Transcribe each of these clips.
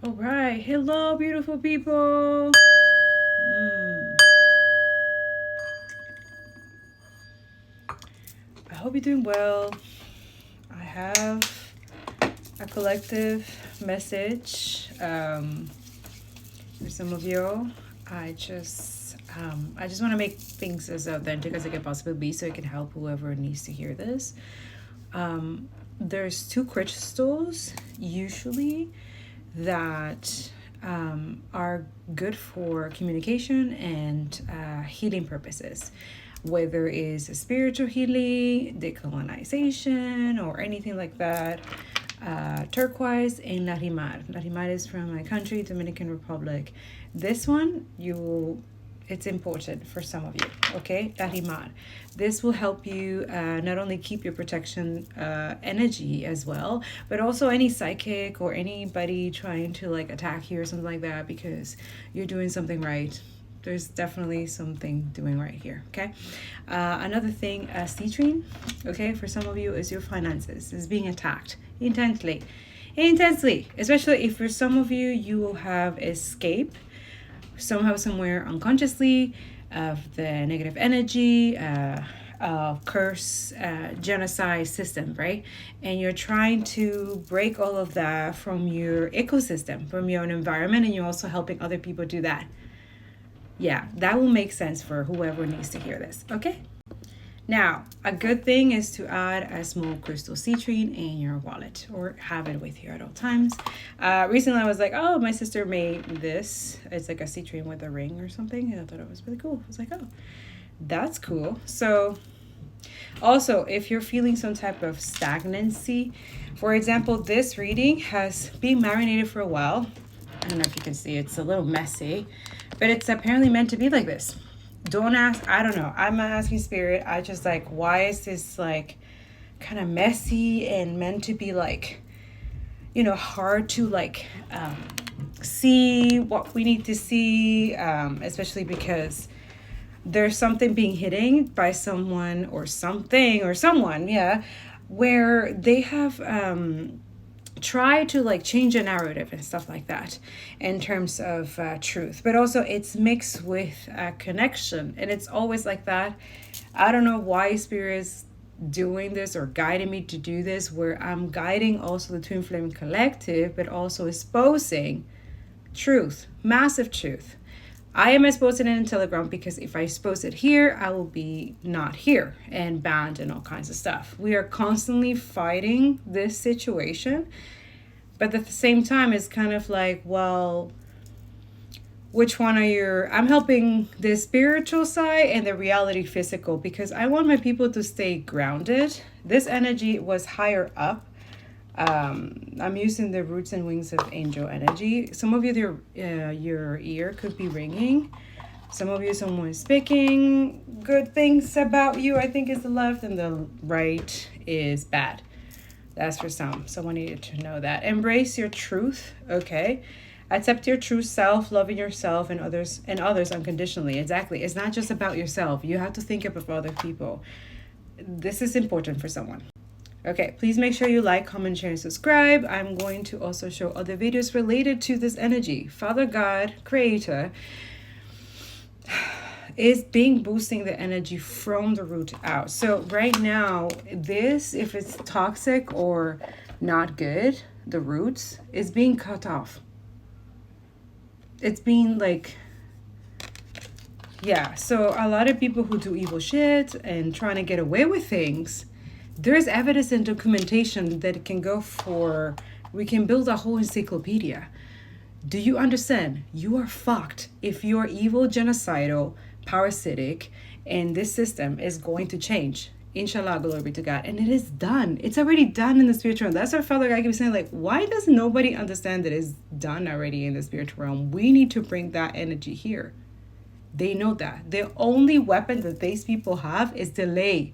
All right. Hello, beautiful people. I hope you're doing well. I have a collective message for some of you. I just want to make things as authentic as it can possibly be, so it can help whoever needs to hear this. There's two crystals usually that are good for communication and healing purposes, whether it's a spiritual healing, decolonization, or anything like that. Turquoise and Larimar. Larimar is from my country, Dominican Republic. This one, it's important for some of you, okay? Larimar. This will help you not only keep your protection energy as well, but also any psychic or anybody trying to like attack you or something like that, because you're doing something right. There's definitely something doing right here, okay? Another thing, citrine, okay, for some of you is your finances is being attacked intensely, especially if for some of you, you will have escape somehow, somewhere unconsciously of the negative energy, curse, genocide system, right? And you're trying to break all of that from your ecosystem, from your own environment, and you're also helping other people do that. Yeah, that will make sense for whoever needs to hear this, okay? Now, a good thing is to add a small crystal citrine in your wallet or have it with you at all times. Recently, I was like, oh, my sister made this. It's like a citrine with a ring or something, and I thought it was really cool. I was like, oh, that's cool. So, also, if you're feeling some type of stagnancy, for example, this reading has been marinated for a while. I don't know if you can see, it's a little messy, but it's apparently meant to be like this. Don't ask, I don't know. I'm not asking spirit. I just like, why is this like kind of messy and meant to be like, hard to like see what we need to see, especially because there's something being hidden by someone or something or someone, yeah, where they have try to like change a narrative and stuff like that in terms of truth, but also it's mixed with connection, and it's always like that. I don't know why spirit is doing this or guiding me to do this, where I'm guiding also the twin flame collective, but also exposing truth, massive truth. I am exposing it in Telegram because if I expose it here, I will be not here and banned and all kinds of stuff. We are constantly fighting this situation, but at the same time, it's kind of like, well, which one are your... I'm helping the spiritual side and the reality physical, because I want my people to stay grounded. This energy was higher up. I'm using the roots and wings of angel energy. Some of you, your ear could be ringing. Some of you, someone is speaking good things about you, I think is the left, and the right is bad. That's for some. Someone needed to know that. Embrace your truth, okay? Accept your true self, loving yourself and others unconditionally. Exactly. It's not just about yourself. You have to think about other people. This is important for someone. Okay, please make sure you like, comment, share, and subscribe. I'm going to also show other videos related to this energy. Father God, Creator, is being boosting the energy from the root out. So right now, this, if it's toxic or not good, the roots is being cut off. It's being like... yeah, so a lot of people who do evil shit and trying to get away with things, there's evidence and documentation that it can go for... we can build a whole encyclopedia. Do you understand? You are fucked if you're evil, genocidal, parasitic, and this system is going to change. Inshallah, glory be to God. And it is done. It's already done in the spiritual realm. That's what Father God keeps saying, like, why does nobody understand that it's done already in the spiritual realm? We need to bring that energy here. They know that. The only weapon that these people have is delay.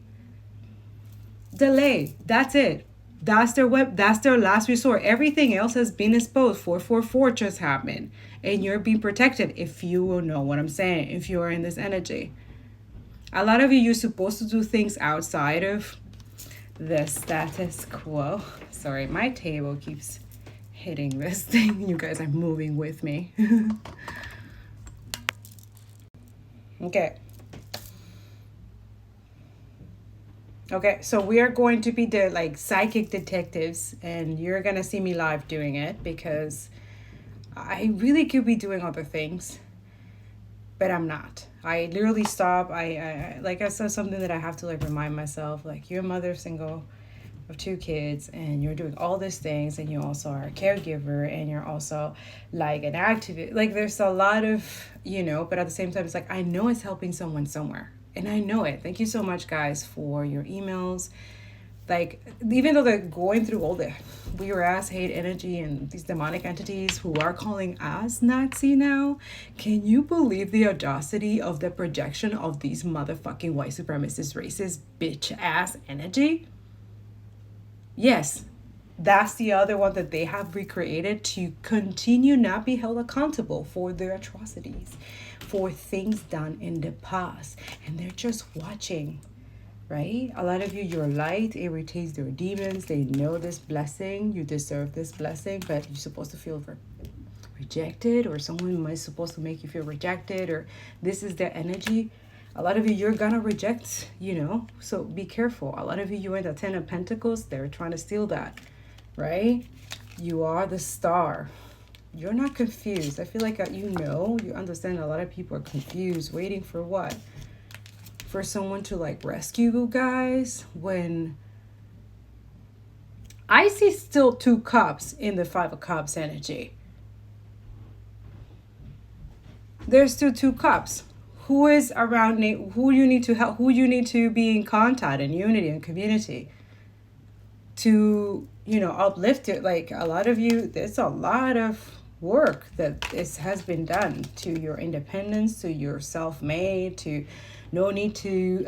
Delay. That's it. That's their that's their last resort. Everything else has been exposed. 444 just happened. And you're being protected, if you will know what I'm saying, if you are in this energy. A lot of you, you're supposed to do things outside of the status quo. Sorry, my table keeps hitting this thing. You guys are moving with me. Okay. Okay, so we are going to be the like psychic detectives, and you're gonna see me live doing it because I really could be doing other things, but I'm not. I literally stop. I like I said something that I have to like remind myself, like you're a mother single of 2 kids and you're doing all these things, and you also are a caregiver, and you're also like an activist. Like there's a lot of, but at the same time it's like I know it's helping someone somewhere, and I know it. Thank you so much, guys, for your emails. Like even though they're going through all the weird ass hate energy and these demonic entities who are calling us Nazi now, can you believe the audacity of the projection of these motherfucking white supremacist racist bitch ass energy? Yes, that's the other one that they have recreated to continue not be held accountable for their atrocities, for things done in the past. And they're just watching, right? A lot of you, your light irritates their demons. They know this blessing. You deserve this blessing, but you're supposed to feel rejected, or someone might supposed to make you feel rejected, or this is their energy. A lot of you, you're gonna reject, so be careful. A lot of you, you're in the 10 of Pentacles. They're trying to steal that, right? You are the star. You're not confused. I feel like you understand a lot of people are confused, waiting for what? For someone to like rescue you guys, when I see still 2 cups in the 5 of Cups energy. There's still 2 cups. Who is around, who you need to help, who you need to be in contact and unity and community to, uplift it. Like a lot of you, there's a lot of work that has been done to your independence, to your self-made, to no need to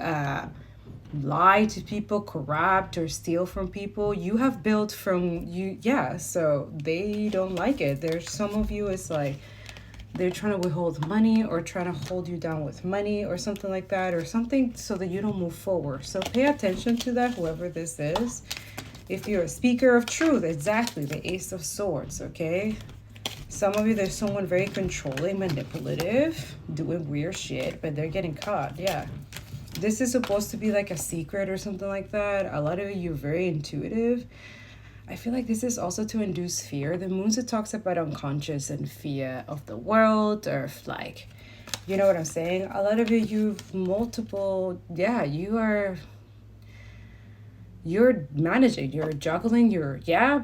lie to people, corrupt or steal from people. You have built from you. Yeah. So they don't like it. There's some of you, it's like, they're trying to withhold money or trying to hold you down with money or something like that, or something so that you don't move forward. So pay attention to that, whoever this is. If you're a speaker of truth, exactly, the Ace of Swords, okay? Some of you, there's someone very controlling, manipulative, doing weird shit, but they're getting caught, yeah. This is supposed to be like a secret or something like that. A lot of you, you're very intuitive. I feel like this is also to induce fear. The moons, it talks about unconscious and fear of the world, or like, you know what I'm saying? A lot of you, you've multiple, you're managing, you're juggling,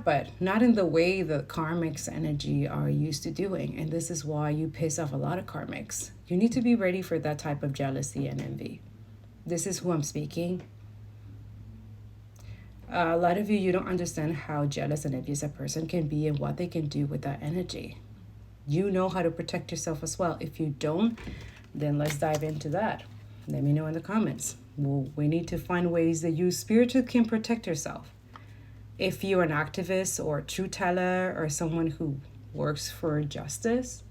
but not in the way the karmics energy are used to doing. And this is why you piss off a lot of karmics. You need to be ready for that type of jealousy and envy. This is who I'm speaking. A lot of you, you don't understand how jealous and envious a person can be and what they can do with that energy. You know how to protect yourself as well. If you don't, then let's dive into that. Let me know in the comments. Well, we need to find ways that you spiritually can protect yourself. If you're an activist or a truth teller or someone who works for justice,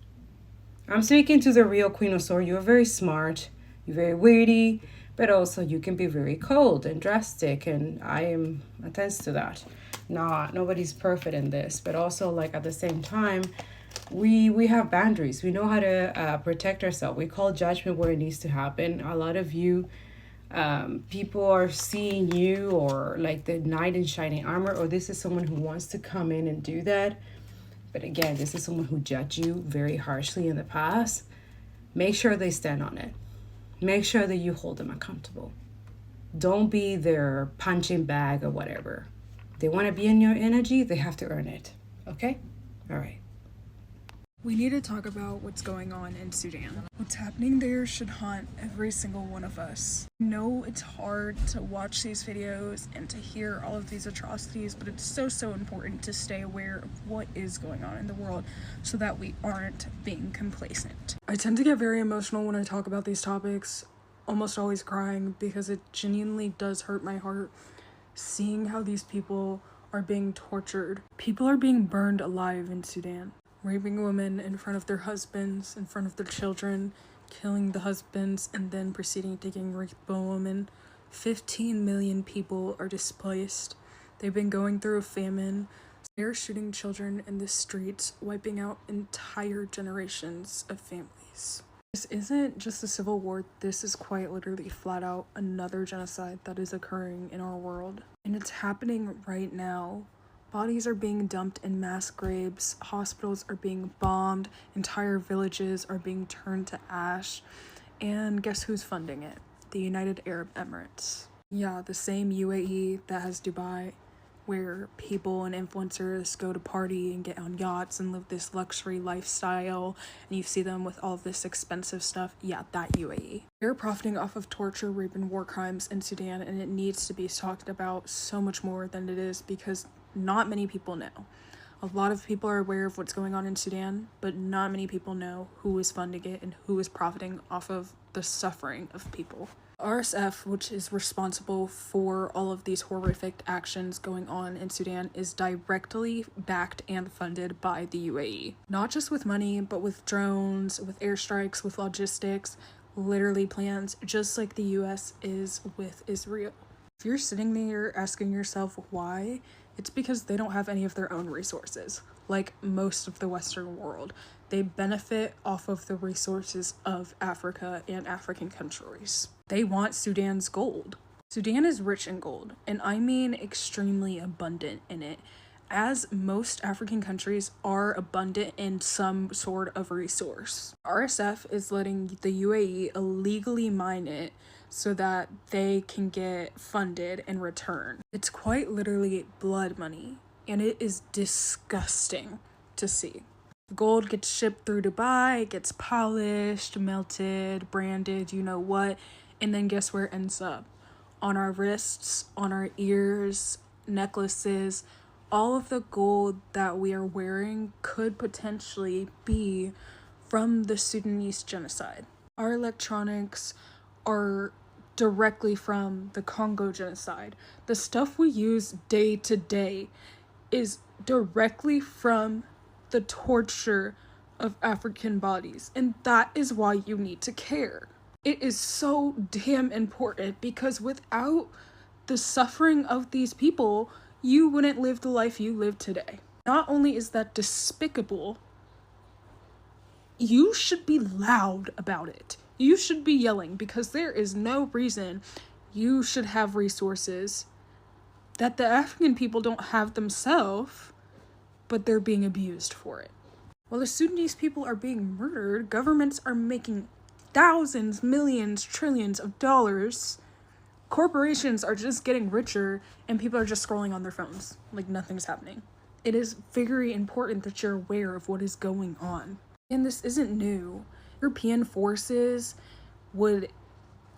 I'm speaking to the real Queen of Swords. You're very smart. You're very witty. But also you can be very cold and drastic, and I am attest to that. Nobody's perfect in this, but also like at the same time, we have boundaries. We know how to protect ourselves. We call judgment where it needs to happen. A lot of you, people are seeing you or like the knight in shining armor, or this is someone who wants to come in and do that. But again, this is someone who judged you very harshly in the past. Make sure they stand on it. Make sure that you hold them accountable. Don't be their punching bag or whatever. They want to be in your energy, they have to earn it. Okay? All right. We need to talk about what's going on in Sudan. What's happening there should haunt every single one of us. I know it's hard to watch these videos and to hear all of these atrocities, but it's so important to stay aware of what is going on in the world so that we aren't being complacent. I tend to get very emotional when I talk about these topics, almost always crying, because it genuinely does hurt my heart seeing how these people are being tortured. People are being burned alive in Sudan. Raping women in front of their husbands, in front of their children, killing the husbands, and then proceeding to getting raped by women. 15 million people are displaced. They've been going through a famine. They're shooting children in the streets, wiping out entire generations of families. This isn't just a civil war, this is quite literally flat out another genocide that is occurring in our world. And it's happening right now. Bodies are being dumped in mass graves, hospitals are being bombed, entire villages are being turned to ash, and guess who's funding it? The United Arab Emirates. Yeah, the same UAE that has Dubai, where people and influencers go to party and get on yachts and live this luxury lifestyle, and you see them with all of this expensive stuff. Yeah, that UAE. They're profiting off of torture, rape, and war crimes in Sudan, and it needs to be talked about so much more than it is because not many people know. A lot of people are aware of what's going on in Sudan, but not many people know who is funding it and who is profiting off of the suffering of people. RSF, which is responsible for all of these horrific actions going on in Sudan, is directly backed and funded by the UAE. Not just with money, but with drones, with airstrikes, with logistics, literally plans, just like the US is with Israel. If you're sitting there asking yourself why, it's because they don't have any of their own resources, like most of the Western world. They benefit off of the resources of Africa and African countries. They want Sudan's gold. Sudan is rich in gold, and I mean extremely abundant in it, as most African countries are abundant in some sort of resource. RSF is letting the UAE illegally mine it so that they can get funded in return. It's quite literally blood money, and it is disgusting to see. Gold gets shipped through Dubai, gets polished, melted, branded, you know what, and then guess where it ends up? On our wrists, on our ears, necklaces. All of the gold that we are wearing could potentially be from the Sudanese genocide. Our electronics are directly from the Congo genocide. The stuff we use day to day is directly from the torture of African bodies, and that is why you need to care. It is so damn important because without the suffering of these people, you wouldn't live the life you live today. Not only is that despicable, you should be loud about it. You should be yelling because there is no reason you should have resources that the African people don't have themselves, but they're being abused for it. While the Sudanese people are being murdered, governments are making thousands, millions, trillions of dollars. Corporations are just getting richer and people are just scrolling on their phones like nothing's happening. It is very important that you're aware of what is going on. And this isn't new. European forces would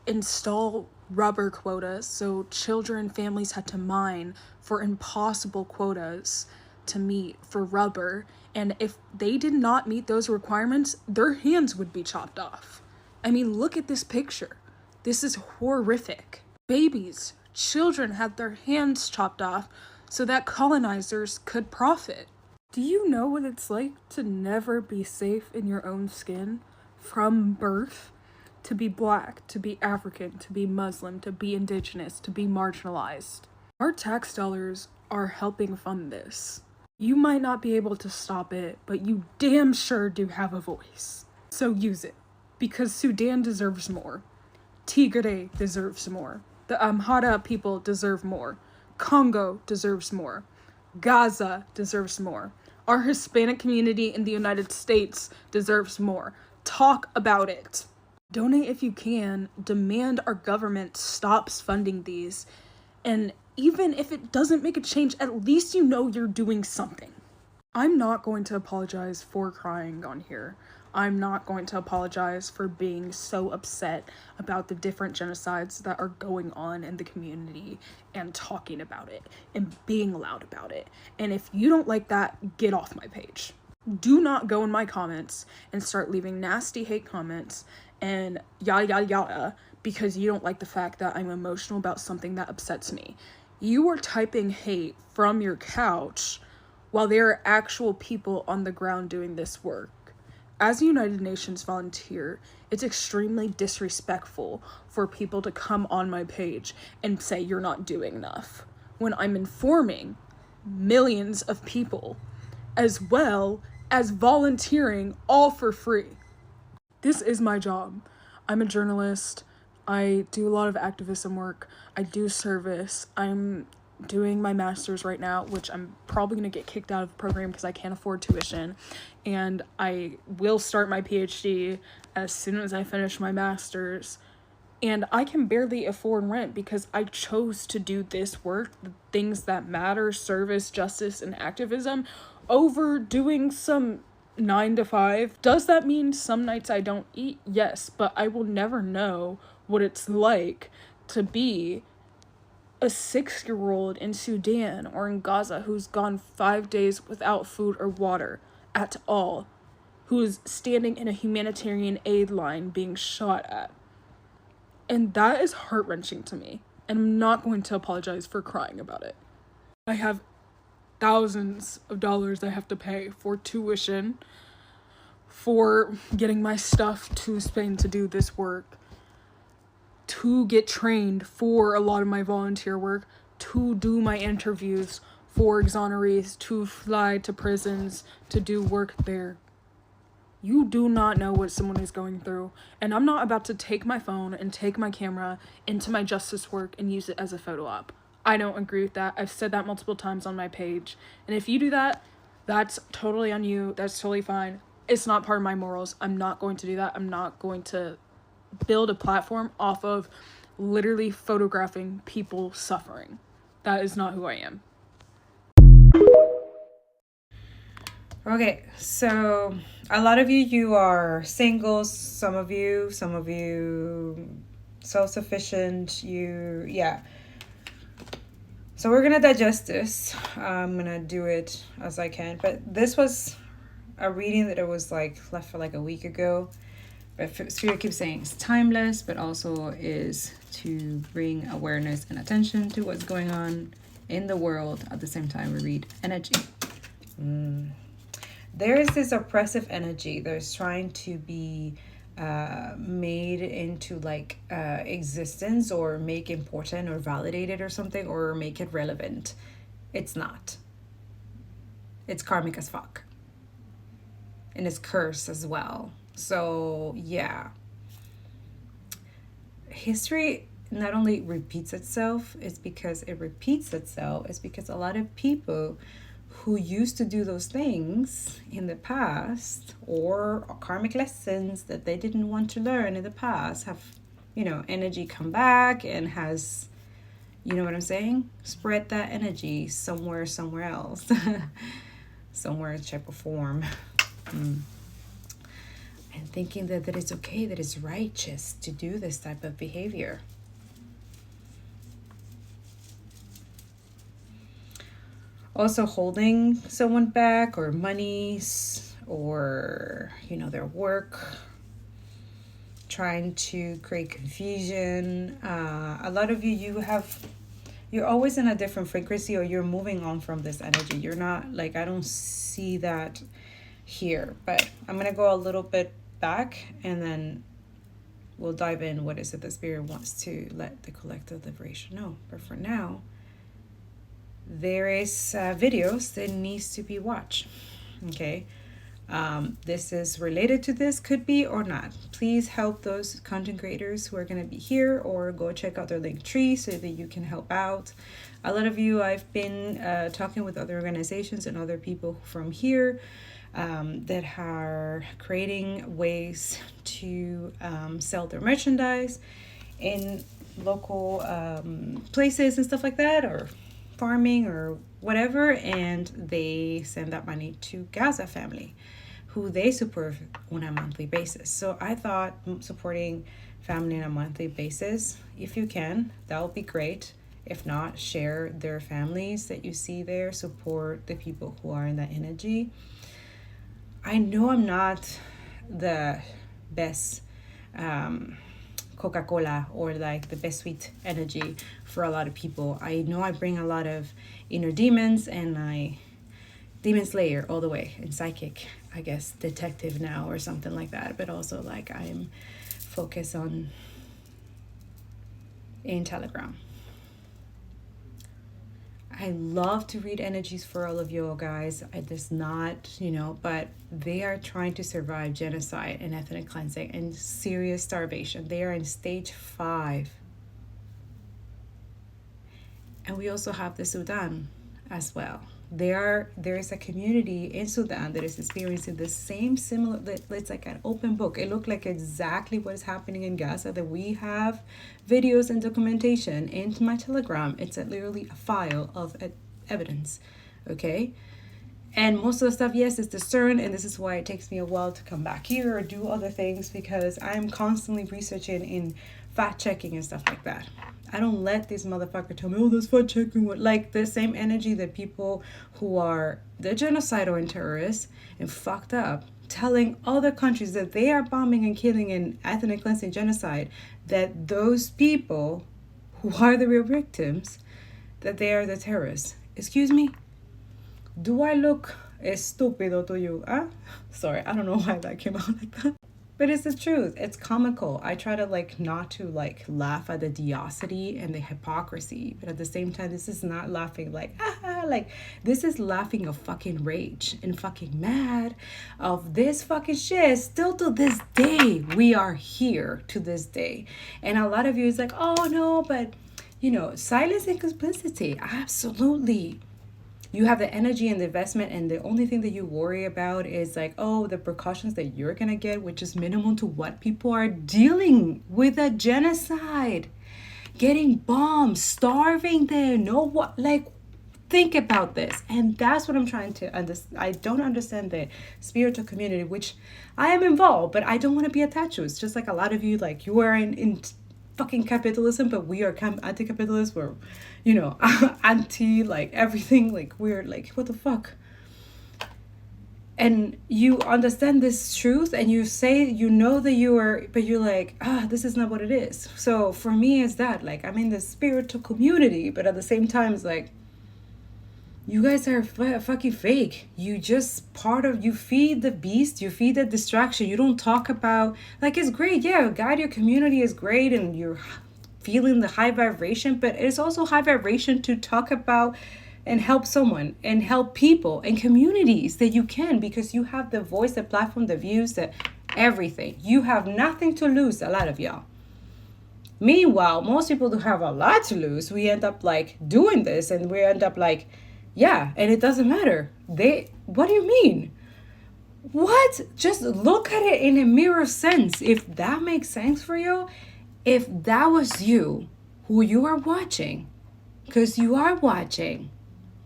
install rubber quotas, so children, families had to mine for impossible quotas to meet for rubber, and if they did not meet those requirements, their hands would be chopped off. I mean, look at this picture. This is horrific. Babies, children had their hands chopped off so that colonizers could profit. Do you know what it's like to never be safe in your own skin from birth? To be Black, to be African, to be Muslim, to be indigenous, to be marginalized. Our tax dollars are helping fund this. You might not be able to stop it, but you damn sure do have a voice. So use it, because Sudan deserves more. Tigray deserves more. The Amhara people deserve more. Congo deserves more. Gaza deserves more. Our Hispanic community in the United States deserves more. Talk about it. Donate if you can. Demand our government stops funding these. And even if it doesn't make a change, at least you know you're doing something. I'm not going to apologize for crying on here. I'm not going to apologize for being so upset about the different genocides that are going on in the community and talking about it and being loud about it. And if you don't like that, get off my page. Do not go in my comments and start leaving nasty hate comments and yada yada yada because you don't like the fact that I'm emotional about something that upsets me. You are typing hate from your couch while there are actual people on the ground doing this work. As a United Nations volunteer, it's extremely disrespectful for people to come on my page and say you're not doing enough when I'm informing millions of people, as well as volunteering all for free. This is my job. I'm a journalist. I do a lot of activism work. I do service. I'm doing my master's right now, which I'm probably going to get kicked out of the program because I can't afford tuition. And I will start my PhD as soon as I finish my master's. And I can barely afford rent because I chose to do this work, the things that matter, service, justice, and activism, over doing some 9 to 5. Does that mean some nights I don't eat? Yes, but I will never know what it's like to be a 6-year-old in Sudan or in Gaza who's gone 5 days without food or water at all, who is standing in a humanitarian aid line being shot at. And that is heart-wrenching to me, and I'm not going to apologize for crying about it. I have thousands of dollars I have to pay for tuition, for getting my stuff to Spain to do this work, to get trained for a lot of my volunteer work, to do my interviews for exonerees, to fly to prisons, to do work there. You do not know what someone is going through, and I'm not about to take my phone and take my camera into my justice work and use it as a photo op. I don't agree with that. I've said that multiple times on my page, and if you do that, that's totally on you. That's totally fine. It's not part of my morals. I'm not going to do that. I'm not going to build a platform off of literally photographing people suffering. That is not who I am. Okay, so a lot of you are single, some of you self-sufficient, So we're gonna digest this. I'm gonna do it as I can, but this was a reading that I was like left for like a week ago. But Spirit keeps saying it's timeless, but also is to bring awareness and attention to what's going on in the world. At the same time, we read energy. There is this oppressive energy that is trying to be made into like existence, or make important or validated or something, or make it relevant. It's not. It's karmic as fuck. And it's cursed as well. So yeah, history not only repeats itself, it's because it repeats itself. It's because a lot of people who used to do those things in the past, or karmic lessons that they didn't want to learn in the past, have, energy come back and has, you know what I'm saying? Spread that energy somewhere else, somewhere in shape or form. And thinking that it's okay, that it's righteous to do this type of behavior. Also holding someone back, or monies, or, their work, trying to create confusion. A lot of you're always in a different frequency, or you're moving on from this energy. You're not like, I don't see that here, but I'm going to go a little bit back, and then we'll dive in. What is it the Spirit wants to let the collective liberation know? But for now, there is videos that needs to be watched. Okay, this is related to this, could be or not. Please help those content creators who are going to be here, or go check out their link tree so that you can help out. A lot of you, I've been talking with other organizations and other people from here that are creating ways to sell their merchandise in local places and stuff like that, or farming or whatever, and they send that money to Gaza family, who they support on a monthly basis. So I thought supporting family on a monthly basis, if you can, that would be great. If not, share their families that you see there, support the people who are in that energy. I know I'm not the best Coca-Cola, or like the best sweet energy for a lot of people. I know I bring a lot of inner demons, and I demon slayer all the way, and psychic, I guess, detective now or something like that. But also like I'm focused on in Telegram. I love to read energies for all of you guys. I just not, but they are trying to survive genocide and ethnic cleansing and serious starvation. They are in stage 5. And we also have the Sudan as well. There is a community in Sudan that is experiencing the same similar, it's like an open book. It looked like exactly what is happening in Gaza, that we have videos and documentation into my Telegram. It's literally a file of evidence, okay? And most of the stuff, yes, is discerned, and this is why it takes me a while to come back here or do other things, because I'm constantly researching in fact checking and stuff like that. I don't let these motherfuckers tell me, oh, that's fact checking. Like the same energy that people who are the genocidal and terrorists and fucked up telling other countries that they are bombing and killing and ethnic cleansing genocide, that those people who are the real victims, that they are the terrorists. Excuse me? Do I look estúpido to you? Huh? Sorry, I don't know why that came out like that. But it's the truth. It's comical. I try to not to laugh at the diosity and the hypocrisy. But at the same time, this is not laughing this is laughing of fucking rage and fucking mad of this fucking shit. Still to this day, we are here to this day. And a lot of you is like, oh no, but silence and complicity. Absolutely. You have the energy and the investment, and the only thing that you worry about is the precautions that you're gonna get, which is minimal to what people are dealing with. A genocide, getting bombed, starving there. Think about this. And that's what I'm trying to understand. I don't understand the spiritual community, which I am involved, but I don't want to be attached to. It's just like a lot of you, you are in fucking capitalism, but we are anti-capitalist. We're anti everything. We're what the fuck. And you understand this truth, and you say that you are, but you're this is not what it is. So for me, it's that I'm in the spiritual community, but at the same time, it's you guys are fucking fake. You just you feed the beast, you feed the distraction. You don't talk about, it's great. Yeah, guide your community is great, and you're feeling the high vibration, but it's also high vibration to talk about and help someone and help people and communities that you can, because you have the voice, the platform, the views, the everything. You have nothing to lose, a lot of y'all. Meanwhile, most people do have a lot to lose. We end up doing this, and we end up yeah, and it doesn't matter. What do you mean? What? Just look at it in a mirror sense. If that makes sense for you, if that was you, who you are watching, because you are watching.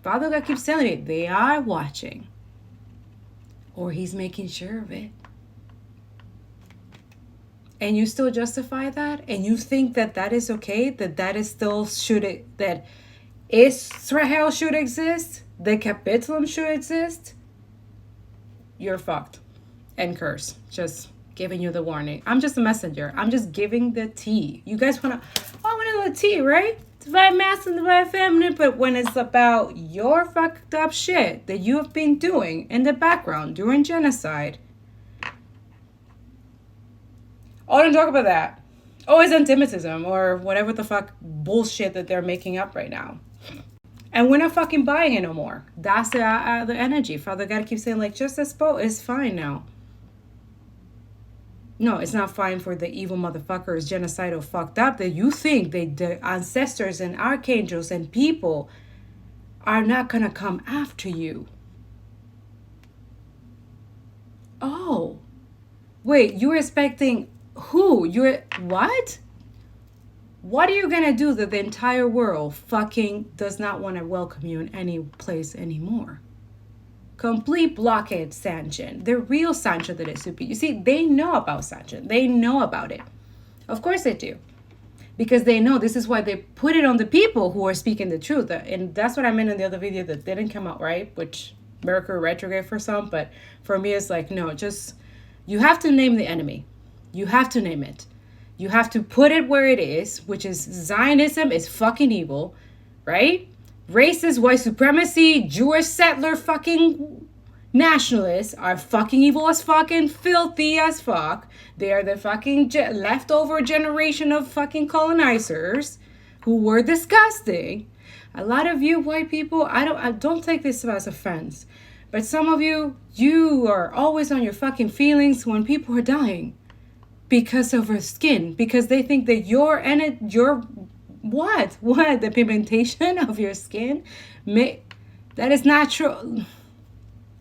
Father God keeps telling it, they are watching. Or he's making sure of it. And you still justify that? And you think that is okay? That is still that Israel should exist, the capitalism should exist? You're fucked. And curse. Just giving you the warning. I'm just a messenger. I'm just giving the tea. You guys want to know the tea, right? Divine masculine, divine feminine. But when it's about your fucked up shit that you have been doing in the background during genocide, don't talk about that. It's anti-Semitism or whatever the fuck bullshit that they're making up right now. And we're not fucking buying it no more. That's the energy. Father God keeps saying, just as it's fine now. No, it's not fine for the evil motherfuckers, genocidal fucked up, that you think the ancestors and archangels and people are not gonna come after you. Oh. Wait, you're expecting who? What? What are you gonna do that the entire world fucking does not want to welcome you in any place anymore? Complete blockade sanction. The real sanction that it should be. You see, they know about sanction. They know about it. Of course they do. Because they know this is why they put it on the people who are speaking the truth. And that's what I meant in the other video that didn't come out right, which Mercury retrograde for some. But for me, it's no, just, you have to name the enemy. You have to name it. You have to put it where it is, which is Zionism is fucking evil, right? Racist, white supremacy, Jewish settler fucking nationalists are fucking evil as fucking filthy as fuck. They are the fucking leftover generation of fucking colonizers who were disgusting. A lot of you white people, I don't take this as offense, but some of you are always on your fucking feelings when people are dying because of her skin, because they think that your the pigmentation of your skin that is natural.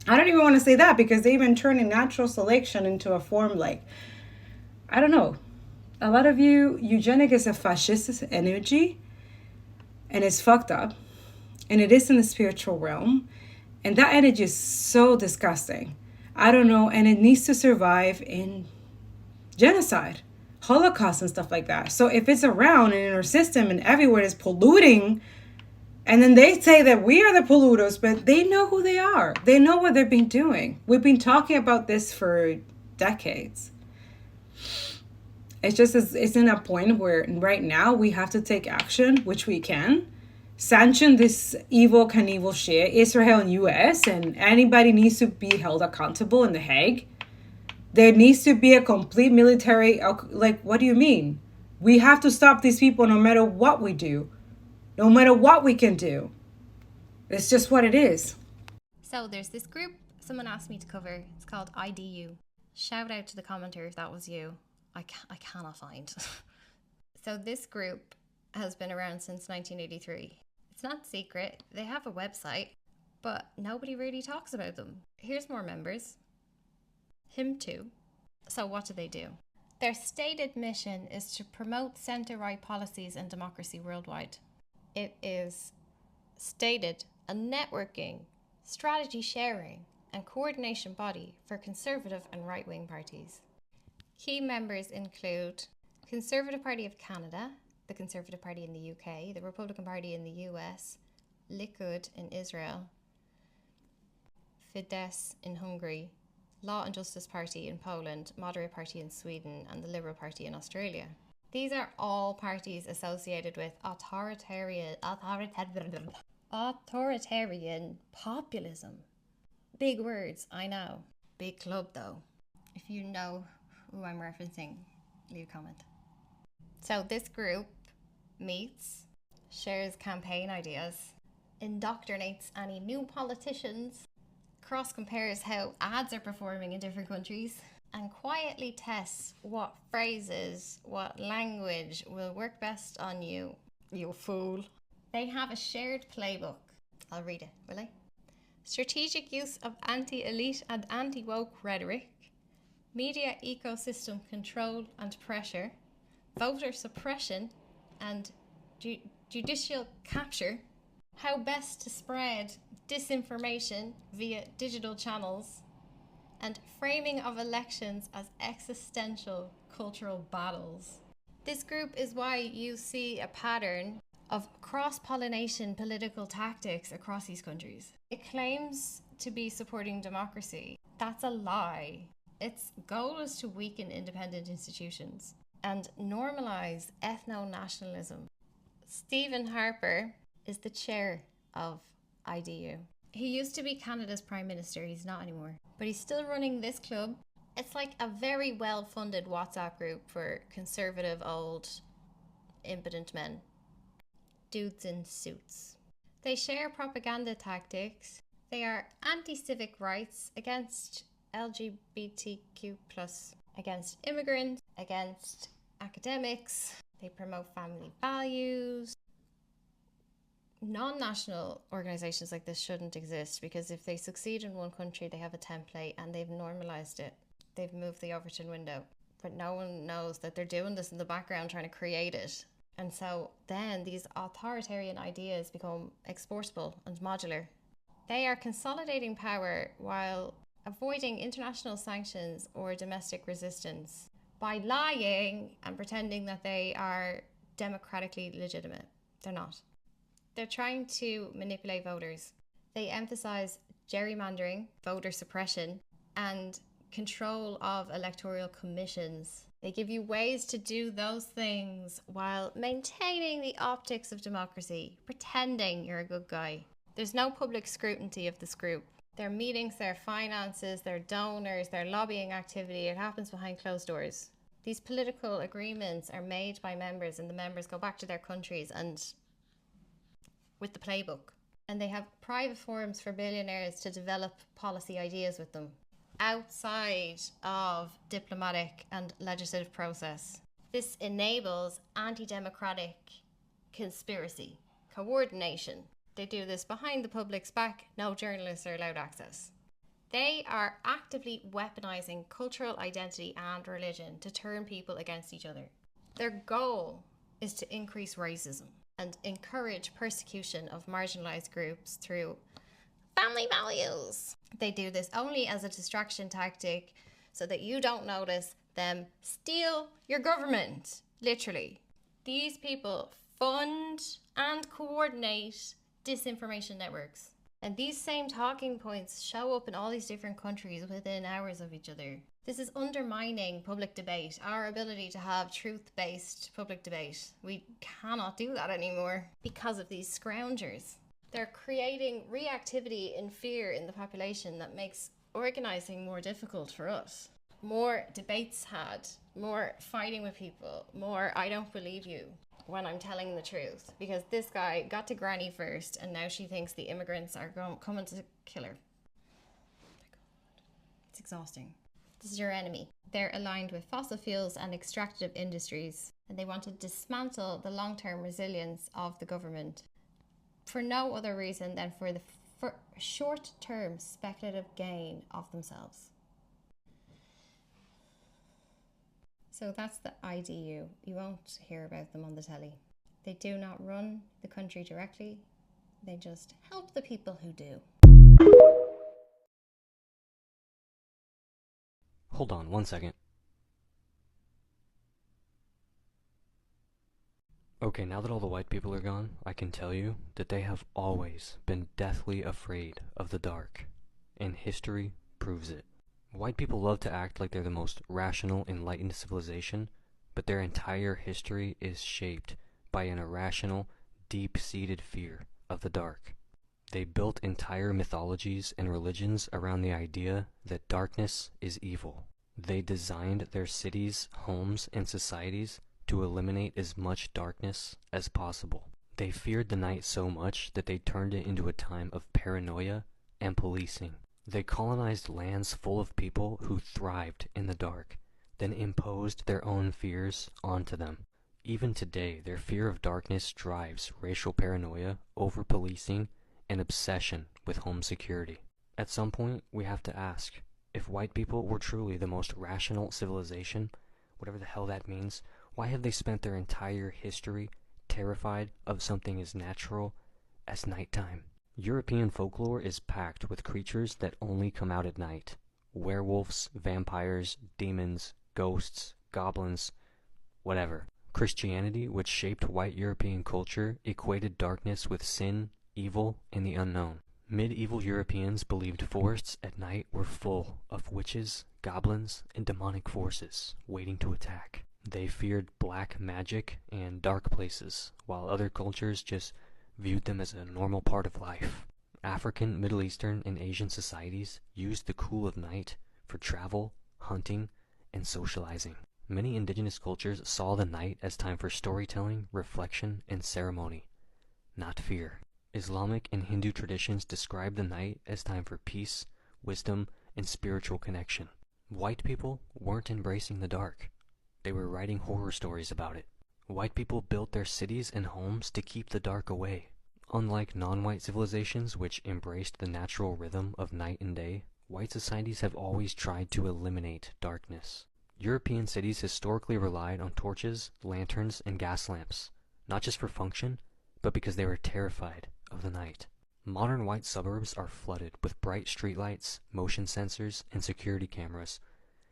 I don't even want to say that, because they even turning natural selection into a form like, I don't know. A lot of you, eugenic is a fascist energy, and it's fucked up, and it is in the spiritual realm, and that energy is so disgusting. I don't know, and it needs to survive in genocide, Holocaust, and stuff like that. So if it's around and in our system and everywhere is polluting, and then they say that we are the polluters, but they know who they are. They know what they've been doing. We've been talking about this for decades. It's just, it's in a point where right now we have to take action, which we can. Sanction this evil Knievel shit, Israel and US, and anybody needs to be held accountable in The Hague. There needs to be a complete military, like, what do you mean? We have to stop these people no matter what we do. No matter what we can do. It's just what it is. So there's this group someone asked me to cover. It's called IDU. Shout out to the commenter if that was you. I cannot find. So this group has been around since 1983. It's not secret. They have a website, but nobody really talks about them. Here's more members. Him too. So what do? Their stated mission is to promote centre-right policies and democracy worldwide. It is stated a networking, strategy sharing, and coordination body for conservative and right-wing parties. Key members include Conservative Party of Canada, the Conservative Party in the UK, the Republican Party in the US, Likud in Israel, Fidesz in Hungary, Law and Justice Party in Poland, Moderate Party in Sweden, and the Liberal Party in Australia. These are all parties associated with authoritarian populism. Big words, I know. Big club though. If you know who I'm referencing, leave a comment. So this group meets, shares campaign ideas, indoctrinates any new politicians, cross-compares how ads are performing in different countries, and quietly tests what phrases, what language will work best on you, you fool. They have a shared playbook. I'll read it, will I? Strategic use of anti-elite and anti-woke rhetoric, media ecosystem control and pressure, voter suppression and judicial capture, how best to spread disinformation via digital channels, and framing of elections as existential cultural battles. This group is why you see a pattern of cross-pollination political tactics across these countries. It claims to be supporting democracy. That's a lie. Its goal is to weaken independent institutions and normalize ethno-nationalism. Stephen Harper is the chair of IDU. He used to be Canada's Prime Minister. He's not anymore. But he's still running this club. It's like a very well-funded WhatsApp group for conservative, old, impotent men. Dudes in suits. They share propaganda tactics. They are anti-civic rights, against LGBTQ+, against immigrants, against academics. They promote family values. Non-national organizations like this shouldn't exist, because if they succeed in one country, they have a template and they've normalized it. They've moved the Overton window, but no one knows that they're doing this in the background, trying to create it. And so then these authoritarian ideas become exportable and modular. They are consolidating power while avoiding international sanctions or domestic resistance by lying and pretending that they are democratically legitimate. They're not. They're trying to manipulate voters. They emphasize gerrymandering, voter suppression, and control of electoral commissions. They give you ways to do those things while maintaining the optics of democracy, pretending you're a good guy. There's no public scrutiny of this group. Their meetings, their finances, their donors, their lobbying activity, it happens behind closed doors. These political agreements are made by members, and the members go back to their countries and with the playbook. And they have private forums for billionaires to develop policy ideas with them outside of diplomatic and legislative process. This enables anti-democratic conspiracy, coordination. They do this behind the public's back. No journalists are allowed access. They are actively weaponizing cultural identity and religion to turn people against each other. Their goal is to increase racism and encourage persecution of marginalized groups through family values. They do this only as a distraction tactic so that you don't notice them steal your government, literally. These people fund and coordinate disinformation networks. And these same talking points show up in all these different countries within hours of each other. This is undermining public debate, our ability to have truth-based public debate. We cannot do that anymore because of these scroungers. They're creating reactivity and fear in the population that makes organizing more difficult for us. More debates had, more fighting with people, more I don't believe you when I'm telling the truth, because this guy got to granny first and now she thinks the immigrants are coming to kill her. It's exhausting. This is your enemy. They're aligned with fossil fuels and extractive industries, and they want to dismantle the long-term resilience of the government for no other reason than for short-term speculative gain of themselves. So that's the IDU. You won't hear about them on the telly. They do not run the country directly. They just help the people who do. Hold on 1 second. Okay, now that all the white people are gone, I can tell you that they have always been deathly afraid of the dark. And history proves it. White people love to act like they're the most rational, enlightened civilization, but their entire history is shaped by an irrational, deep-seated fear of the dark. They built entire mythologies and religions around the idea that darkness is evil. They designed their cities, homes, and societies to eliminate as much darkness as possible. They feared the night so much that they turned it into a time of paranoia and policing. They colonized lands full of people who thrived in the dark, then imposed their own fears onto them. Even today, their fear of darkness drives racial paranoia, over-policing, and obsession with home security. At some point, we have to ask, if white people were truly the most rational civilization, whatever the hell that means, why have they spent their entire history terrified of something as natural as nighttime? European folklore is packed with creatures that only come out at night. Werewolves, vampires, demons, ghosts, goblins, whatever. Christianity, which shaped white European culture, equated darkness with sin, evil, and the unknown. Medieval Europeans believed forests at night were full of witches, goblins, and demonic forces waiting to attack. They feared black magic and dark places, while other cultures just viewed them as a normal part of life. African, Middle Eastern, and Asian societies used the cool of night for travel, hunting, and socializing. Many indigenous cultures saw the night as time for storytelling, reflection, and ceremony, not fear. Islamic and Hindu traditions describe the night as time for peace, wisdom, and spiritual connection. White people weren't embracing the dark. They were writing horror stories about it. White people built their cities and homes to keep the dark away. Unlike non-white civilizations which embraced the natural rhythm of night and day, white societies have always tried to eliminate darkness. European cities historically relied on torches, lanterns, and gas lamps, not just for function, but because they were terrified of the night. Modern white suburbs are flooded with bright streetlights, motion sensors, and security cameras,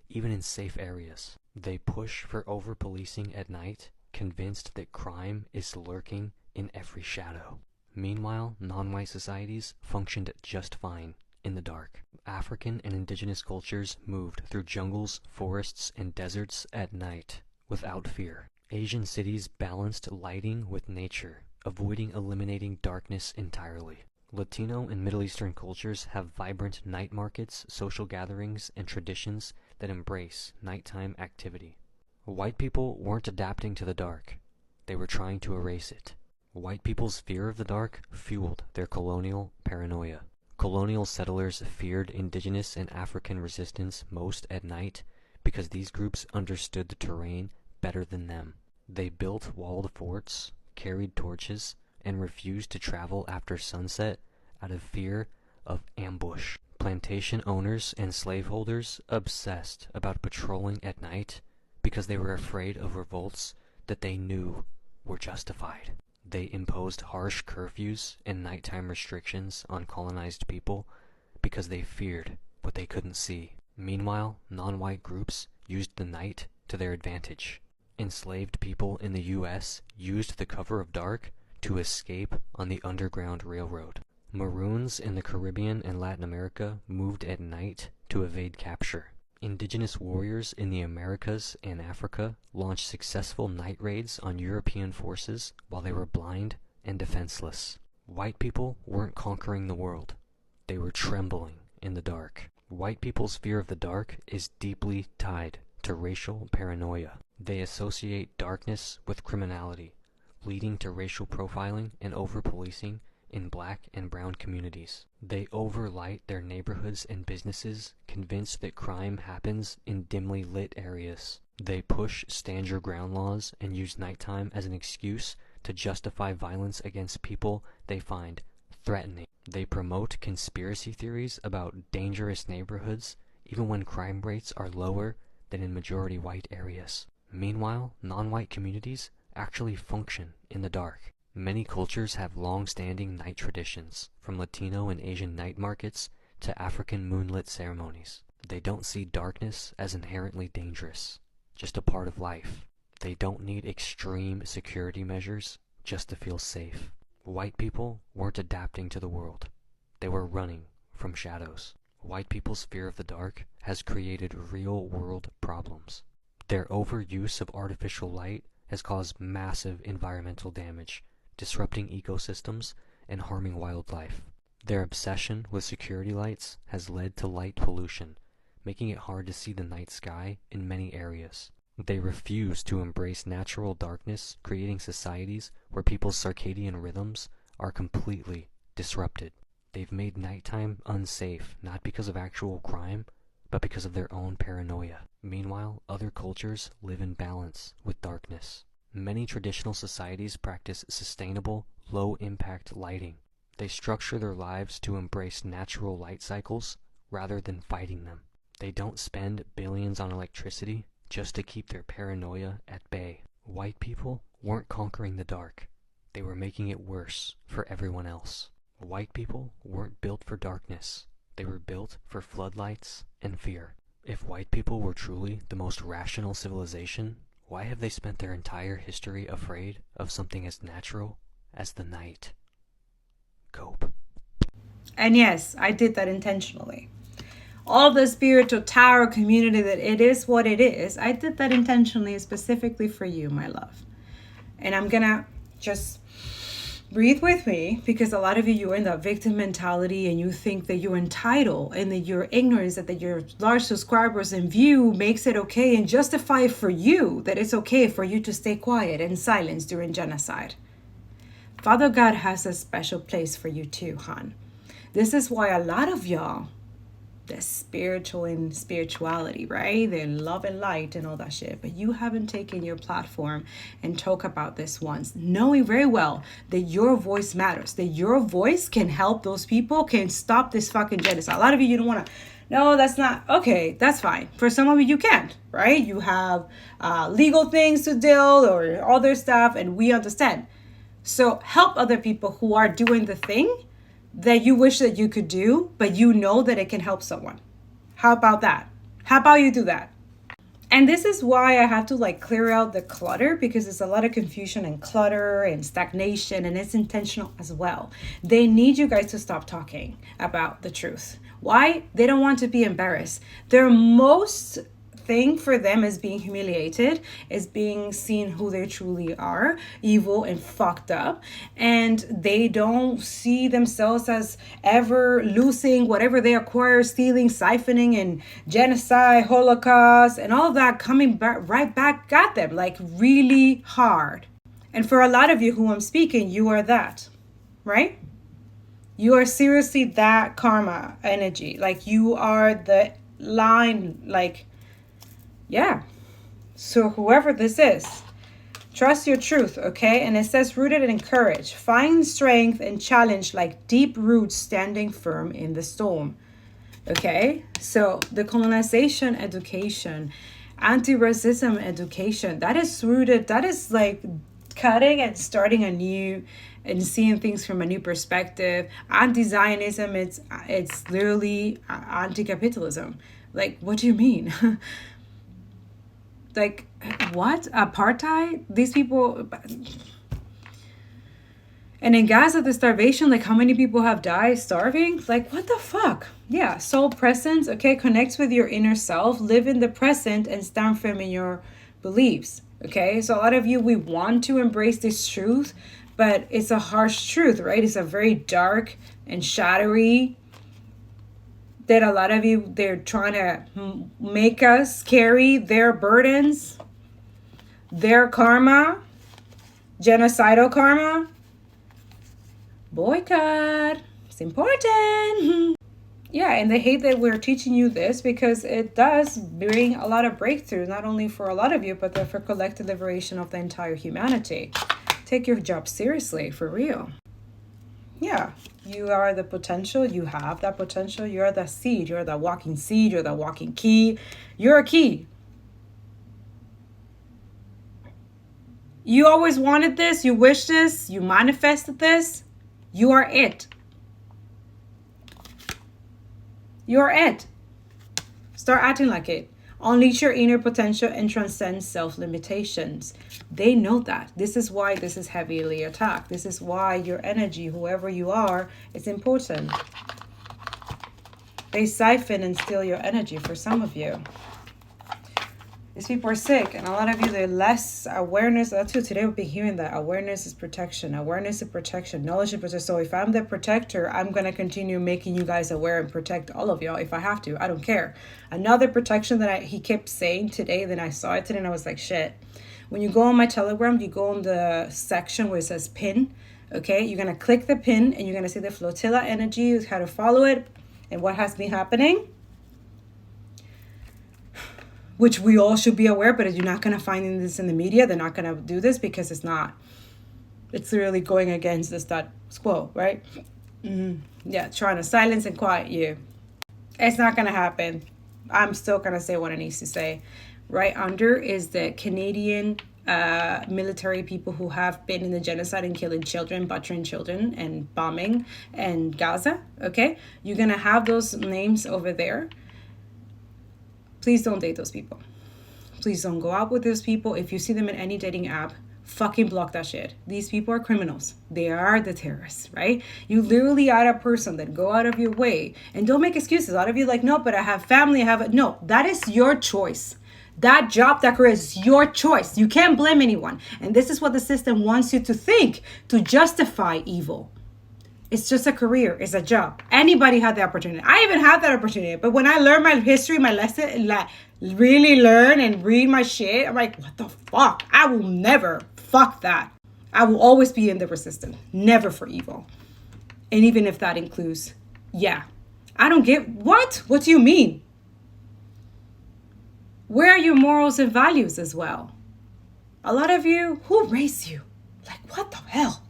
even in safe areas. They push for over-policing at night, convinced that crime is lurking in every shadow. Meanwhile, non-white societies functioned just fine in the dark. African and indigenous cultures moved through jungles, forests, and deserts at night without fear. Asian cities balanced lighting with nature, avoiding eliminating darkness entirely. Latino and Middle Eastern cultures have vibrant night markets, social gatherings, and traditions that embrace nighttime activity. White people weren't adapting to the dark. They were trying to erase it. White people's fear of the dark fueled their colonial paranoia. Colonial settlers feared indigenous and African resistance most at night because these groups understood the terrain better than them. They built walled forts, carried torches, and refused to travel after sunset out of fear of ambush. Plantation owners and slaveholders obsessed about patrolling at night because they were afraid of revolts that they knew were justified. They imposed harsh curfews and nighttime restrictions on colonized people because they feared what they couldn't see. Meanwhile, non-white groups used the night to their advantage. Enslaved people in the U.S. used the cover of dark to escape on the Underground Railroad. Maroons in the Caribbean and Latin America moved at night to evade capture. Indigenous warriors in the Americas and Africa launched successful night raids on European forces while they were blind and defenseless. White people weren't conquering the world. They were trembling in the dark. White people's fear of the dark is deeply tied to racial paranoia. They associate darkness with criminality, leading to racial profiling and over-policing in black and brown communities. They overlight their neighborhoods and businesses, convinced that crime happens in dimly lit areas. They push stand your ground laws and use nighttime as an excuse to justify violence against people they find threatening. They promote conspiracy theories about dangerous neighborhoods even when crime rates are lower than in majority white areas. Meanwhile, non-white communities actually function in the dark. Many cultures have long-standing night traditions, from Latino and Asian night markets to African moonlit ceremonies. They don't see darkness as inherently dangerous, just a part of life. They don't need extreme security measures just to feel safe. White people weren't adapting to the world. They were running from shadows. White people's fear of the dark has created real-world problems. Their overuse of artificial light has caused massive environmental damage, disrupting ecosystems and harming wildlife. Their obsession with security lights has led to light pollution, making it hard to see the night sky in many areas. They refuse to embrace natural darkness, creating societies where people's circadian rhythms are completely disrupted. They've made nighttime unsafe, not because of actual crime, but because of their own paranoia. Meanwhile, other cultures live in balance with darkness. Many traditional societies practice sustainable, low-impact lighting. They structure their lives to embrace natural light cycles rather than fighting them. They don't spend billions on electricity just to keep their paranoia at bay. White people weren't conquering the dark. They were making it worse for everyone else. White people weren't built for darkness. They were built for floodlights and fear. If white people were truly the most rational civilization, why have they spent their entire history afraid of something as natural as the night? Cope. And yes, I did that intentionally. All the spiritual tower community that it is what it is, I did that intentionally, specifically for you, my love. And I'm gonna just breathe with me, because a lot of you are in that victim mentality and you think that you're entitled and that your ignorance, that your large subscribers and view makes it okay and justify for you that it's okay for you to stay quiet and silence during genocide. Father God has a special place for you too, hon. This is why a lot of y'all, the spiritual and spirituality, right? The love and light and all that shit. But you haven't taken your platform and talk about this once, knowing very well that your voice matters, that your voice can help those people, can stop this fucking genocide. A lot of you don't want to, no, that's not, okay, that's fine. For some of you can't, right? You have legal things to deal or other stuff, and we understand. So help other people who are doing the thing that you wish that you could do, but you know that it can help someone. How about that? How about you do that? And this is why I have to clear out the clutter, because there's a lot of confusion and clutter and stagnation, and it's intentional as well. They need you guys to stop talking about the truth. Why? They don't want to be embarrassed. Their most thing for them is being humiliated, is being seen who they truly are, evil and fucked up, and they don't see themselves as ever losing whatever they acquire, stealing, siphoning, and genocide, Holocaust, and all of that coming back right back at them, really hard. And for a lot of you who I'm speaking, you are that, right? You are seriously that karma energy. Like you are the line, like, yeah. So whoever this is, trust your truth, okay? And it says rooted in courage. Find strength and challenge like deep roots standing firm in the storm. Okay? So the colonization education, anti-racism education, that is rooted, that is like cutting and starting anew and seeing things from a new perspective. Anti-Zionism, it's literally anti-capitalism. Like, what do you mean? Like, what? Apartheid? These people... And in Gaza, the starvation, like how many people have died starving? Like, what the fuck? Yeah, soul presence, okay? Connect with your inner self, live in the present, and stand firm in your beliefs, okay? So a lot of you, we want to embrace this truth, but it's a harsh truth, right? It's a very dark and shadowy that a lot of you, they're trying to make us carry their burdens, their karma, genocidal karma. Boycott. It's important. Yeah, and they hate that we're teaching you this because it does bring a lot of breakthrough, not only for a lot of you, but for collective liberation of the entire humanity. Take your job seriously, for real. Yeah, you are the potential. You have that potential. You're the seed. You're the walking seed. You're the walking key. You're a key. You always wanted this. You wished this. You manifested this. You are it. You are it. Start acting like it. Unleash your inner potential and transcend self-limitations. They know that. This is why this is heavily attacked. This is why your energy, whoever you are, is important. They siphon and steal your energy for some of you. These people are sick, and a lot of you, they're less awareness. That's what today we'll be hearing, that awareness is protection. Awareness is protection. Knowledge is protection. So if I'm the protector, I'm going to continue making you guys aware and protect all of y'all if I have to. I don't care. Another protection that he kept saying today, then I saw it today, and I was like, shit. When you go on my Telegram, you go on the section where it says pin. Okay, you're going to click the pin, and you're going to see the flotilla energy, how to follow it, and what has been happening. Which we all should be aware, but you're not going to find this in the media. They're not going to do this because it's not. It's really going against the status quo, right? Yeah, trying to silence and quiet you. It's not going to happen. I'm still going to say what it needs to say. Right under is the Canadian military people who have been in the genocide and killing children, butchering children, and bombing and Gaza, okay? You're going to have those names over there. Please don't date those people. Please don't go out with those people. If you see them in any dating app, fucking block that shit. These people are criminals. They are the terrorists, right? You literally are a person that go out of your way. And don't make excuses. A lot of you like, no, but I have family. No, that is your choice. That job, that career is your choice. You can't blame anyone. And this is what the system wants you to think, to justify evil. It's just a career. It's a job. Anybody had the opportunity. I even had that opportunity. But when I learned my history, my lesson, like really learn and read my shit, I'm like, what the fuck? I will never. Fuck that. I will always be in the resistance. Never for evil. And even if that includes, yeah. I don't get, what? What do you mean? Where are your morals and values as well? A lot of you, who raised you? Like, what the hell?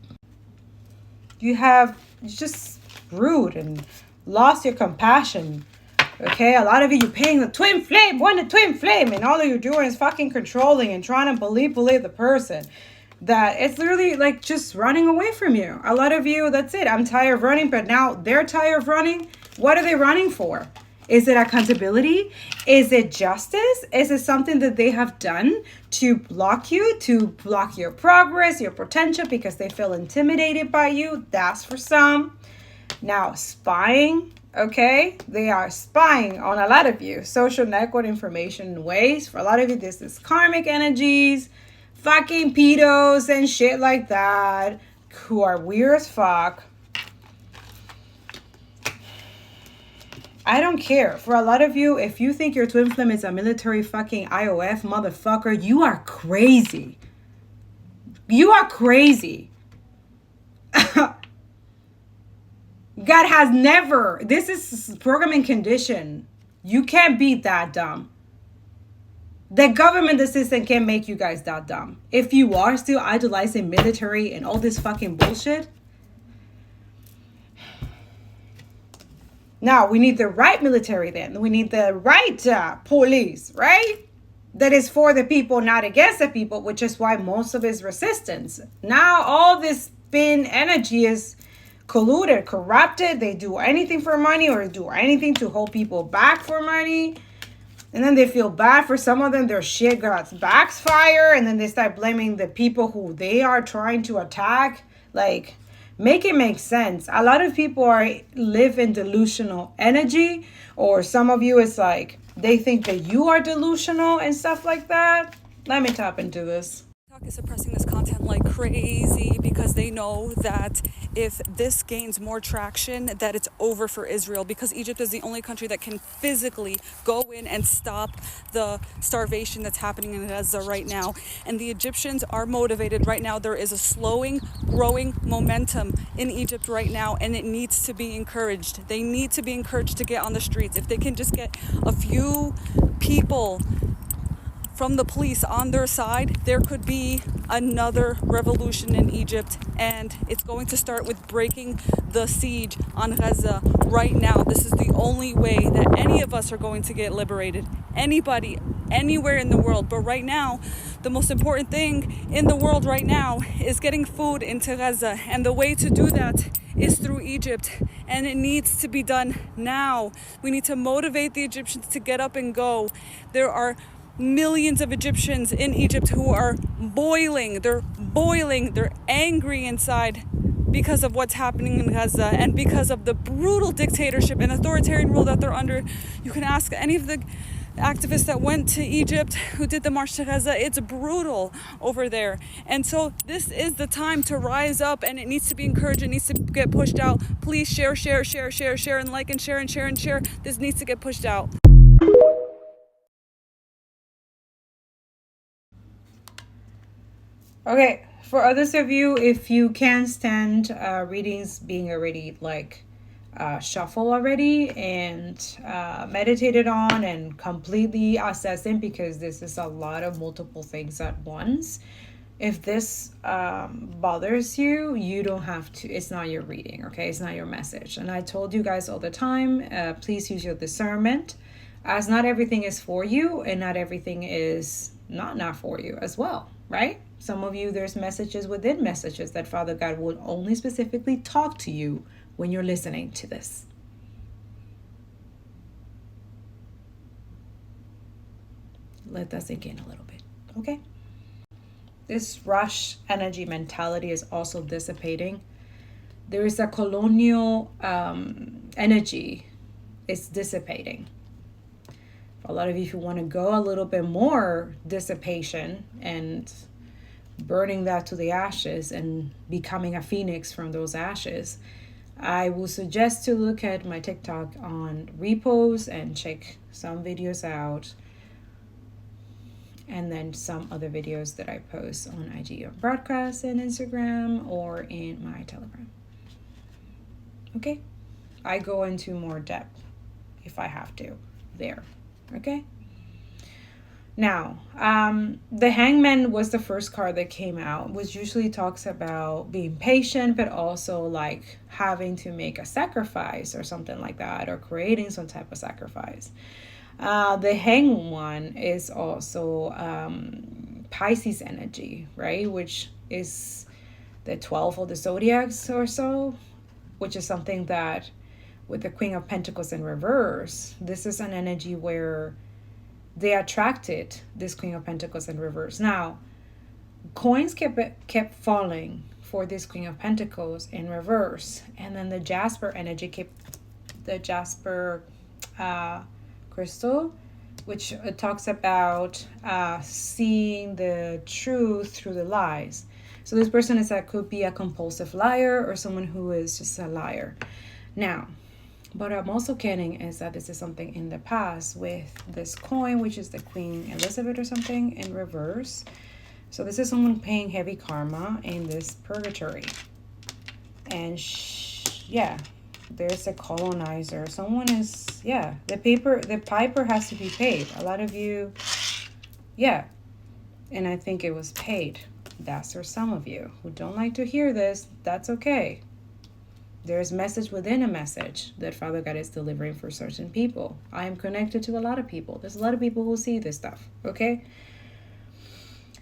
You're just rude and lost your compassion. Okay, a lot of you, you're paying the twin flame, and all that you're doing is fucking controlling and trying to believe the person. That it's literally like just running away from you. A lot of you, that's it. I'm tired of running, but now they're tired of running. What are they running for? Is it accountability? Is it justice? Is it something that they have done to block you, to block your progress, your potential, because they feel intimidated by you? That's for some. Now, spying, okay? They are spying on a lot of you. Social network information ways. For a lot of you, this is karmic energies, fucking pedos and shit like that, who are weird as fuck. I don't care. For a lot of you, if you think your twin flame is a military fucking IOF motherfucker, you are crazy. You are crazy. God has never, this is programming condition. You can't be that dumb. The government assistant can't make you guys that dumb. If you are still idolizing military and all this fucking bullshit. Now, we need the right military then. We need the right police, right? That is for the people, not against the people, which is why most of it is resistance. Now, all this spin energy is colluded, corrupted. They do anything for money or do anything to hold people back for money. And then they feel bad for some of them. Their shit got backfire. And then they start blaming the people who they are trying to attack. Like, make it make sense. A lot of people live in delusional energy. Or some of you, it's like, they think that you are delusional and stuff like that. Let me tap into this. TikTok is suppressing this content like crazy because they know that if this gains more traction, that it's over for Israel, because Egypt is the only country that can physically go in and stop the starvation that's happening in Gaza right now. And the Egyptians are motivated right now. There is a slowing, growing momentum in Egypt right now, and it needs to be encouraged. They need to be encouraged to get on the streets. If they can just get a few people from the police on their side, there could be another revolution in Egypt, and it's going to start with breaking the siege on Gaza right now. This is the only way that any of us are going to get liberated. Anybody, anywhere in the world. But right now, the most important thing in the world right now is getting food into Gaza, and the way to do that is through Egypt, and it needs to be done now. We need to motivate the Egyptians to get up and go. There are millions of Egyptians in Egypt who are boiling. They're boiling. They're angry inside because of what's happening in Gaza and because of the brutal dictatorship and authoritarian rule that they're under. You can ask any of the activists that went to Egypt who did the march to Gaza. It's brutal over there. And so this is the time to rise up, and it needs to be encouraged. It needs to get pushed out. Please share, and like and share. This needs to get pushed out. Okay, for others of you, if you can't stand readings being already like shuffled already and meditated on and completely assessing, because this is a lot of multiple things at once. If this bothers you, you don't have to, it's not your reading, okay? It's not your message. And I told you guys all the time, please use your discernment, as not everything is for you and not everything is not for you as well, right? Some of you, there's messages within messages that Father God will only specifically talk to you when you're listening to this. Let that sink in a little bit, okay? This rush energy mentality is also dissipating. There is a colonial energy. It's dissipating. For a lot of you, if you want to go a little bit more dissipation and burning that to the ashes and becoming a phoenix from those ashes, I will suggest to look at my TikTok on repos and check some videos out, and then some other videos that I post on IG or broadcast and Instagram or in my Telegram. Okay, I go into more depth if I have to there. Okay. Now, the Hangman was the first card that came out, which usually talks about being patient, but also like having to make a sacrifice or something like that, or creating some type of sacrifice. The Hanged One is also Pisces energy, right? Which is the 12 of the zodiacs or so, which is something that with the Queen of Pentacles in reverse, this is an energy where they attracted this Queen of Pentacles in reverse. Now, coins kept falling for this Queen of Pentacles in reverse. And then the Jasper energy the Jasper crystal, which talks about seeing the truth through the lies. So this person could be a compulsive liar or someone who is just a liar. Now, what I'm also getting is that this is something in the past with this coin, which is the Queen Elizabeth or something in reverse. So this is someone paying heavy karma in this purgatory. And yeah, there's a colonizer. Someone is, yeah, the piper has to be paid. A lot of you, yeah. And I think it was paid. That's for some of you who don't like to hear this. That's okay. There's message within a message that Father God is delivering for certain people. I am connected to a lot of people. There's a lot of people who see this stuff, okay?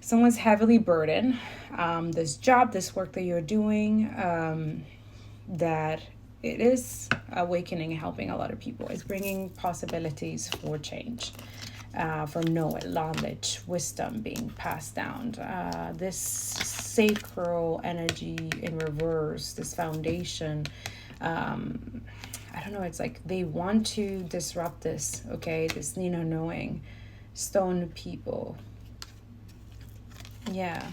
Someone's heavily burdened. This job, this work that you're doing, that it is awakening and helping a lot of people. It's bringing possibilities for change, for knowledge, wisdom being passed down. This sacral energy in reverse, this foundation, I don't know, it's like they want to disrupt this, okay? This, knowing. Stone people. Yeah,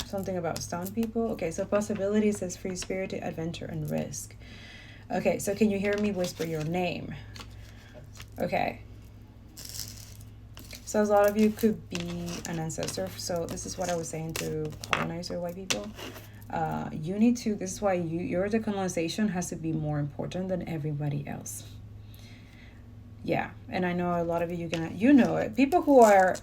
something about stone people. Okay, so possibilities says free spirit, adventure, and risk. Okay, so can you hear me whisper your name? Okay. So a lot of you could be an ancestor. So this is what I was saying to colonizer white people. You need to, this is why your decolonization has to be more important than everybody else. Yeah, and I know a lot of you know it. People who are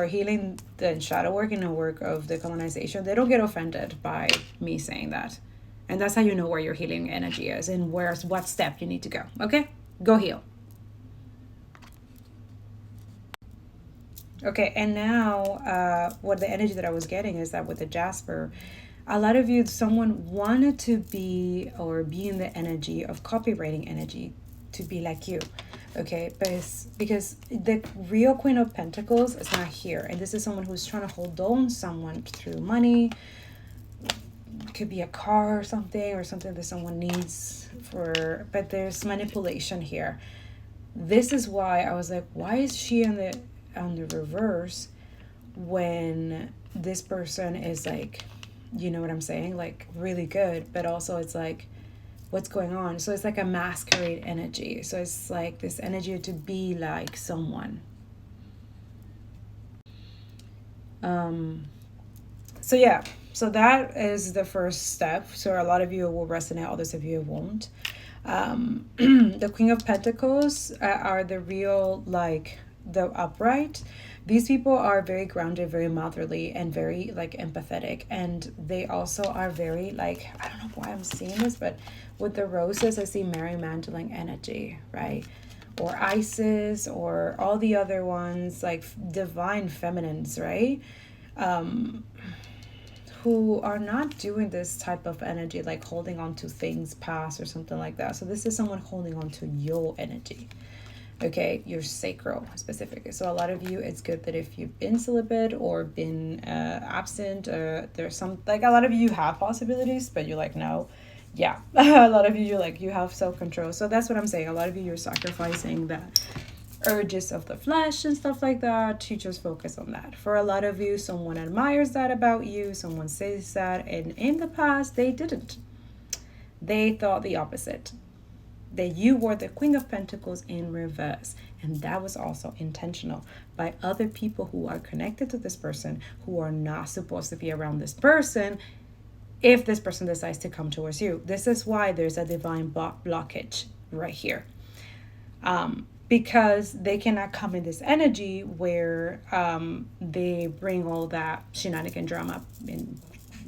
healing the shadow work and the work of the colonization, they don't get offended by me saying that. And that's how you know where your healing energy is and what step you need to go. Okay? Go heal. Okay, and now what the energy that I was getting is that with the Jasper, a lot of you, someone wanted to be or be in the energy of copywriting energy to be like you. Okay, but it's because the real Queen of Pentacles is not here. And this is someone who's trying to hold on someone through money. It could be a car or something that someone needs for, but there's manipulation here. This is why I was like, why is she on the reverse when this person is like, you know what I'm saying? Like really good, but also it's like, what's going on? So it's like a masquerade energy. So it's like this energy to be like someone. So yeah, so that is the first step. So a lot of you will resonate, others of you won't. The Queen of Pentacles are the real, like the upright. These people are very grounded, very motherly, and very like empathetic. And they also are very like, I don't know why I'm seeing this, but with the roses, I see Mary Magdalene energy, right? Or Isis, or all the other ones, like divine feminines, right? Who are not doing this type of energy, like holding on to things past or something like that. So this is someone holding on to your energy. Okay, your sacral specifically. So a lot of you, it's good that if you've been celibate or been absent, there's some, like a lot of you have possibilities, but you're like, no. Yeah, a lot of you, you're like, you have self-control. So that's what I'm saying. A lot of you, you're sacrificing the urges of the flesh and stuff like that to just focus on that. For a lot of you, someone admires that about you. Someone says that, and in the past, they didn't. They thought the opposite. That you were the Queen of Pentacles in reverse. And that was also intentional by other people who are connected to this person, who are not supposed to be around this person if this person decides to come towards you. This is why there's a divine blockage right here. Because they cannot come in this energy where they bring all that shenanigan drama in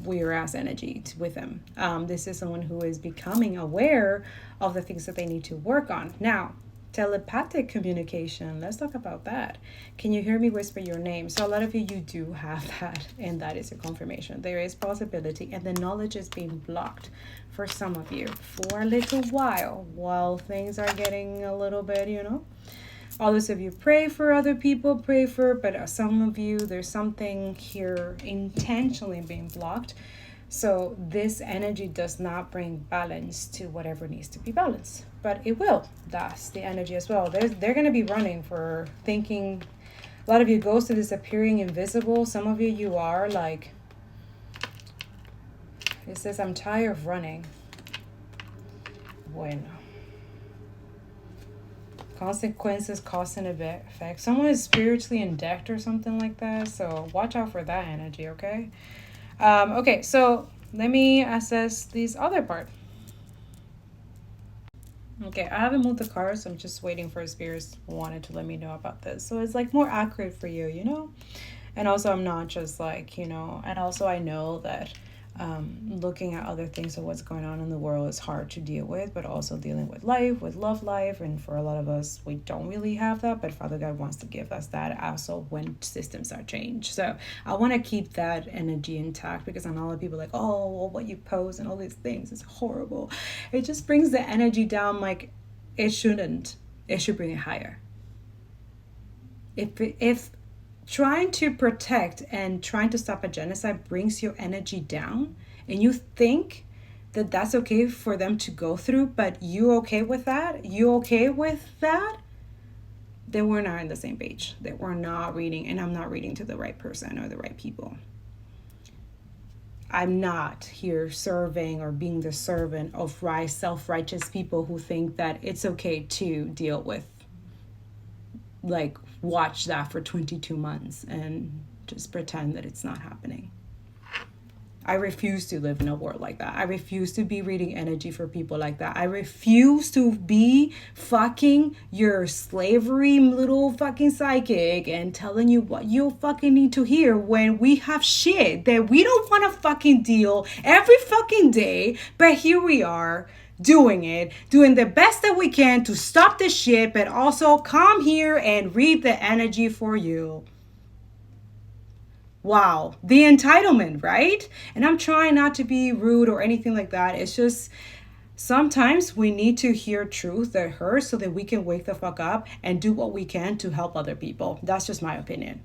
weird ass energy with them. This is someone who is becoming aware of the things that they need to work on. Now, telepathic communication, let's talk about that. Can you hear me whisper your name? So a lot of you do have that, and that is your confirmation. There is possibility, and the knowledge is being blocked for some of you for a little while things are getting a little bit, Others of you pray for other people, but some of you, there's something here intentionally being blocked. So this energy does not bring balance to whatever needs to be balanced, but it will. That's the energy as well. They're going to be running for thinking. A lot of you goes to disappearing invisible. Some of you are like, it says, I'm tired of running. Bueno. consequences, cause and effect. Someone is spiritually in debt or something like that. So watch out for that energy, okay? Okay, so let me assess this other part. Okay, I haven't moved the cards. So I'm just waiting for spirits wanted to let me know about this. So it's like more accurate for you, you know? And also I'm not just like, you know, and also I know that looking at other things of what's going on in the world is hard to deal with, but also dealing with life, with love life, and for a lot of us we don't really have that, but Father God wants to give us that also when systems are changed. So I want to keep that energy intact, because I know a lot of people are like, oh well, what you post and all these things is horrible. It just brings the energy down. Like, it shouldn't. It should bring it higher. If trying to protect and trying to stop a genocide brings your energy down, and you think that that's okay for them to go through, but you okay with that, then we're not on the same page, that we're not reading, and I'm not reading to the right person or the right people. I'm not here serving or being the servant of self-righteous people who think that it's okay to deal with, like, watch that for 22 months and just pretend that it's not happening. I refuse to live in a world like that. I refuse to be reading energy for people like that. I refuse to be fucking your slavery little fucking psychic and telling you what you fucking need to hear when we have shit that we don't want to fucking deal every fucking day. But here we are doing the best that we can to stop this shit, but also come here and read the energy for you. Wow, the entitlement, right? And I'm trying not to be rude or anything like that. It's just sometimes we need to hear truth that hurts so that we can wake the fuck up and do what we can to help other people. That's just my opinion.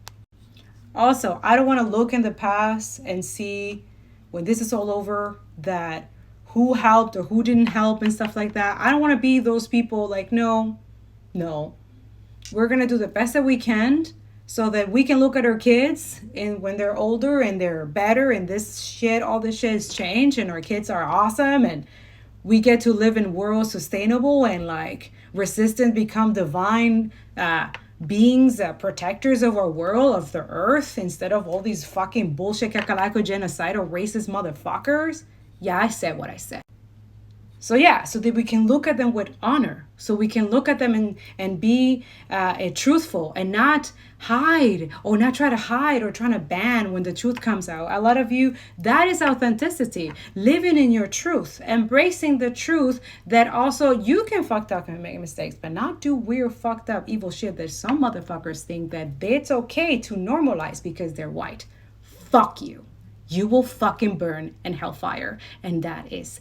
Also, I don't want to look in the past and see when this is all over that who helped or who didn't help and stuff like that. I don't want to be those people. Like, no. We're going to do the best that we can so that we can look at our kids and when they're older and they're better and all this shit has changed and our kids are awesome and we get to live in world sustainable and like resistant, become divine beings, protectors of our world, of the earth, instead of all these fucking bullshit, kakalako, genocidal, racist motherfuckers. Yeah, I said what I said. So yeah, so that we can look at them with honor. So we can look at them and be truthful and not hide or not try to hide or trying to ban when the truth comes out. A lot of you, that is authenticity. Living in your truth, embracing the truth that also you can fucked up and make mistakes, but not do weird, fucked up, evil shit that some motherfuckers think that it's okay to normalize because they're white. Fuck you. You will fucking burn in hellfire. And that is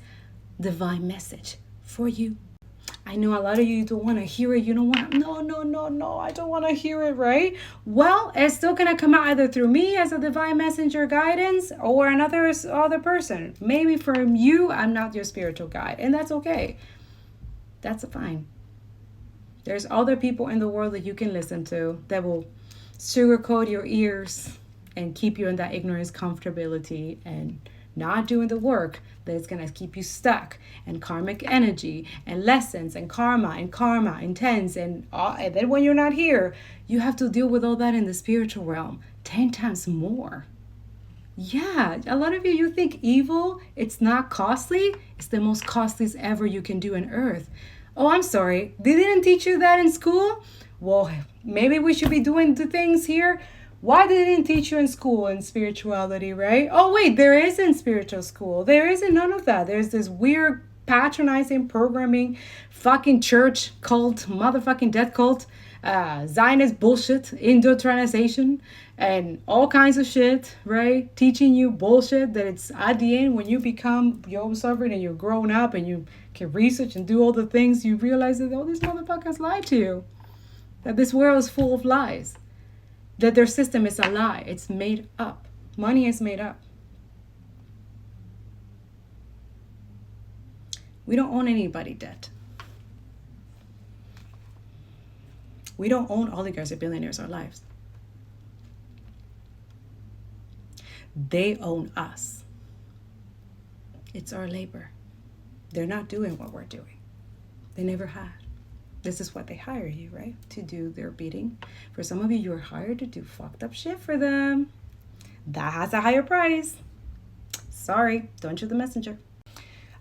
divine message for you. I know a lot of you don't want to hear it. You don't want to, no, I don't want to hear it, right? Well, it's still going to come out either through me as a divine messenger guidance or another other person. Maybe from you, I'm not your spiritual guide, and that's okay. That's fine. There's other people in the world that you can listen to that will sugarcoat your ears and keep you in that ignorance comfortability and not doing the work that's going to keep you stuck, and karmic energy and lessons and karma intense and then when you're not here, you have to deal with all that in the spiritual realm 10 times more. Yeah, a lot of you think evil, it's not costly. It's the most costliest ever you can do on earth. Oh, I'm sorry, they didn't teach you that in school? Well, maybe we should be doing the things here. Why they didn't teach you in school in spirituality, right? Oh, wait, there isn't spiritual school. There isn't none of that. There's this weird patronizing programming, fucking church cult, motherfucking death cult, Zionist bullshit, indoctrination, and all kinds of shit, right? Teaching you bullshit that it's at the end when you become your own sovereign and you're grown up and you can research and do all the things, you realize that all these motherfuckers lied to you. That this world is full of lies. That their system is a lie. It's made up. Money is made up. We don't own anybody debt. We don't own oligarchs or billionaires our lives. They own us. It's our labor. They're not doing what we're doing. They never had. This is what they hire you, right? To do their bidding. For some of you, you're hired to do fucked up shit for them. That has a higher price. Sorry, don't shoot the messenger.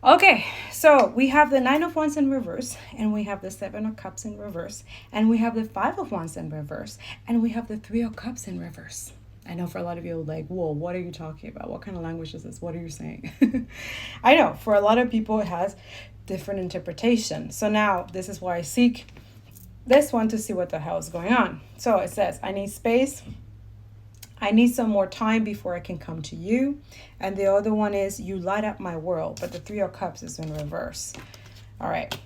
Okay, so we have the 9 of Wands in reverse, and we have the 7 of Cups in reverse, and we have the 5 of Wands in reverse, and we have the 3 of Cups in reverse. I know for a lot of you, like, whoa, what are you talking about? What kind of language is this? What are you saying? I know, for a lot of people, it has different interpretation. So now, this is why I seek this one to see what the hell is going on. So it says, I need space. I need some more time before I can come to you. And the other one is, you light up my world. But the 3 of Cups is in reverse. All right.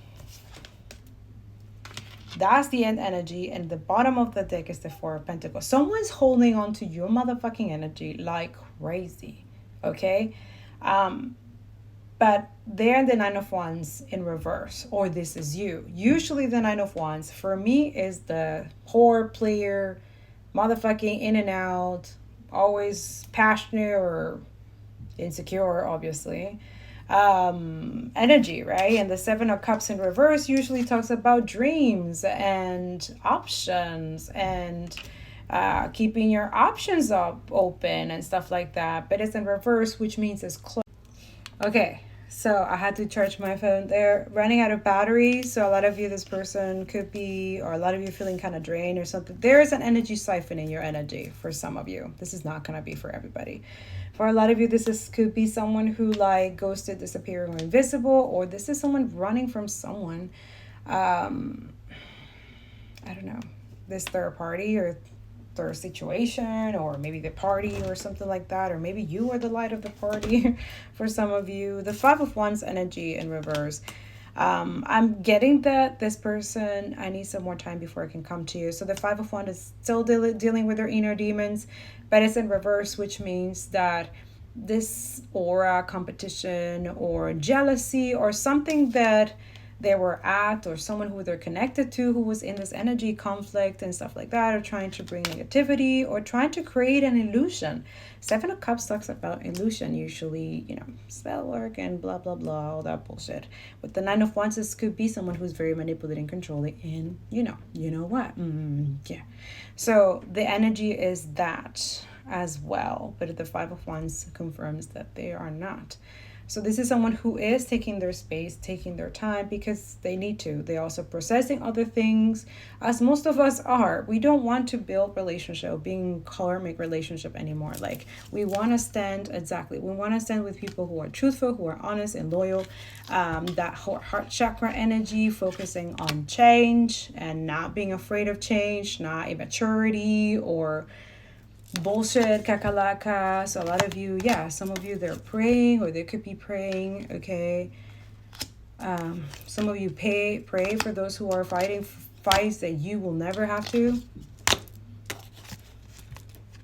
That's the end energy. And the bottom of the deck is the 4 of Pentacles. Someone's holding on to your motherfucking energy like crazy. Okay? But they're the 9 of Wands in reverse. Or this is you. Usually the 9 of Wands, for me, is the whore player, motherfucking in and out, always passionate or insecure, obviously. Energy, right? And the 7 of Cups in reverse usually talks about dreams and options and keeping your options open and stuff like that. But it's in reverse, which means it's close. Okay, so I had to charge my phone. They're running out of battery. So a lot of you, this person could be, or a lot of you feeling kind of drained or something. There is an energy siphon in your energy for some of you. This is not going to be for everybody. For a lot of you, could be someone who like ghosted, disappearing, or invisible, or this is someone running from someone. I don't know, this third party or third situation, or maybe the party or something like that, or maybe you are the light of the party for some of you. The 5 of Wands energy in reverse. I'm getting that this person, I need some more time before I can come to you. So the 5 of Wands is still dealing with their inner demons, but it's in reverse, which means that this aura, competition, or jealousy, or something that they were at, or someone who they're connected to who was in this energy conflict and stuff like that, or trying to bring negativity, or trying to create an illusion. 7 of Cups talks about illusion, usually, you know, spell work and blah, blah, blah, all that bullshit. With the 9 of Wands, this could be someone who's very manipulating, controlling, and you know what? Yeah. So the energy is that as well. But the 5 of Wands confirms that they are not. So this is someone who is taking their space, taking their time, because they need to. They're also processing other things, as most of us are. We don't want to build relationship, being karmic relationship anymore. Like, we want to stand, exactly. We want to stand with people who are truthful, who are honest and loyal. That heart chakra energy, focusing on change and not being afraid of change, not immaturity or bullshit, kakalaka. So a lot of you, some of you, they're praying, or they could be praying, okay? Some of you pray for those who are fighting fights that you will never have to,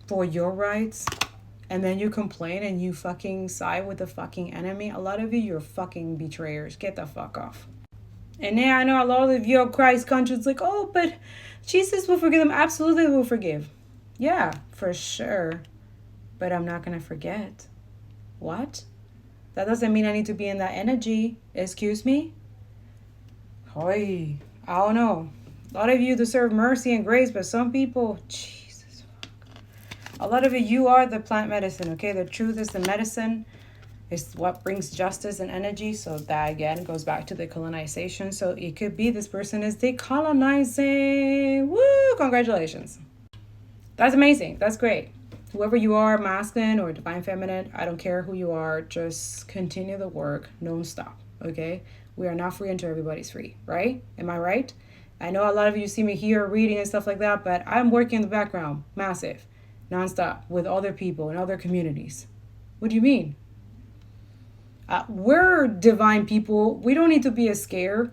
for your rights, and then you complain and you fucking side with the fucking enemy. A lot of you, you're fucking betrayers. Get the fuck off. And yeah, I know a lot of you Christ conscious, like, oh, but Jesus will forgive them. Absolutely will forgive. Yeah, for sure. But I'm not going to forget. What? That doesn't mean I need to be in that energy. Excuse me? Hoy, I don't know. A lot of you deserve mercy and grace, but some people, Jesus. A lot of you are the plant medicine, okay? The truth is the medicine. It's what brings justice and energy. So that, again, goes back to the colonization. So it could be this person is decolonizing. Woo! Congratulations. That's amazing. That's great. Whoever you are, masculine or divine feminine, I don't care who you are. Just continue the work. Don't stop. Okay? We are not free until everybody's free. Right? Am I right? I know a lot of you see me here reading and stuff like that, but I'm working in the background. Massive. Nonstop. With other people and other communities. What do you mean? We're divine people. We don't need to be scared.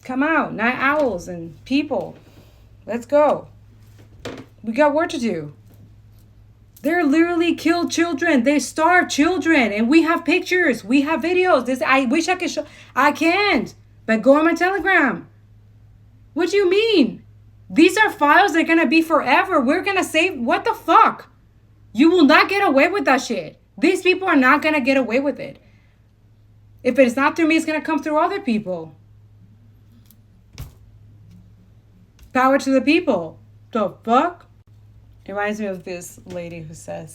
Come out. Night owls and people. Let's go. We got work to do. They're literally killed children. They starve children. And we have pictures. We have videos. I wish I could show. I can't. But go on my Telegram. What do you mean? These are files that are going to be forever. We're going to save. What the fuck? You will not get away with that shit. These people are not going to get away with it. If it's not through me, it's going to come through other people. Power to the people. The fuck? It reminds me of this lady who says,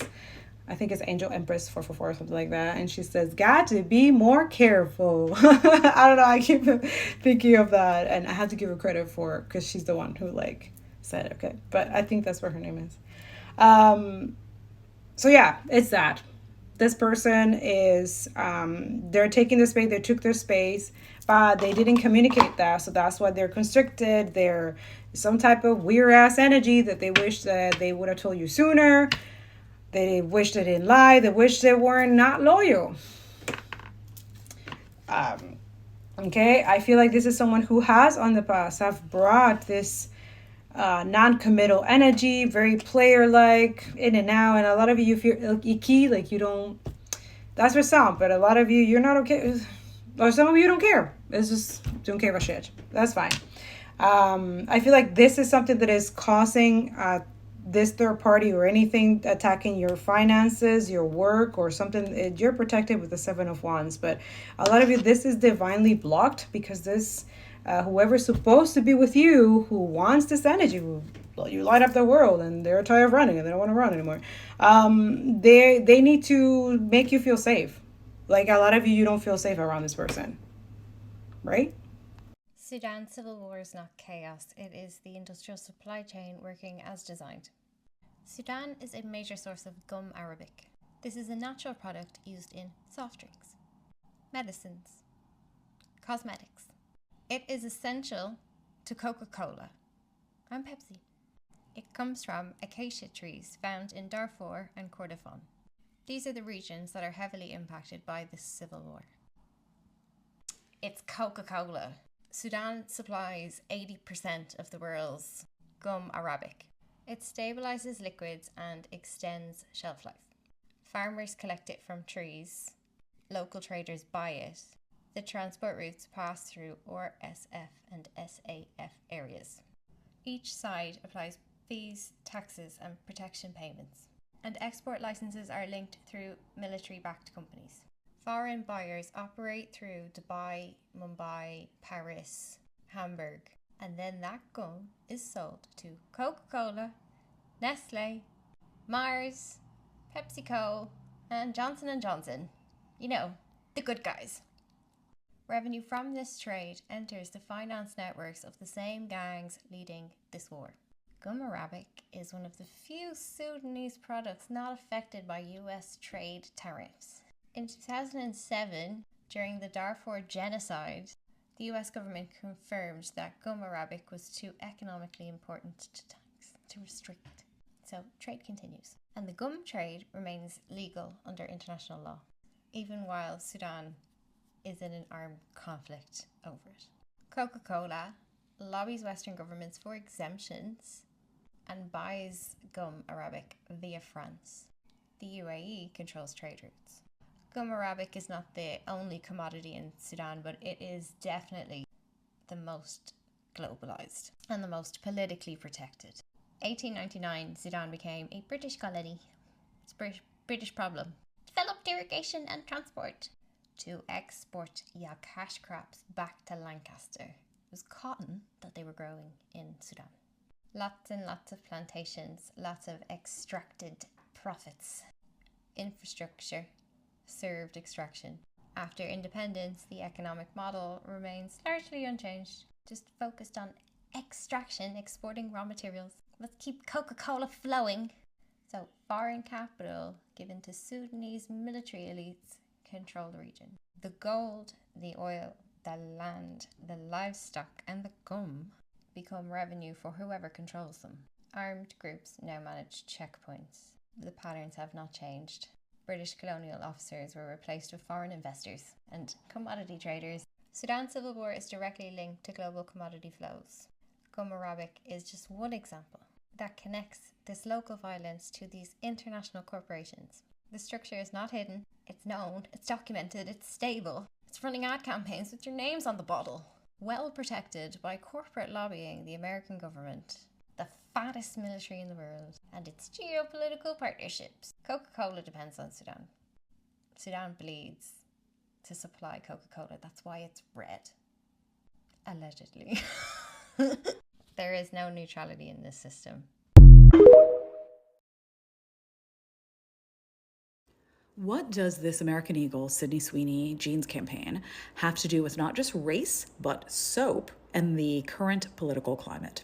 I think it's Angel Empress 444 or something like that. And she says, got to be more careful. I don't know. I keep thinking of that. And I have to give her credit for it because she's the one who like said it. Okay. But I think that's what her name is. So yeah, it's that. This person is, they're taking the space, they took their space, but they didn't communicate that. So that's why they're constricted. They're some type of weird ass energy that they wish that they would have told you sooner. They wish they didn't lie. They wish they weren't not loyal. Okay, I feel like this is someone who has on the past have brought this non-committal energy, very player-like, in and out. And a lot of you feel icky, like you don't, that's for some, but a lot of you, you're not okay. Or some of you don't care. It's just, don't care about shit. That's fine. I feel like this is something that is causing this third party or anything attacking your finances, your work, or something. You're protected with the 7 of Wands. But a lot of you, this is divinely blocked because this, whoever's supposed to be with you, who wants this energy, you light up the world, and they're tired of running and they don't want to run anymore. They need to make you feel safe. Like a lot of you don't feel safe around this person, right? Sudan's civil war is not chaos, it is the industrial supply chain working as designed. Sudan is a major source of gum arabic. This is a natural product used in soft drinks, medicines, cosmetics. It is essential to Coca-Cola and Pepsi. It comes from acacia trees found in Darfur and Kordofan. These are the regions that are heavily impacted by this civil war. It's Coca-Cola. Sudan supplies 80% of the world's gum arabic. It stabilizes liquids and extends shelf life. Farmers collect it from trees. Local traders buy it. The transport routes pass through RSF and SAF areas. Each side applies fees, taxes, and protection payments. And export licenses are linked through military-backed companies. Foreign buyers operate through Dubai, Mumbai, Paris, Hamburg, and then that gum is sold to Coca-Cola, Nestle, Mars, PepsiCo, and Johnson & Johnson. You know, the good guys. Revenue from this trade enters the finance networks of the same gangs leading this war. Gum arabic is one of the few Sudanese products not affected by US trade tariffs. In 2007, during the Darfur genocide, the US government confirmed that gum arabic was too economically important to tax, to restrict. So trade continues. And the gum trade remains legal under international law, even while Sudan is in an armed conflict over it. Coca-Cola lobbies Western governments for exemptions and buys gum arabic via France. The UAE controls trade routes. Gum arabic is not the only commodity in Sudan, but it is definitely the most globalized and the most politically protected. 1899, Sudan became a British colony. It's a British problem. Developed irrigation and transport to export cash crops back to Lancaster. It was cotton that they were growing in Sudan. Lots and lots of plantations, lots of extracted profits. Infrastructure served extraction. After independence, the economic model remains largely unchanged, just focused on extraction, exporting raw materials. Let's keep Coca-Cola flowing. So foreign capital given to Sudanese military elites control the region. The gold, the oil, the land, the livestock, and the gum become revenue for whoever controls them. Armed groups now manage checkpoints. The patterns have not changed. British colonial officers were replaced with foreign investors and commodity traders. Sudan's civil war is directly linked to global commodity flows. Gum arabic is just one example that connects this local violence to these international corporations. The structure is not hidden, it's known, it's documented, it's stable. It's running ad campaigns with your names on the bottle. Well protected by corporate lobbying, the American government, the fattest military in the world, and its geopolitical partnerships. Coca-Cola depends on Sudan. Sudan bleeds to supply Coca-Cola. That's why it's red. Allegedly. There is no neutrality in this system. What does this American Eagle, Sydney Sweeney jeans campaign have to do with not just race, but soap and the current political climate?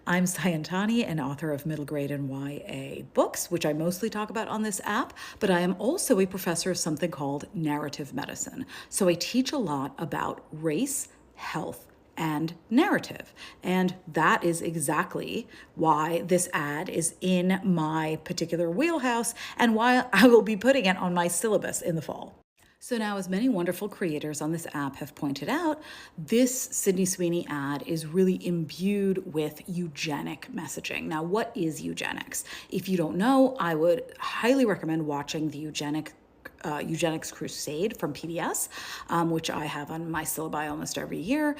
I'm Sayantani, an author of middle grade and YA books, which I mostly talk about on this app, but I am also a professor of something called narrative medicine. So I teach a lot about race, health, and narrative. And that is exactly why this ad is in my particular wheelhouse and why I will be putting it on my syllabus in the fall. So now, as many wonderful creators on this app have pointed out, this Sydney Sweeney ad is really imbued with eugenic messaging. Now, what is eugenics? If you don't know, I would highly recommend watching the Eugenics Crusade from PBS, which I have on my syllabi almost every year.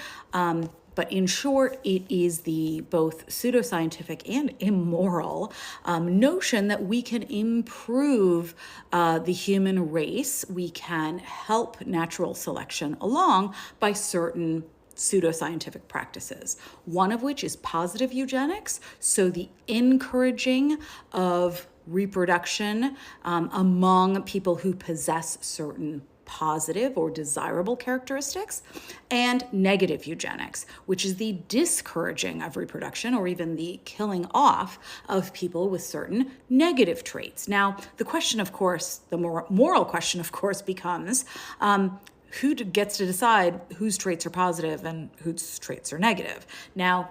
But in short, it is the both pseudoscientific and immoral notion that we can improve the human race. We can help natural selection along by certain pseudoscientific practices, one of which is positive eugenics, so the encouraging of reproduction among people who possess certain positive or desirable characteristics, and negative eugenics, which is the discouraging of reproduction or even the killing off of people with certain negative traits. Now, the question, of course, the moral question, of course, becomes who gets to decide whose traits are positive and whose traits are negative? Now,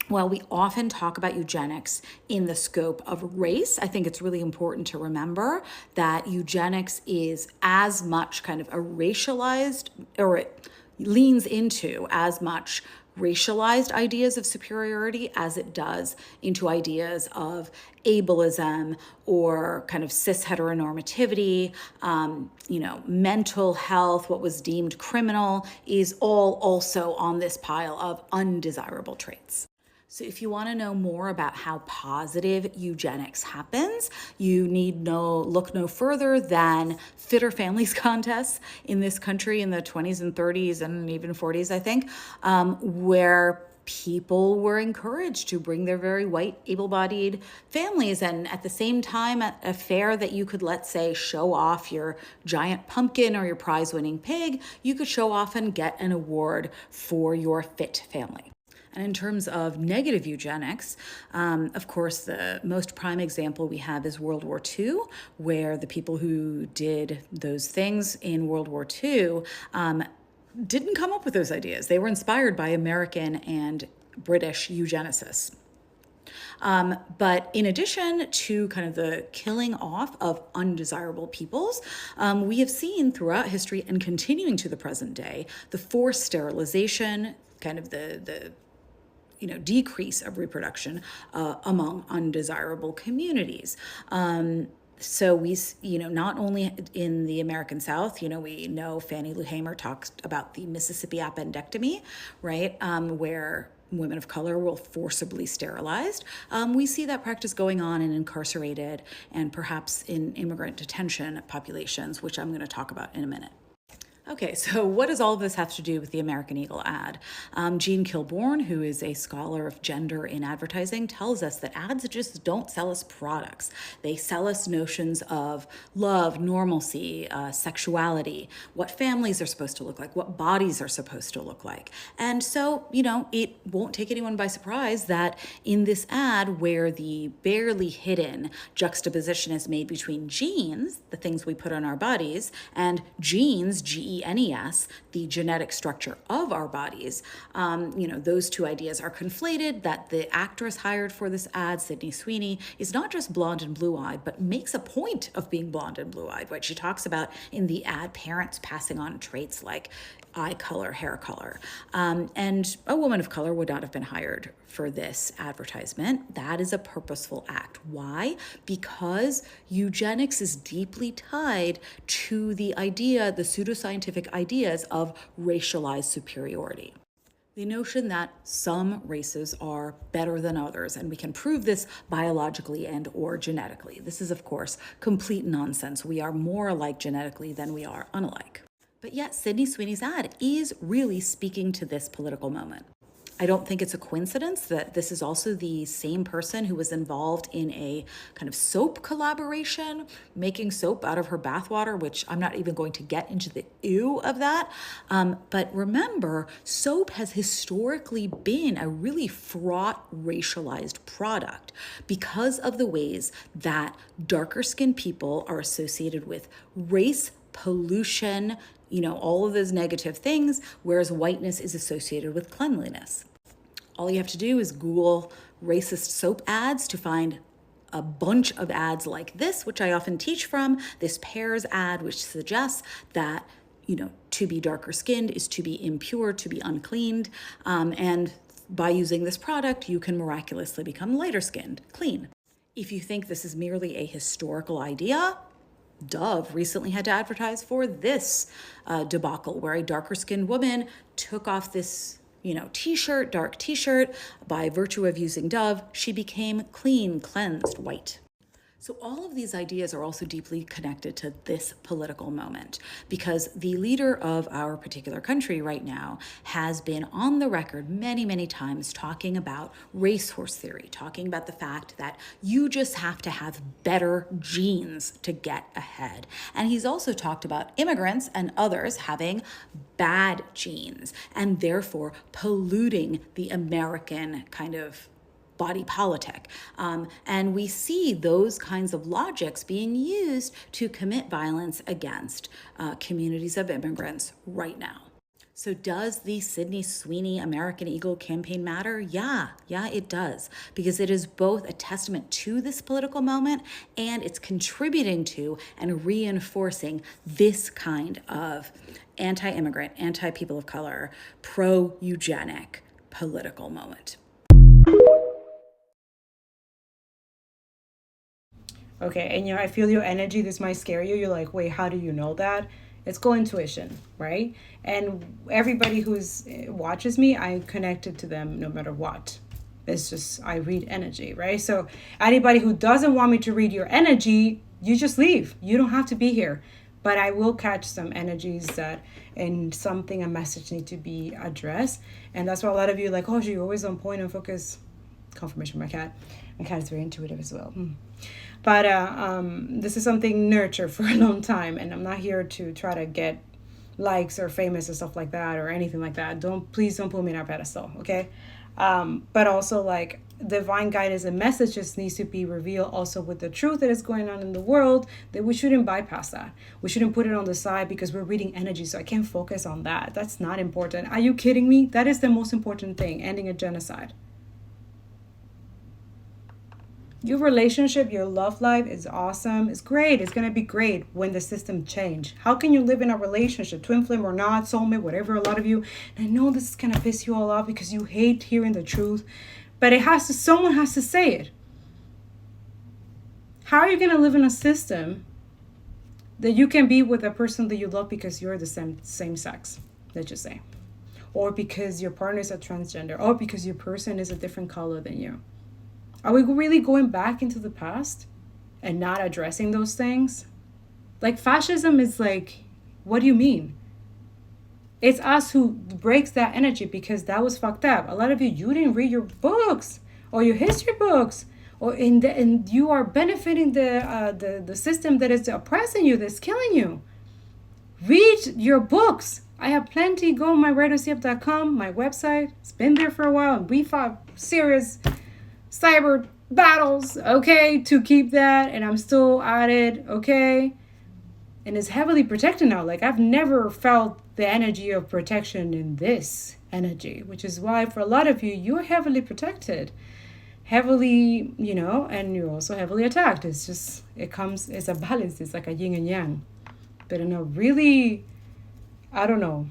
while we often talk about eugenics in the scope of race, I think it's really important to remember that eugenics is as much kind of a racialized, or it leans into as much racialized ideas of superiority as it does into ideas of ableism or kind of cis heteronormativity. Mental health, what was deemed criminal, is all also on this pile of undesirable traits. So if you want to know more about how positive eugenics happens, you need look no further than Fitter Families contests in this country in the 20s and 30s and even 40s, I think, where people were encouraged to bring their very white, able-bodied families. And at the same time, at a fair that you could, let's say, show off your giant pumpkin or your prize-winning pig, you could show off and get an award for your fit family. And in terms of negative eugenics, of course, the most prime example we have is World War II, where the people who did those things in World War II didn't come up with those ideas. They were inspired by American and British eugenicists. But in addition to kind of the killing off of undesirable peoples, we have seen throughout history and continuing to the present day, the forced sterilization, kind of the decrease of reproduction among undesirable communities. So we, not only in the American South, we know Fannie Lou Hamer talks about the Mississippi appendectomy, right, where women of color were forcibly sterilized. We see that practice going on in incarcerated and perhaps in immigrant detention populations, which I'm going to talk about in a minute. Okay, so what does all of this have to do with the American Eagle ad? Jean Kilbourne, who is a scholar of gender in advertising, tells us that ads just don't sell us products. They sell us notions of love, normalcy, sexuality, what families are supposed to look like, what bodies are supposed to look like. And so, it won't take anyone by surprise that in this ad, where the barely hidden juxtaposition is made between genes, the things we put on our bodies, and genes, GENES, the genetic structure of our bodies, those two ideas are conflated, that the actress hired for this ad, Sydney Sweeney, is not just blonde and blue-eyed, but makes a point of being blonde and blue-eyed, right? She talks about in the ad parents passing on traits like eye color, hair color. And a woman of color would not have been hired for this advertisement. That is a purposeful act. Why? Because eugenics is deeply tied to the pseudoscientific ideas of racialized superiority. The notion that some races are better than others, and we can prove this biologically and or genetically. This is, of course, complete nonsense. We are more alike genetically than we are unalike. But yet, Sydney Sweeney's ad is really speaking to this political moment. I don't think it's a coincidence that this is also the same person who was involved in a kind of soap collaboration, making soap out of her bathwater, which I'm not even going to get into the ew of that. But remember, soap has historically been a really fraught, racialized product because of the ways that darker skinned people are associated with race, pollution, all of those negative things, whereas whiteness is associated with cleanliness. All you have to do is Google racist soap ads to find a bunch of ads like this, which I often teach from, this Pears ad, which suggests that, to be darker skinned is to be impure, to be uncleaned. And by using this product, you can miraculously become lighter skinned, clean. If you think this is merely a historical idea, Dove recently had to advertise for this debacle where a darker skinned woman took off this, t-shirt, dark t-shirt. By virtue of using Dove, she became clean, cleansed, white. So all of these ideas are also deeply connected to this political moment because the leader of our particular country right now has been on the record many, many times talking about racehorse theory, talking about the fact that you just have to have better genes to get ahead. And he's also talked about immigrants and others having bad genes and therefore polluting the American kind of body politic. And we see those kinds of logics being used to commit violence against communities of immigrants right now. So does the Sydney Sweeney American Eagle campaign matter? Yeah, it does, because it is both a testament to this political moment and it's contributing to and reinforcing this kind of anti-immigrant, anti-people of color, pro-eugenic political moment. Okay, and I feel your energy. This might scare you. You're like, wait, how do you know that? It's called intuition, right? And everybody who's watches me, I'm connected to them no matter what. It's just, I read energy, right? So anybody who doesn't want me to read your energy, you just leave. You don't have to be here. But I will catch some energies that and a message need to be addressed. And that's why a lot of you are like, oh, you're always on point and focus. Confirmation, my cat. My cat is very intuitive as well. But this is something nurtured for a long time, and I'm not here to try to get likes or famous and stuff like that or anything like that. Please don't put me in a pedestal, okay? But also like divine guidance and messages needs to be revealed also with the truth that is going on in the world, that we shouldn't bypass that. We shouldn't put it on the side because we're reading energy, so I can't focus on that. That's not important. Are you kidding me? That is the most important thing, ending a genocide. Your relationship, your love life is awesome. It's great. It's going to be great when the system change. How can you live in a relationship, twin flame or not, soulmate, whatever, a lot of you, and I know this is going to piss you all off because you hate hearing the truth, but someone has to say it. How are you going to live in a system that you can be with a person that you love because you're the same sex, let's just say, or because your partner is a transgender, or because your person is a different color than you? Are we really going back into the past and not addressing those things? Like fascism is like, what do you mean? It's us who breaks that energy because that was fucked up. A lot of you didn't read your books or your history books, and you are benefiting the system that is oppressing you, that's killing you. Read your books. I have plenty. Go on my RadioCF.com, my website. It's been there for a while, and we fought serious cyber battles, okay, to keep that, and I'm still at it, okay, and it's heavily protected now. Like I've never felt the energy of protection in this energy, which is why for a lot of you, you're heavily protected, heavily, and you're also heavily attacked. It's just, it's a balance. It's like a yin and yang, but in a really, I don't know,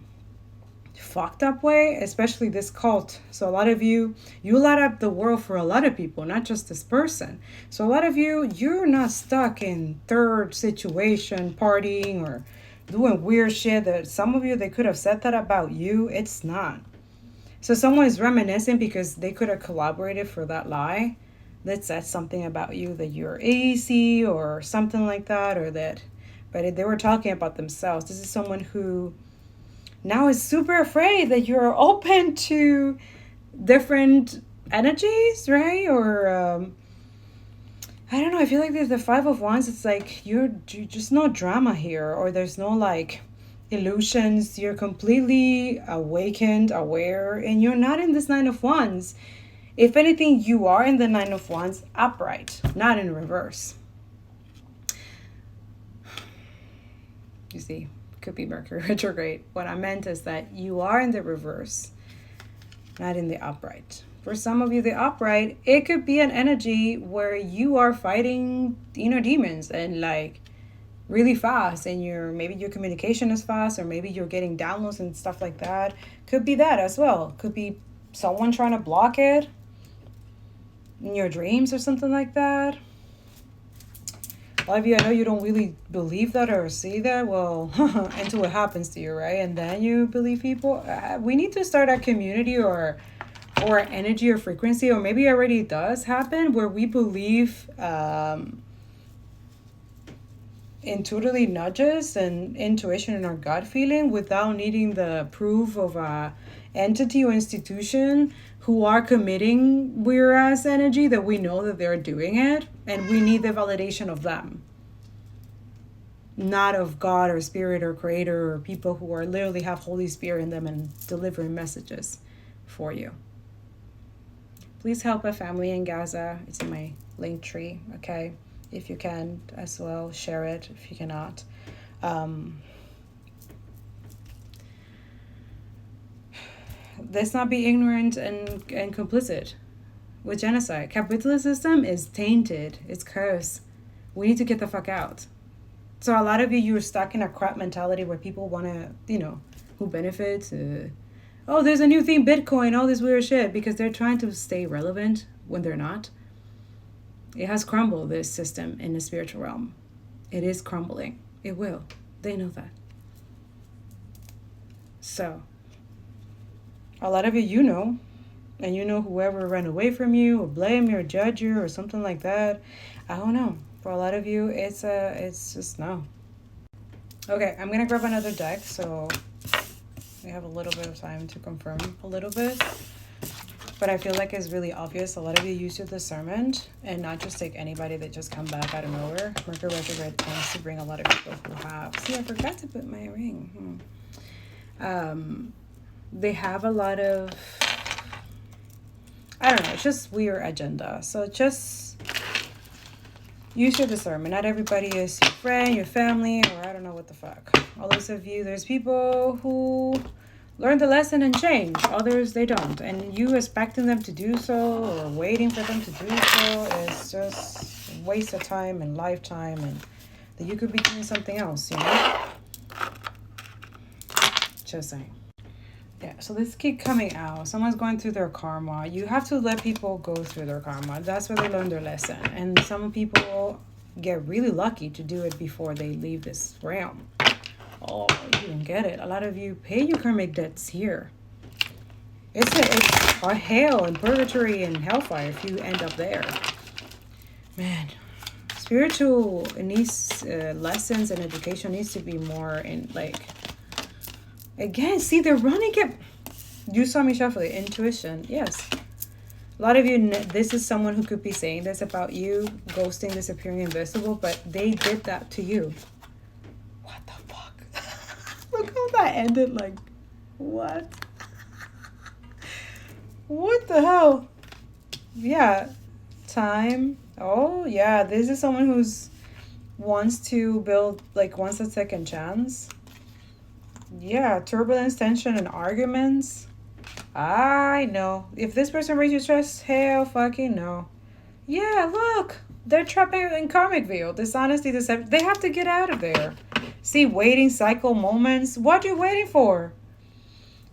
fucked up way, especially this cult. So a lot of you light up the world for a lot of people, not just this person. So a lot of you're not stuck in third situation, partying or doing weird shit that some of you, they could have said that about you. It's not. So someone is reminiscing because they could have collaborated for that lie that said something about you, that you're easy or something like that, or that, but they were talking about themselves. This is someone who now is super afraid that you're open to different energies, right? Or I don't know, I feel like there's the Five of Wands. It's like you're just no drama here, or there's no like illusions. You're completely awakened, aware, and you're not in this Nine of Wands. If anything, you are in the Nine of Wands upright, not in reverse. You see, could be Mercury retrograde. What I meant is that you are in the reverse, not in the upright. For some of you, the upright, it could be an energy where you are fighting inner demons and like really fast, and maybe your communication is fast, or maybe you're getting downloads and stuff like that. Could be that as well. Could be someone trying to block it in your dreams or something like that. A lot of you, I know you don't really believe that or see that, well, until it happens to you, right? And then you believe people. We need to start a community or energy or frequency, or maybe it already does happen, where we believe intuitively nudges and intuition and our gut feeling without needing the proof of a entity or institution who are committing whereas energy, that we know that they're doing it, and we need the validation of them, not of God or spirit or creator or people who are literally have Holy Spirit in them and delivering messages for you. Please help a family in Gaza. It's in my link tree, okay? If you can as well, share it if you cannot. Let's not be ignorant and complicit with genocide. Capitalist system is tainted. It's cursed. We need to get the fuck out. So a lot of you're stuck in a crap mentality where people want to, who benefits. Oh, there's a new thing, Bitcoin, all this weird shit, because they're trying to stay relevant when they're not. It has crumbled, this system in the spiritual realm. It is crumbling. It will. They know that. So, a lot of you know, and whoever ran away from you or blame you or judge you or something like that. I don't know. For a lot of you, it's just no. Okay, I'm gonna grab another deck so we have a little bit of time to confirm a little bit. But I feel like it's really obvious. A lot of you use your discernment and not just take anybody that just come back out of nowhere. Mercury retrograde tends to bring a lot of people who have. See, I forgot to put my ring. They have a lot of, I don't know, it's just weird agenda. So just use your discernment. Not everybody is your friend, your family, or I don't know what the fuck. All those of you, there's people who learn the lesson and change. Others, they don't. And you expecting them to do so or waiting for them to do so is just a waste of time and lifetime, and that you could be doing something else, Just saying. Yeah, so this keep coming out. Someone's going through their karma. You have to let people go through their karma. That's where they learn their lesson. And some people get really lucky to do it before they leave this realm. Oh, you don't get it. A lot of you pay your karmic debts here. It's a hell and purgatory and hellfire if you end up there. Man, spiritual needs lessons and education needs to be more in like. Again, see, they're running it. You saw me shuffle it. Intuition, yes. A lot of you, this is someone who could be saying this about you, ghosting, disappearing, invisible, but they did that to you. What the fuck? Look how that ended, like, what? What the hell? Yeah, time. Oh, yeah, this is someone who's wants to build, like, wants a second chance. Yeah, turbulence, tension, and arguments. I know. If this person raises your stress, hell fucking no. Yeah, look. They're trapped in karmic veil. Dishonesty, deception. They have to get out of there. See, waiting cycle moments. What are you waiting for?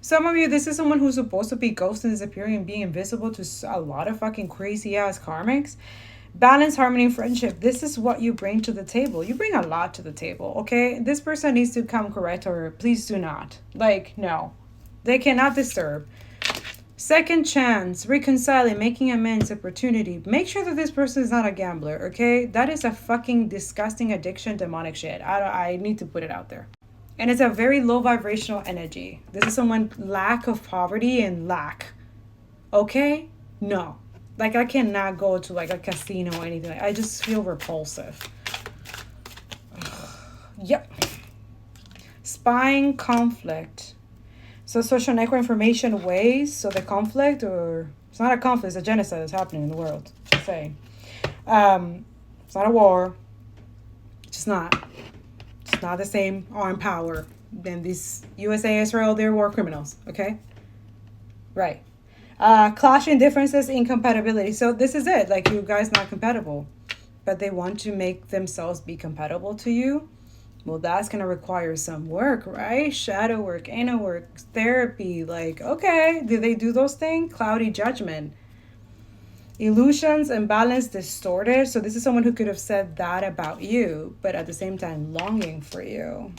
Some of you, this is someone who's supposed to be ghosting, disappearing, and being invisible to a lot of fucking crazy-ass karmics. Balance, harmony, friendship. This is what you bring to the table. You bring a lot to the table, okay? This person needs to come correct, or please do not. Like, no. They cannot disturb. Second chance, reconciling, making amends, opportunity. Make sure that this person is not a gambler, okay? That is a fucking disgusting addiction, demonic shit. I need to put it out there. And it's a very low vibrational energy. This is someone lack of poverty and lack. Okay? No. Like, I cannot go to like a casino or anything. I just feel repulsive. Yep. Spying, conflict. So social network information ways. So the conflict, or it's not a conflict, it's a genocide that's happening in the world. Just saying. It's not a war. It's just not. It's not the same armed power. Then these USA, Israel, they're war criminals. Okay? Right. Clashing differences, incompatibility. So this is it. Like, you guys not compatible. But they want to make themselves be compatible to you. Well, that's going to require some work, right? Shadow work, inner work, therapy. Like, okay, do they do those things? Cloudy judgment. Illusions, imbalance, distorted. So this is someone who could have said that about you, but at the same time longing for you,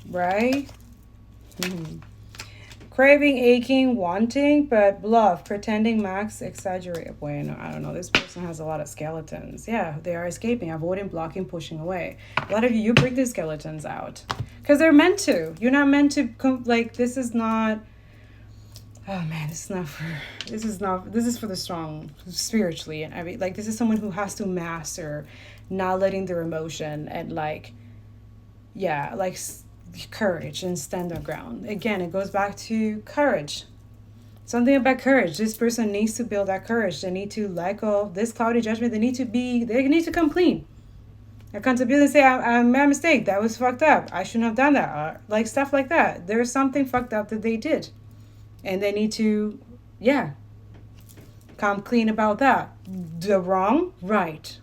right? Craving, aching, wanting, but bluff, pretending, max, exaggerate. Bueno, I don't know. This person has a lot of skeletons. Yeah, they are escaping, avoiding, blocking, pushing away. A lot of you bring these skeletons out because they're meant to. You're not meant to, like, this is not, oh man, this is for the strong spiritually. And I mean, like, this is someone who has to master not letting their emotion and like, yeah, like, courage and stand their ground. Again, it goes back to courage. Something about courage. This person needs to build that courage. They need to let go of this cloudy judgment. They need to come clean. Accountability, say, I made a mistake. That was fucked up. I shouldn't have done that. Like, stuff like that. There's something fucked up that they did. And they need to, come clean about that. The wrong, right.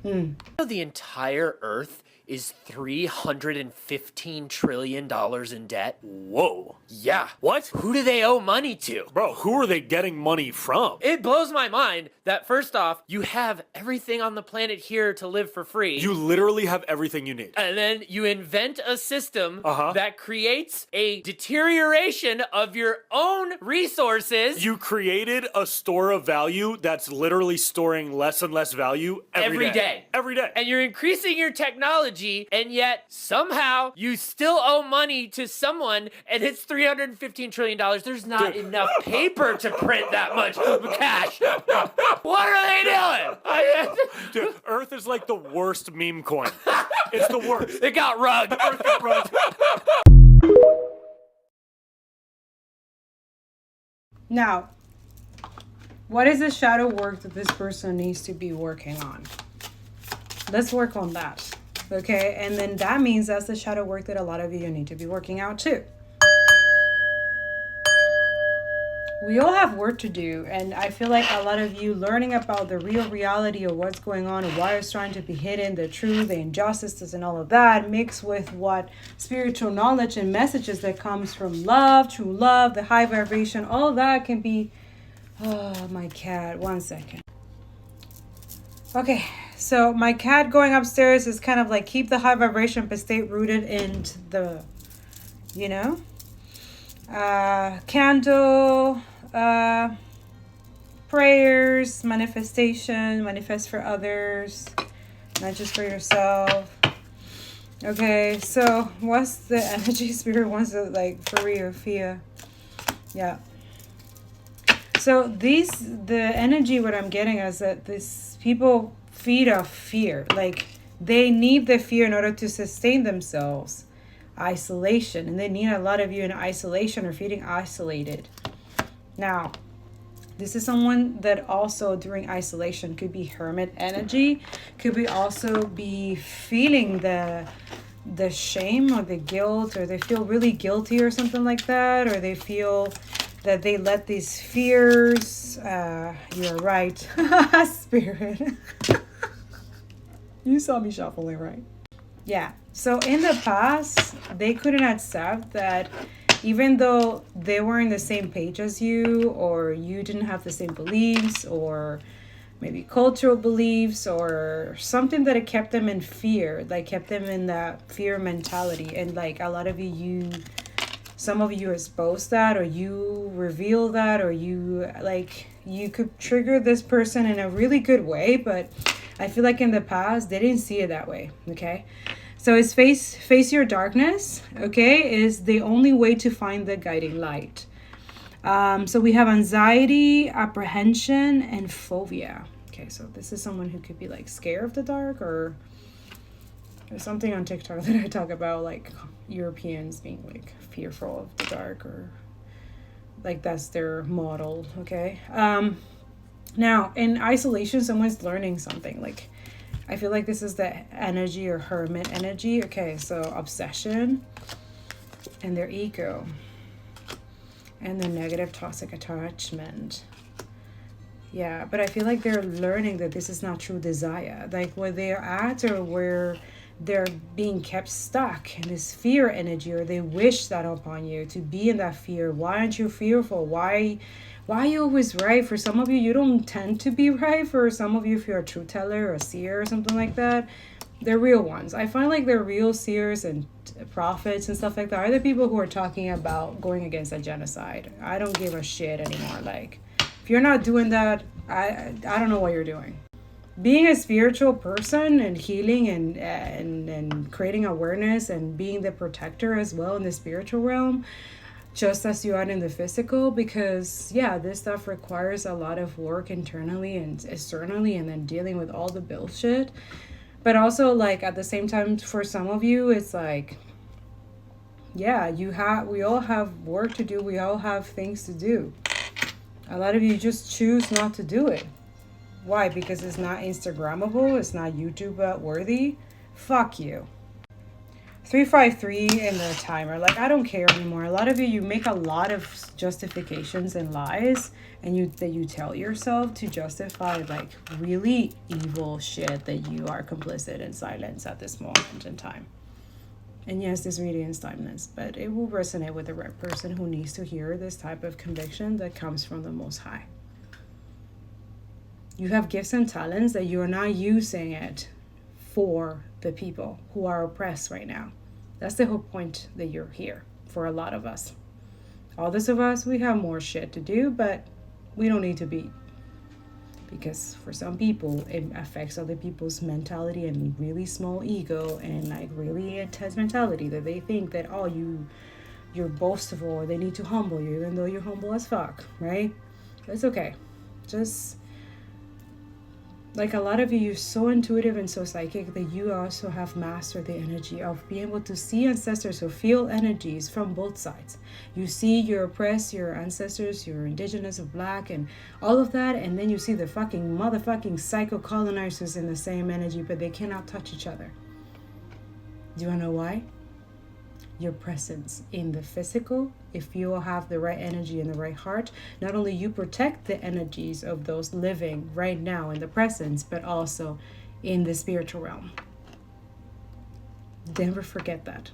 The entire Earth is $315 trillion in debt. Whoa. Yeah. What? Who do they owe money to? Bro, who are they getting money from? It blows my mind that first off, you have everything on the planet here to live for free. You literally have everything you need. And then you invent a system that creates a deterioration of your own resources. You created a store of value that's literally storing less and less value every day. Every day. And you're increasing your technology, and yet somehow you still owe money to someone, and it's $315 trillion. There's not enough paper to print that much cash. What are they doing? Dude, Earth is like the worst meme coin. It's the worst. It got rugged. Earth got rugged. Now, what is the shadow work that this person needs to be working on? Let's work on that. Okay, and then that means that's the shadow work that a lot of you need to be working out too. We all have work to do, and I feel like a lot of you learning about the real reality of what's going on and why it's trying to be hidden, the truth, the injustices, and all of that, mixed with what spiritual knowledge and messages that comes from love, true love, the high vibration, all of that can be, oh, my cat, 1 second. Okay, so my cat going upstairs is kind of like keep the high vibration but stay rooted in the, candle, prayers, manifestation, manifest for others, not just for yourself. Okay, so what's the energy spirit wants to, like, for real, fear? Yeah. So the energy, what I'm getting is that these people feed off fear. Like, they need the fear in order to sustain themselves. Isolation. And they need a lot of you in isolation or feeling isolated. Now, this is someone that also during isolation could be hermit energy. Could be also be feeling the shame or the guilt, or they feel really guilty or something like that. Or they feel that they let these fears, you're right, spirit. You saw me shuffling, right? Yeah. So in the past, they couldn't accept that even though they were in the same page as you, or you didn't have the same beliefs, or maybe cultural beliefs, or something that it kept them in fear, like kept them in that fear mentality. And like a lot of some of you expose that, or you reveal that, or you could trigger this person in a really good way, but I feel like in the past they didn't see it that way. Okay, so it's face your darkness. Okay, is the only way to find the guiding light. So we have anxiety, apprehension, and phobia. Okay, so this is someone who could be like scared of the dark, or there's something on TikTok that I talk about, like Europeans being like fearful of the dark, or like that's their model. Okay. Now in isolation, someone's learning something. Like I feel like this is the energy or hermit energy. Okay, so obsession and their ego and their negative toxic attachment. Yeah, but I feel like they're learning that this is not true desire. Like where they're at, or where they're being kept stuck in this fear energy, or they wish that upon you to be in that fear. Why aren't you fearful? Why are you always right? For some of you, you don't tend to be right. For some of you, if you're a truth teller or a seer or something like that, they're real ones. I find like they're real seers and prophets and stuff like that are the people who are talking about going against a genocide. I don't give a shit anymore. Like, if you're not doing that, I don't know what you're doing. Being a spiritual person and healing and creating awareness and being the protector as well in the spiritual realm, just as you are in the physical, because yeah, this stuff requires a lot of work internally and externally, and then dealing with all the bullshit. But also, like, at the same time, for some of you, it's like, yeah, we all have work to do. We all have things to do. A lot of you just choose not to do it. Why? Because it's not Instagrammable. It's not YouTube worthy. Fuck you. 353 in the timer. Like, I don't care anymore. A lot of you make a lot of justifications and lies, and you tell yourself to justify like really evil shit that you are complicit in silence at this moment in time. And yes, this reading is timeless, but it will resonate with the right person who needs to hear this type of conviction that comes from the Most High. You have gifts and talents that you are not using it for the people who are oppressed right now. That's the whole point that you're here for a lot of us. Others of us, we have more shit to do, but we don't need to be. Because for some people, it affects other people's mentality and really small ego and like really intense mentality that they think that, oh, you're boastful, or they need to humble you, even though you're humble as fuck, right? It's okay. Just like a lot of you, you're so intuitive and so psychic that you also have mastered the energy of being able to see ancestors or feel energies from both sides. You see your oppressed, your ancestors, your indigenous or black and all of that, and then you see the fucking motherfucking psycho colonizers in the same energy, but they cannot touch each other. Do you want to know why? Your presence in the physical, if you have the right energy and the right heart, not only you protect the energies of those living right now in the presence, but also in the spiritual realm. Never forget that.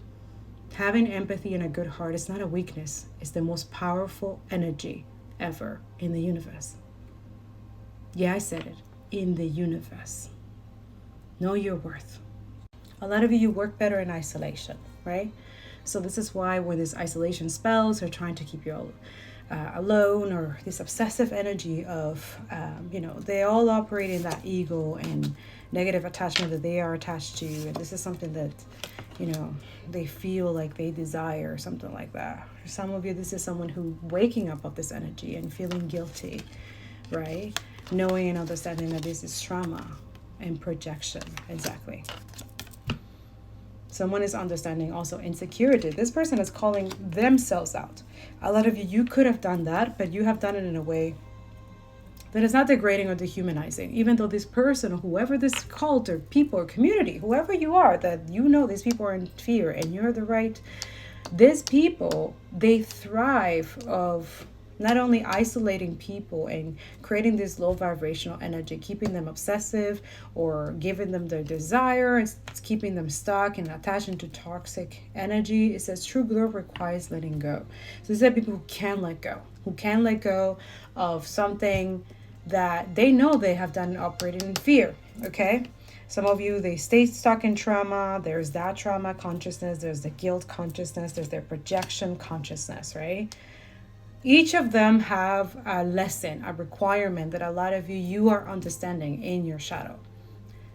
Having empathy and a good heart is not a weakness. It's the most powerful energy ever in the universe. Yeah, I said it. In the universe. Know your worth. A lot of you work better in isolation, right? So this is why when these isolation spells are trying to keep you alone, or this obsessive energy of, they all operate in that ego and negative attachment that they are attached to. And this is something that, they feel like they desire or something like that. For some of you, this is someone who waking up of this energy and feeling guilty, right? Knowing and understanding that this is trauma and projection. Exactly. Someone is understanding also insecurity. This person is calling themselves out. A lot of you could have done that, but you have done it in a way that is not degrading or dehumanizing. Even though this person, whoever this cult or people or community, whoever you are, that these people are in fear and you're the right. These people, they thrive of not only isolating people and creating this low vibrational energy, keeping them obsessive or giving them their desire, it's keeping them stuck and attaching to toxic energy. It says true growth requires letting go. So these are people who can let go of something that they know they have done operating in fear, okay? Some of you, they stay stuck in trauma. There's that trauma consciousness. There's the guilt consciousness. There's their projection consciousness, right? Each of them have a lesson, a requirement that a lot of you are understanding in your shadow.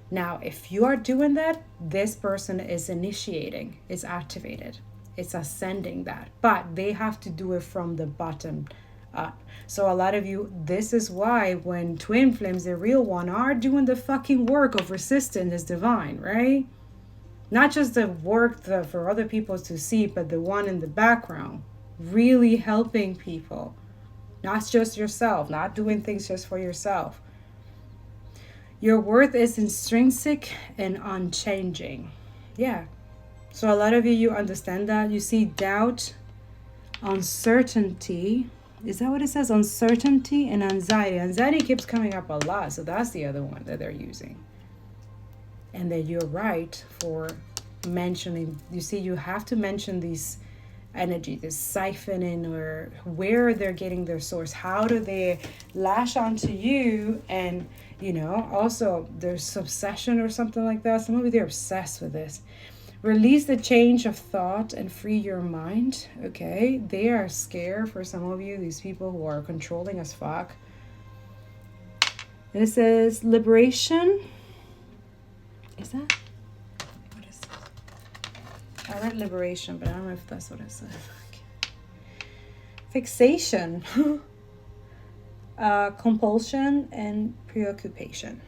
Now, if you are doing that, this person is initiating, is activated, it's ascending that. But they have to do it from the bottom So a lot of you, this is why when twin flames, the real one, are doing the fucking work of resistance is divine, right? Not just the work for other people to see, but the one in the background, really helping people. Not just yourself, not doing things just for yourself. Your worth is intrinsic and unchanging. Yeah. So a lot of you understand that. You see doubt, uncertainty. Is that what it says? Uncertainty and anxiety. Anxiety keeps coming up a lot. So that's the other one that they're using. And then you're right for mentioning. You see, you have to mention these energy, this siphoning, or where they're getting their source. How do they lash onto you? And, you know, also there's obsession or something like that. Some of you, they're obsessed with this. Release the change of thought and free your mind. Okay, they are scared for some of you, these people who are controlling as fuck. And it says liberation. Is that? What is this? I read liberation, but I don't know if that's what it says. Fixation. Compulsion and preoccupation.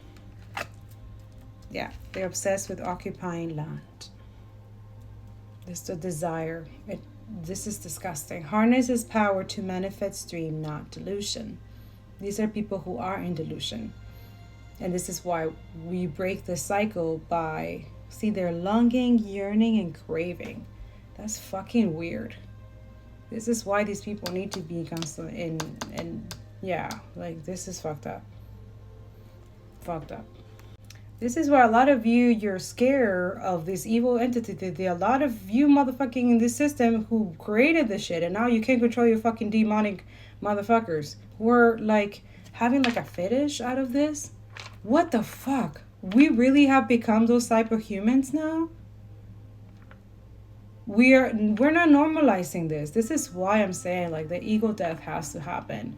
Yeah, they're obsessed with occupying land. This is the desire. This is disgusting. Harness his power to manifest dream, not delusion. These are people who are in delusion. And this is why we break the cycle by, see, they're longing, yearning, and craving. That's fucking weird. This is why these people need to be constantly in yeah, like this is fucked up. Fucked up. This is why a lot of you, you're scared of this evil entity. A lot of you motherfucking in this system who created this shit, and now you can't control your fucking demonic motherfuckers who are like having like a fetish out of this. What the fuck? We really have become those type of humans now? We're not normalizing this. This is why I'm saying like the ego death has to happen.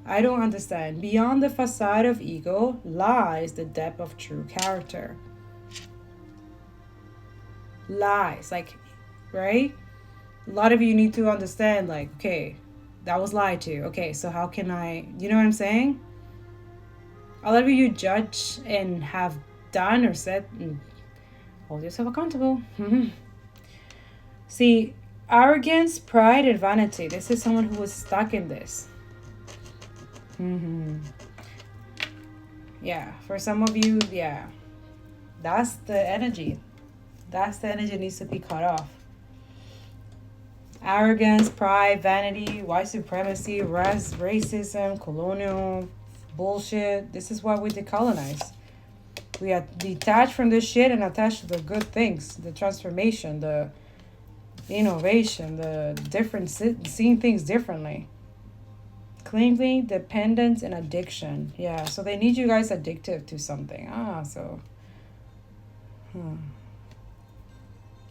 I don't understand. Beyond the facade of ego lies the depth of true character. Lies, like, right? A lot of you need to understand, like, okay, that was lied to. Okay, so how can I, you know what I'm saying? A lot of you judge and have done or said, and hold yourself accountable. See, arrogance, pride, and vanity. This is someone who was stuck in this. Yeah, for some of you, yeah, that's the energy. That's the energy that needs to be cut off. Arrogance, pride, vanity, white supremacy, racism, colonial bullshit. This is why we decolonize. We are detached from this shit and attached to the good things, the transformation, the innovation, the different, seeing things differently. Clinging, dependence, and addiction. Yeah, so they need you guys addictive to something.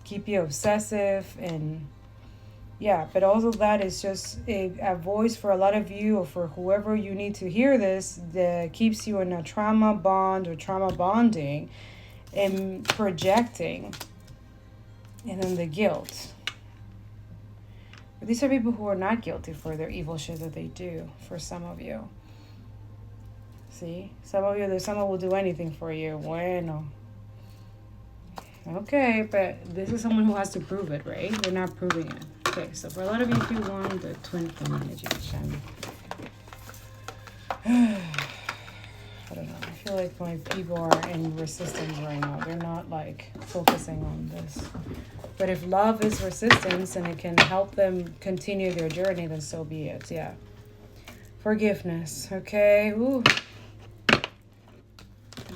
Keep you obsessive and yeah, but also that is just a voice for a lot of you, or for whoever you need to hear this, that keeps you in a trauma bond or trauma bonding and projecting, and then the guilt. But these are people who are not guilty for their evil shit that they do, for some of you. See? Some of you, someone will do anything for you. Bueno. Okay, but this is someone who has to prove it, right? They're not proving it. Okay, so for a lot of you, if you want the twin flame energy, I don't know. I feel like my people are in resistance right now. They're not like focusing on this. But if love is resistance and it can help them continue their journey, then so be it. Yeah. Forgiveness. Okay. Ooh.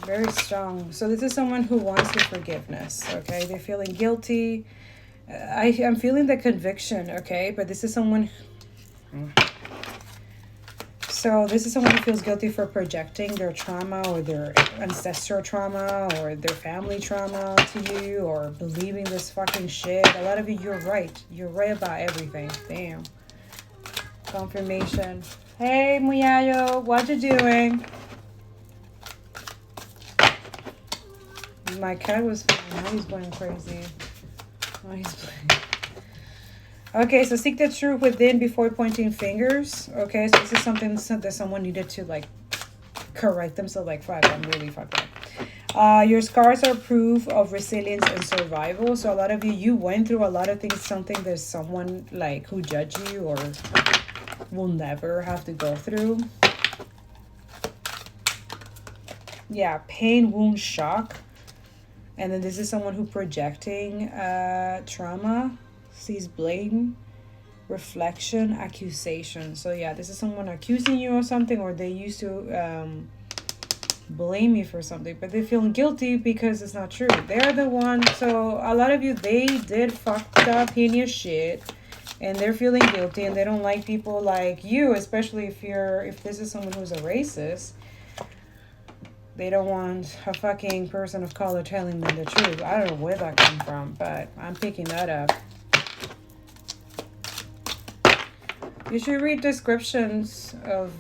Very strong. So this is someone who wants the forgiveness. Okay. They're feeling guilty. I'm feeling the conviction. Okay. But this is someone. So this is someone who feels guilty for projecting their trauma or their ancestral trauma or their family trauma to you, or believing this fucking shit. A lot of you, you're right. You're right about everything. Damn. Confirmation. Hey, Muyayo, what you doing? My cat was fine. Now he's going crazy. Now he's playing. Okay, so seek the truth within before pointing fingers. Okay, so this is something that someone needed to like correct themselves. Like, fuck, I'm really fucked up. Your scars are proof of resilience and survival. So a lot of you went through a lot of things. Something there's someone like who judge you or will never have to go through. Yeah, pain, wound, shock. And then this is someone who projecting trauma, sees blame, reflection, accusation. So yeah, this is someone accusing you of something, or they used to blame you for something, but they feel guilty because it's not true. They're the one. So a lot of you, they did fucked up heinous shit, and they're feeling guilty, and they don't like people like you, especially if this is someone who's a racist. They don't want a fucking person of color telling them the truth. I don't know where that came from, but I'm picking that up. You should read descriptions of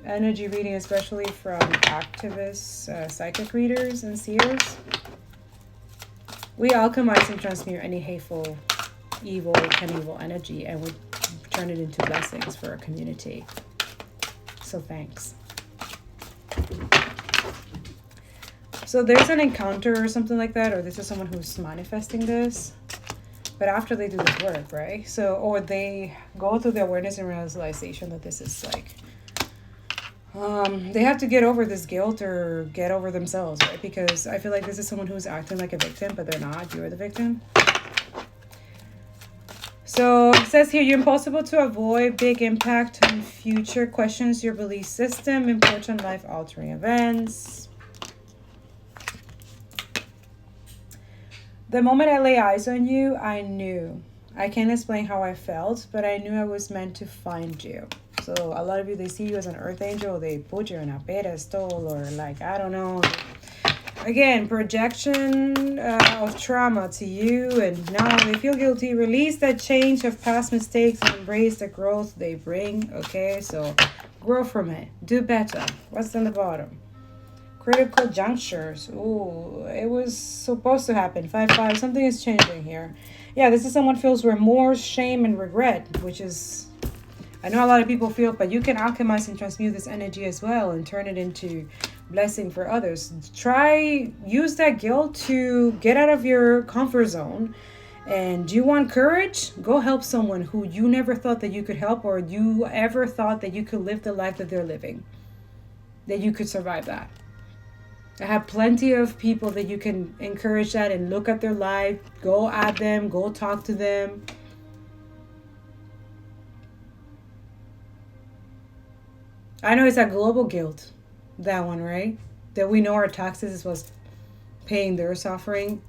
energy reading, especially from activists, psychic readers, and seers. We alchemize and transmute any hateful, evil, evil energy, and we turn it into blessings for our community. So thanks. So there's an encounter or something like that, or this is someone who's manifesting this. But after they do this work, right? So, or they go through the awareness and realization that this is like, they have to get over this guilt or get over themselves, right? Because I feel like this is someone who's acting like a victim, but they're not. You're the victim. So it says here, you're impossible to avoid, big impact on future, questions your belief system, important life-altering events. The moment I lay eyes on you, I knew. I can't explain how I felt, but I knew I was meant to find you. So a lot of you, they see you as an earth angel. They put you in a pedestal or like, I don't know. Again, projection of trauma to you. And now they feel guilty. Release that change of past mistakes and embrace the growth they bring. Okay, so grow from it. Do better. What's on the bottom? Critical junctures. Ooh, it was supposed to happen. 5-5. Something is changing here. Yeah, this is someone feels remorse, shame, and regret, which is, I know a lot of people feel, but you can alchemize and transmute this energy as well and turn it into blessing for others. Use that guilt to get out of your comfort zone. And do you want courage? Go help someone who you never thought that you could help, or you ever thought that you could live the life that they're living, that you could survive that. I have plenty of people that you can encourage that and look at their life, go at them, go talk to them. I know it's a global guilt, that one, right? That we know our taxes was paying their suffering,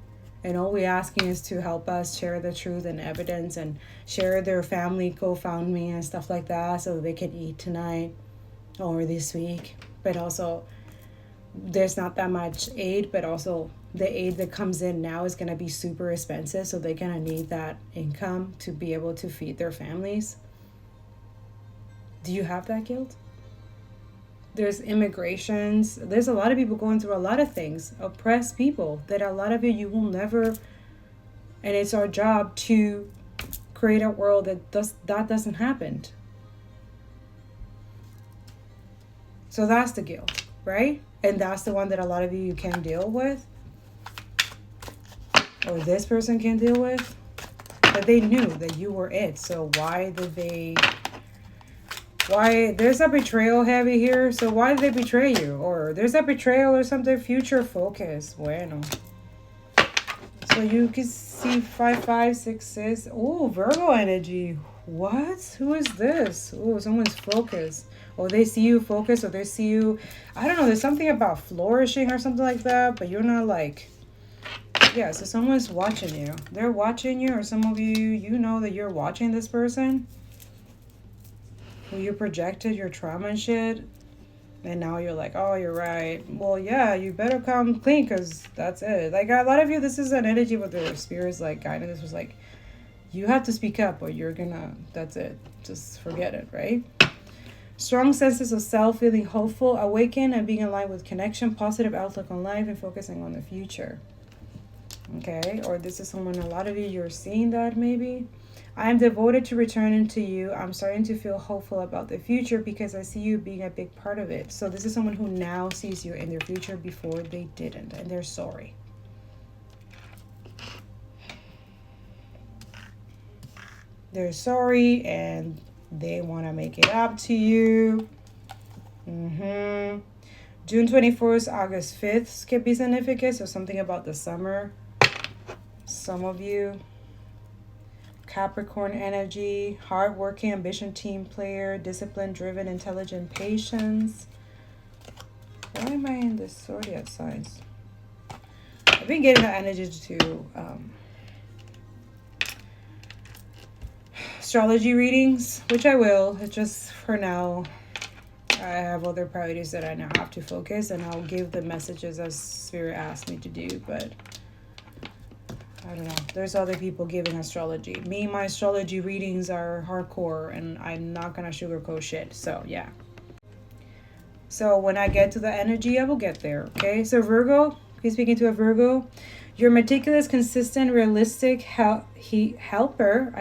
and all we're asking is to help us share the truth and evidence and share their family GoFundMe and stuff like that so they can eat tonight or this week. But also, there's not that much aid, but also the aid that comes in now is going to be super expensive, so they're going to need that income to be able to feed their families. Do you have that guilt? There's immigrations. There's a lot of people going through a lot of things, oppressed people that a lot of you will never, and it's our job to create a world that doesn't happen. So that's the guilt, right? And that's the one that a lot of you can deal with, or this person can deal with. But they knew that you were it. So why there's a betrayal heavy here. So why did they betray you? Or there's a betrayal or something. Future focus. Bueno. So you can see 5, 5, 6, 6. Oh, Virgo energy. What? Who is this? Oh, someone's focused. Or they see you focus, or they see you, I don't know, there's something about flourishing or something like that, but you're not like, yeah, so someone's watching you. They're watching you, or some of you, you know that you're watching this person who you projected your trauma and shit, and now you're like, oh, you're right. Well, yeah, you better come clean, because that's it. Like, a lot of you, this is an energy with the spirits, like, guiding. This was like, you have to speak up, or you're gonna, that's it. Just forget it, right? Strong senses of self, feeling hopeful, awaken, and being aligned with connection, positive outlook on life, and focusing on the future. Okay, or this is someone, a lot of you, you're seeing that maybe. I am devoted to returning to you. I'm starting to feel hopeful about the future because I see you being a big part of it. So this is someone who now sees you in their future before they didn't, and they're sorry. They're sorry and they want to make it up to you. June 24th, August 5th could be significant. So something about the summer. Some of you. Capricorn energy, hardworking, ambition, team player, discipline, driven, intelligent, patience. Why am I in the zodiac signs? I've been getting that energy to astrology readings, which I will. It's just for now. I have other priorities that I now have to focus, and I'll give the messages as Spirit asked me to do, but I don't know. There's other people giving astrology. Me, my astrology readings are hardcore, and I'm not gonna sugarcoat shit. So, yeah. So, when I get to the energy, I will get there, okay? So, Virgo, he's speaking to a Virgo. You're meticulous, consistent, realistic helper.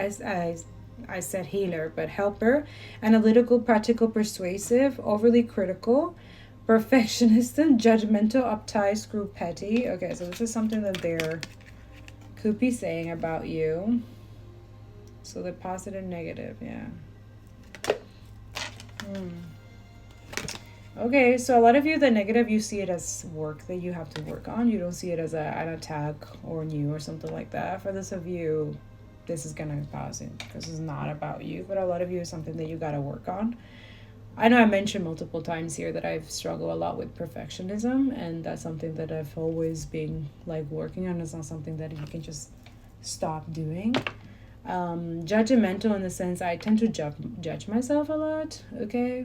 I said healer, but helper. Analytical, practical, persuasive, overly critical, perfectionist, judgmental, uptight, screw petty. Okay, so this is something that they're could be saying about you. So the positive, negative, yeah. Okay, so a lot of you, the negative, you see it as work that you have to work on. You don't see it as an attack or new or something like that. For those of you, this is gonna be positive because it's not about you, but a lot of you is something that you gotta work on. I know I mentioned multiple times here that I've struggled a lot with perfectionism, and that's something that I've always been like working on. It's not something that you can just stop doing. Judgmental in the sense I tend to judge myself a lot. Okay,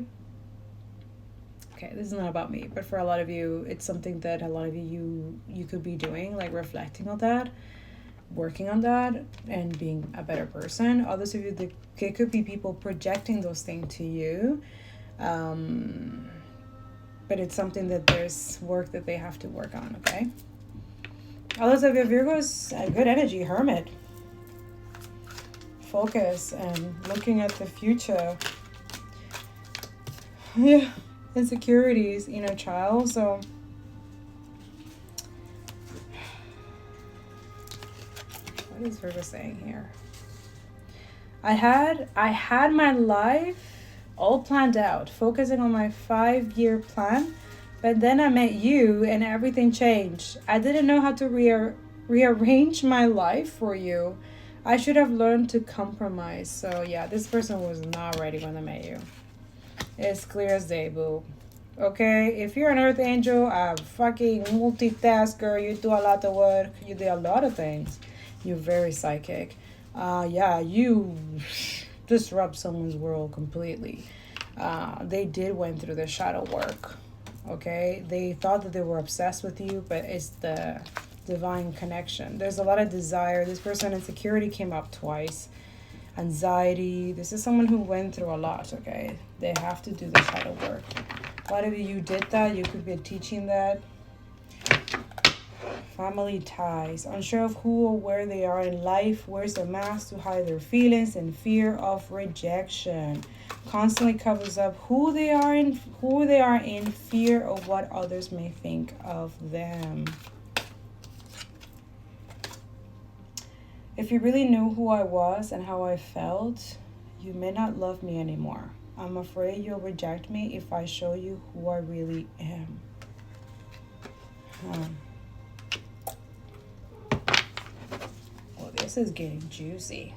this is not about me, but for a lot of you, it's something that a lot of you could be doing, like reflecting on that, working on that, and being a better person. Others of you, there could be people projecting those things to you. But it's something that there's work that they have to work on, okay? Others of your Virgos, a good energy, hermit. Focus and looking at the future. Yeah, insecurities, inner child, so. What is Virgo saying here? I had my life all planned out, focusing on my 5-year plan, but then I met you and everything changed. I didn't know how to rearrange my life for you. I should have learned to compromise. So yeah, this person was not ready when I met you. It's clear as day, boo. Okay, if you're an earth angel, a fucking multitasker, you do a lot of work, you do a lot of things. You're very psychic. Yeah, you disrupt someone's world completely. They did went through the shadow work. Okay, they thought that they were obsessed with you, but it's the divine connection. There's a lot of desire. This person, insecurity came up twice. Anxiety. This is someone who went through a lot. Okay, they have to do the shadow work. A lot of you did that. You could be teaching that. Family ties. Unsure of who or where they are in life. Wears a mask to hide their feelings and fear of rejection. Constantly covers up who they are in fear of what others may think of them. If you really knew who I was and how I felt, you may not love me anymore. I'm afraid you'll reject me if I show you who I really am. Well, this is getting juicy.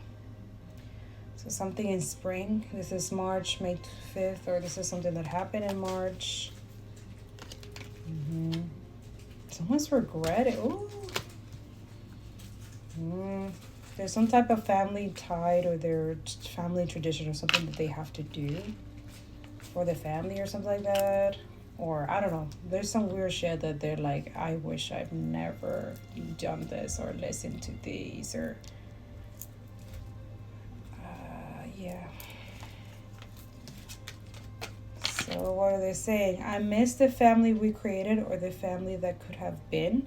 So something in spring. This is March, May 5th, or this is something that happened in March. Someone's regretted. Ooh. There's some type of family tie or their family tradition or something that they have to do for the family or something like that. Or I don't know. There's some weird shit that they're like, I wish I've never done this or listened to these or yeah. So what are they saying? I miss the family we created or the family that could have been.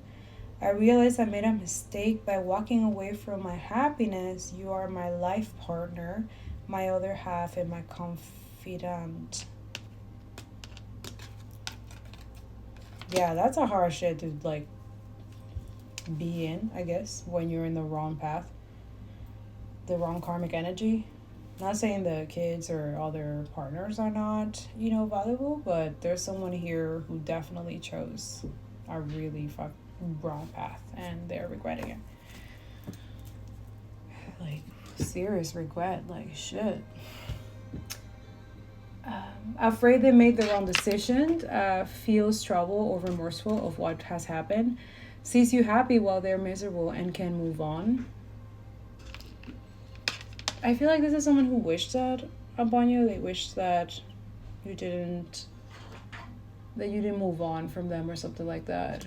I realized I made a mistake by walking away from my happiness. You are my life partner, my other half, and my confidant. Yeah, that's a hard shit to like be in, I guess, when you're in the wrong path, the wrong karmic energy. Not saying the kids or other partners are not, valuable, but there's someone here who definitely chose a really wrong path and they're regretting it. Like, serious regret, like shit. Afraid they made the wrong decision, feels trouble or remorseful of what has happened, sees you happy while they're miserable and can move on. I feel like this is someone who wished that upon you. They wish that you didn't move on from them or something like that.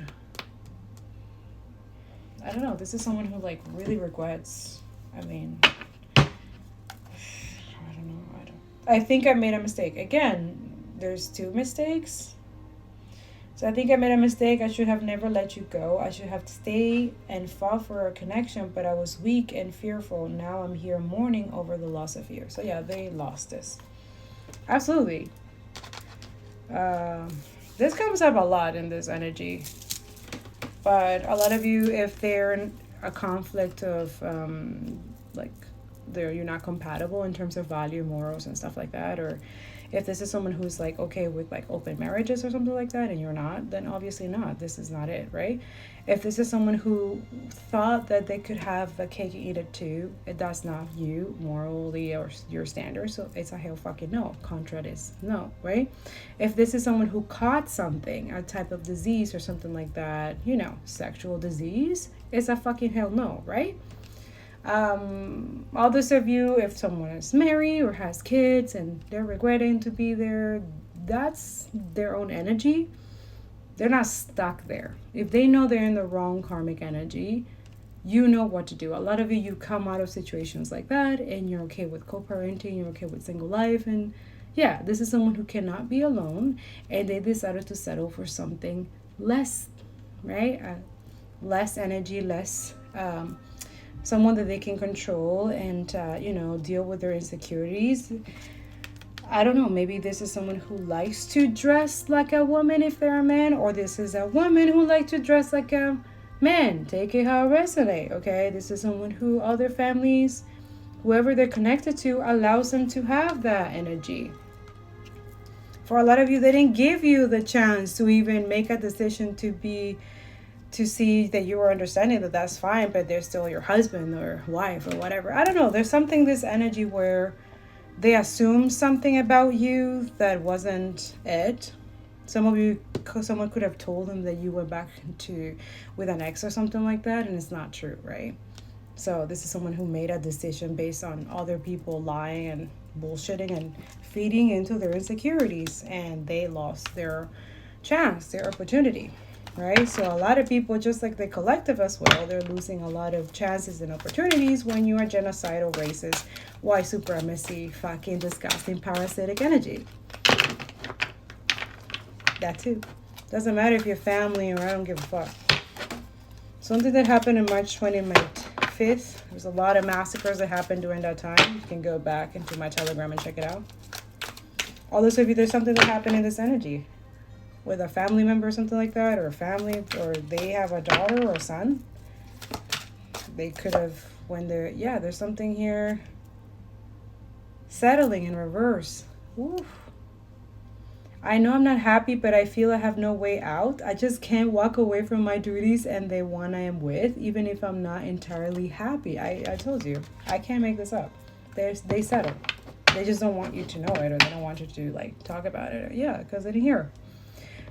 I don't know. This is someone who like really regrets. I mean, I don't know. I think I made a mistake. Again, there's 2 mistakes. So I think I made a mistake. I should have never let you go. I should have stayed and fought for a connection, but I was weak and fearful. Now I'm here mourning over the loss of you. So yeah, they lost this. Absolutely. This comes up a lot in this energy. But a lot of you, if they're in a conflict of you're not compatible in terms of value, morals, and stuff like that, or if this is someone who's like okay with like open marriages or something like that and you're not, then obviously not. This is not it, right? If this is someone who thought that they could have the cake and eat it too, that's not you morally or your standards, so it's a hell fucking no. Contra is no, right? If this is someone who caught something, a type of disease or something like that, sexual disease, it's a fucking hell no, right? Others of you, if someone is married or has kids and they're regretting to be there, that's their own energy. They're not stuck there. If they know they're in the wrong karmic energy, you know what to do. A lot of you come out of situations like that and you're okay with co-parenting, you're okay with single life, and yeah, this is someone who cannot be alone and they decided to settle for something less, right? Less energy, less someone that they can control and deal with their insecurities. I don't know, maybe this is someone who likes to dress like a woman if they're a man, or this is a woman who likes to dress like a man. Take it how it resonates, okay? This is someone who other families, whoever they're connected to, allows them to have that energy. For a lot of you, they didn't give you the chance to even make a decision to see that you were understanding that that's fine, but they're still your husband or wife or whatever. I don't know. There's something, this energy where they assume something about you that wasn't it. Someone could have told them that you went back with an ex or something like that, and it's not true, right? So this is someone who made a decision based on other people lying and bullshitting and feeding into their insecurities, and they lost their chance, their opportunity. Right? So a lot of people, just like the collective as well, they're losing a lot of chances and opportunities when you are genocidal, racist, white supremacy, fucking disgusting, parasitic energy. That too. Doesn't matter if you're family or I don't give a fuck. Something that happened in March 25th. There's a lot of massacres that happened during that time. You can go back into my Telegram and check it out. All those of you, there's something that happened in this energy with a family member or something like that, or a family, or they have a daughter or a son. They could have, there's something here. Settling in reverse. Oof. I know I'm not happy, but I feel I have no way out. I just can't walk away from my duties and the one I am with, even if I'm not entirely happy. I told you, I can't make this up. They settle. They just don't want you to know it, or they don't want you to talk about it. Because in here,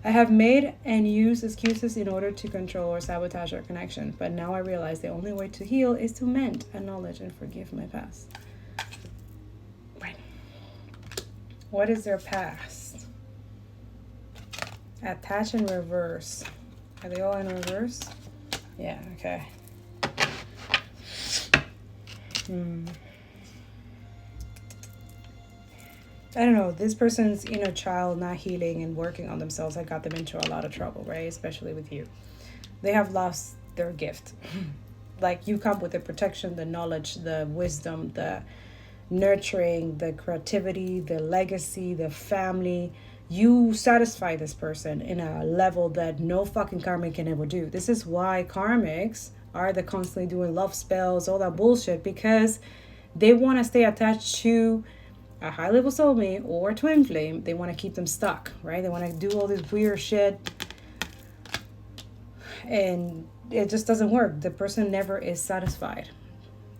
I have made and used excuses in order to control or sabotage our connection, but now I realize the only way to heal is to mend, acknowledge, and forgive my past. Right. What is their past? Attach and reverse. Are they all in reverse? Yeah, okay. I don't know, this person's inner child not healing and working on themselves, I got them into a lot of trouble, right? Especially with you. They have lost their gift. Like you come with the protection, the knowledge, the wisdom, the nurturing, the creativity, the legacy, the family. You satisfy this person in a level that no fucking karmic can ever do. This is why karmics are the constantly doing love spells, all that bullshit, because they want to stay attached to a high level soulmate or twin flame. They want to keep them stuck, right? They want to do all this weird shit, and it just doesn't work. The person never is satisfied.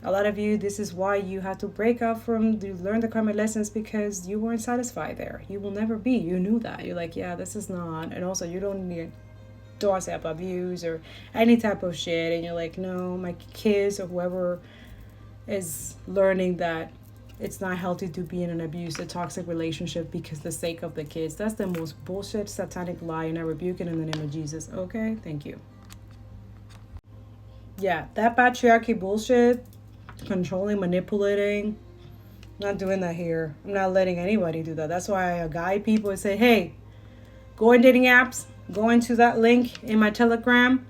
A lot of you, this is why you have to break up from, to learn the karmic lessons, because you weren't satisfied there. You will never be. You knew that. You're like, yeah, this is not. And also, you don't need doorstep abuse or any type of shit. And you're like, no, my kids or whoever is learning that it's not healthy to be in an abusive, toxic relationship because the sake of the kids. That's the most bullshit, satanic lie, and I rebuke it in the name of Jesus. Okay? Thank you. Yeah, that patriarchy bullshit, controlling, manipulating, not doing that here. I'm not letting anybody do that. That's why I guide people and say, hey, go in dating apps, go into that link in my Telegram,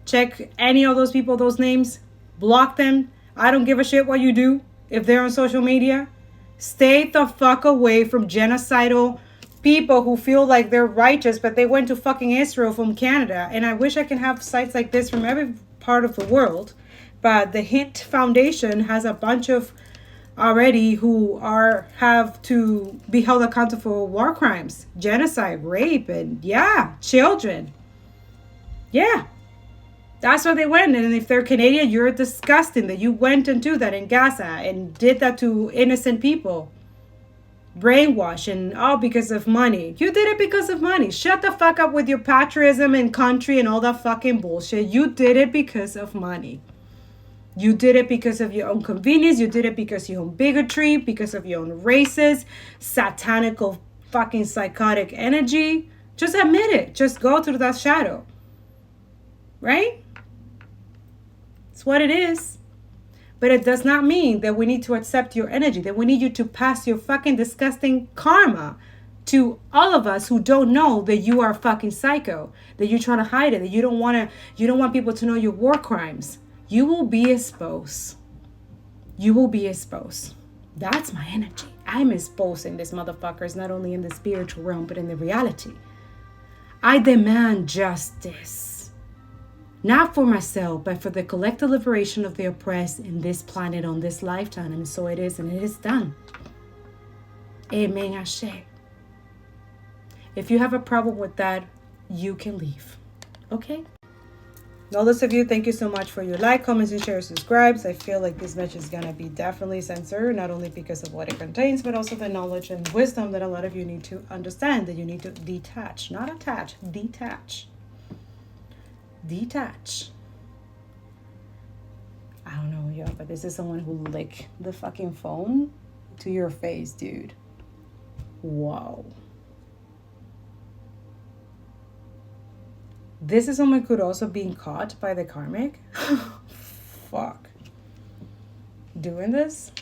check any of those people, those names, block them. I don't give a shit what you do if they're on social media. Stay the fuck away from genocidal people who feel like they're righteous, but they went to fucking Israel from Canada. And I wish I can have sites like this from every part of the world. But the Hint Foundation has a bunch of already who have to be held accountable for war crimes, genocide, rape, and children. Yeah. That's where they went. And if they're Canadian, you're disgusting that you went and do that in Gaza and did that to innocent people. Brainwash and all because of money. You did it because of money. Shut the fuck up with your patriotism and country and all that fucking bullshit. You did it because of money. You did it because of your own convenience. You did it because of your own bigotry, because of your own racist, satanical, fucking psychotic energy. Just admit it. Just go through that shadow. Right? It's what it is. But it does not mean that we need to accept your energy, that we need you to pass your fucking disgusting karma to all of us who don't know that you are fucking psycho, that you're trying to hide it, that you don't want people to know your war crimes. You will be exposed. You will be exposed. That's my energy. I'm exposing these motherfuckers, not only in the spiritual realm, but in the reality. I demand justice. Not for myself, but for the collective liberation of the oppressed in this planet, on this lifetime. And so it is, and it is done. Amen, Ashe. If you have a problem with that, you can leave. Okay? All those of you, thank you so much for your like, comments, and shares, subscribes. I feel like this message is going to be definitely censored, not only because of what it contains, but also the knowledge and wisdom that a lot of you need to understand, that you need to detach, not attach, detach. Detach. I don't know, yeah, but this is someone who licked the fucking phone to your face, dude. Wow. This is someone could also be caught by the karmic. Fuck. Doing this?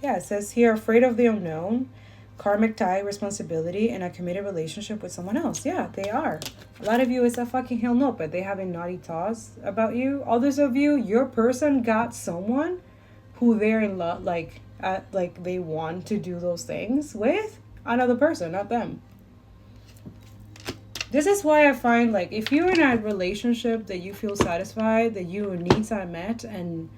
Yeah, it says here, afraid of the unknown, karmic tie, responsibility, and a committed relationship with someone else. Yeah, they are. A lot of you is a fucking hell no, but they having naughty thoughts about you. Others of you, your person got someone who they're in love, like they want to do those things with another person, not them. This is why I find, like, if you're in a relationship that you feel satisfied, that your needs are met, and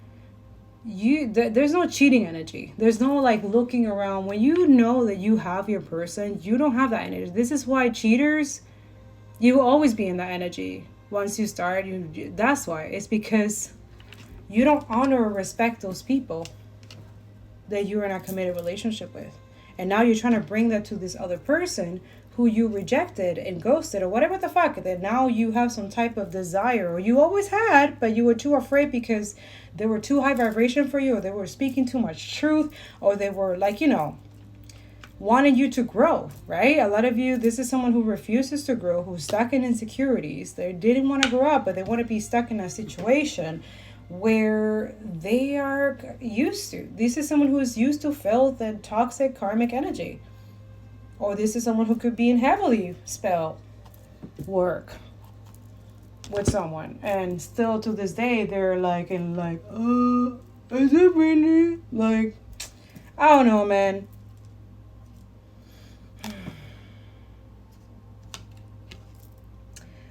there's no cheating energy. There's no, like, looking around. When you know that you have your person, you don't have that energy. This is why cheaters, you will always be in that energy. Once you start, that's why. It's because you don't honor or respect those people that you're in a committed relationship with. And now you're trying to bring that to this other person who you rejected and ghosted or whatever the fuck, that now you have some type of desire, or you always had, but you were too afraid because they were too high vibration for you, or they were speaking too much truth, or they were, like, wanting you to grow, right? A lot of you, this is someone who refuses to grow, who's stuck in insecurities. They didn't want to grow up, but they want to be stuck in a situation where they are used to. This is someone who is used to filth and toxic karmic energy. Or this is someone who could be in heavily spell. work with someone, and still to this day they're like, and like, is it really? Like, I don't know, man.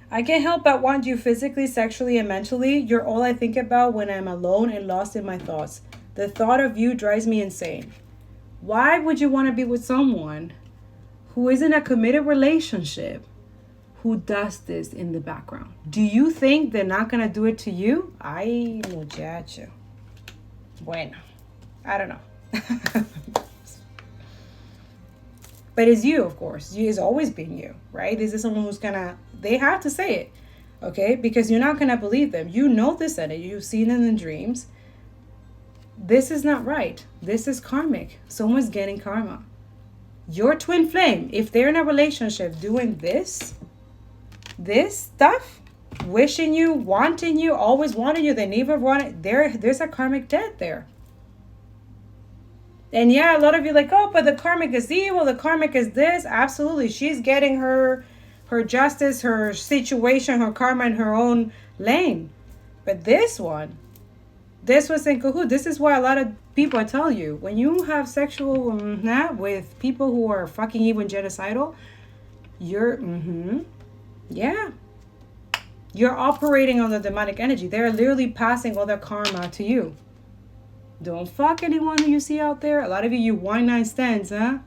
I can't help but want you physically, sexually, and mentally. You're all I think about when I'm alone and lost in my thoughts. The thought of you drives me insane. Why would you want to be with someone who is in a committed relationship who does this in the background? Do you think they're not going to do it to you? Ay, muchacho. Bueno, I don't know. But it's you, of course. It's always been you, right? This is someone who's gonna, they have to say it, okay? Because you're not gonna believe them. You know this energy. You've seen it in dreams. This is not right. This is karmic. Someone's getting karma. Your twin flame, if they're in a relationship doing this stuff, wishing you, wanting you, always wanting you, they never wanted, there's a karmic debt there. And yeah, a lot of you are like, oh, but the karmic is evil, the karmic is this. Absolutely. She's getting her justice, her situation, her karma in her own lane. But this was in cahoot. This is why a lot of people, I tell you, when you have sexual with people who are fucking evil and genocidal, you're, yeah. You're operating on the demonic energy. They're literally passing all their karma to you. Don't fuck anyone who you see out there. A lot of you one night stands, huh?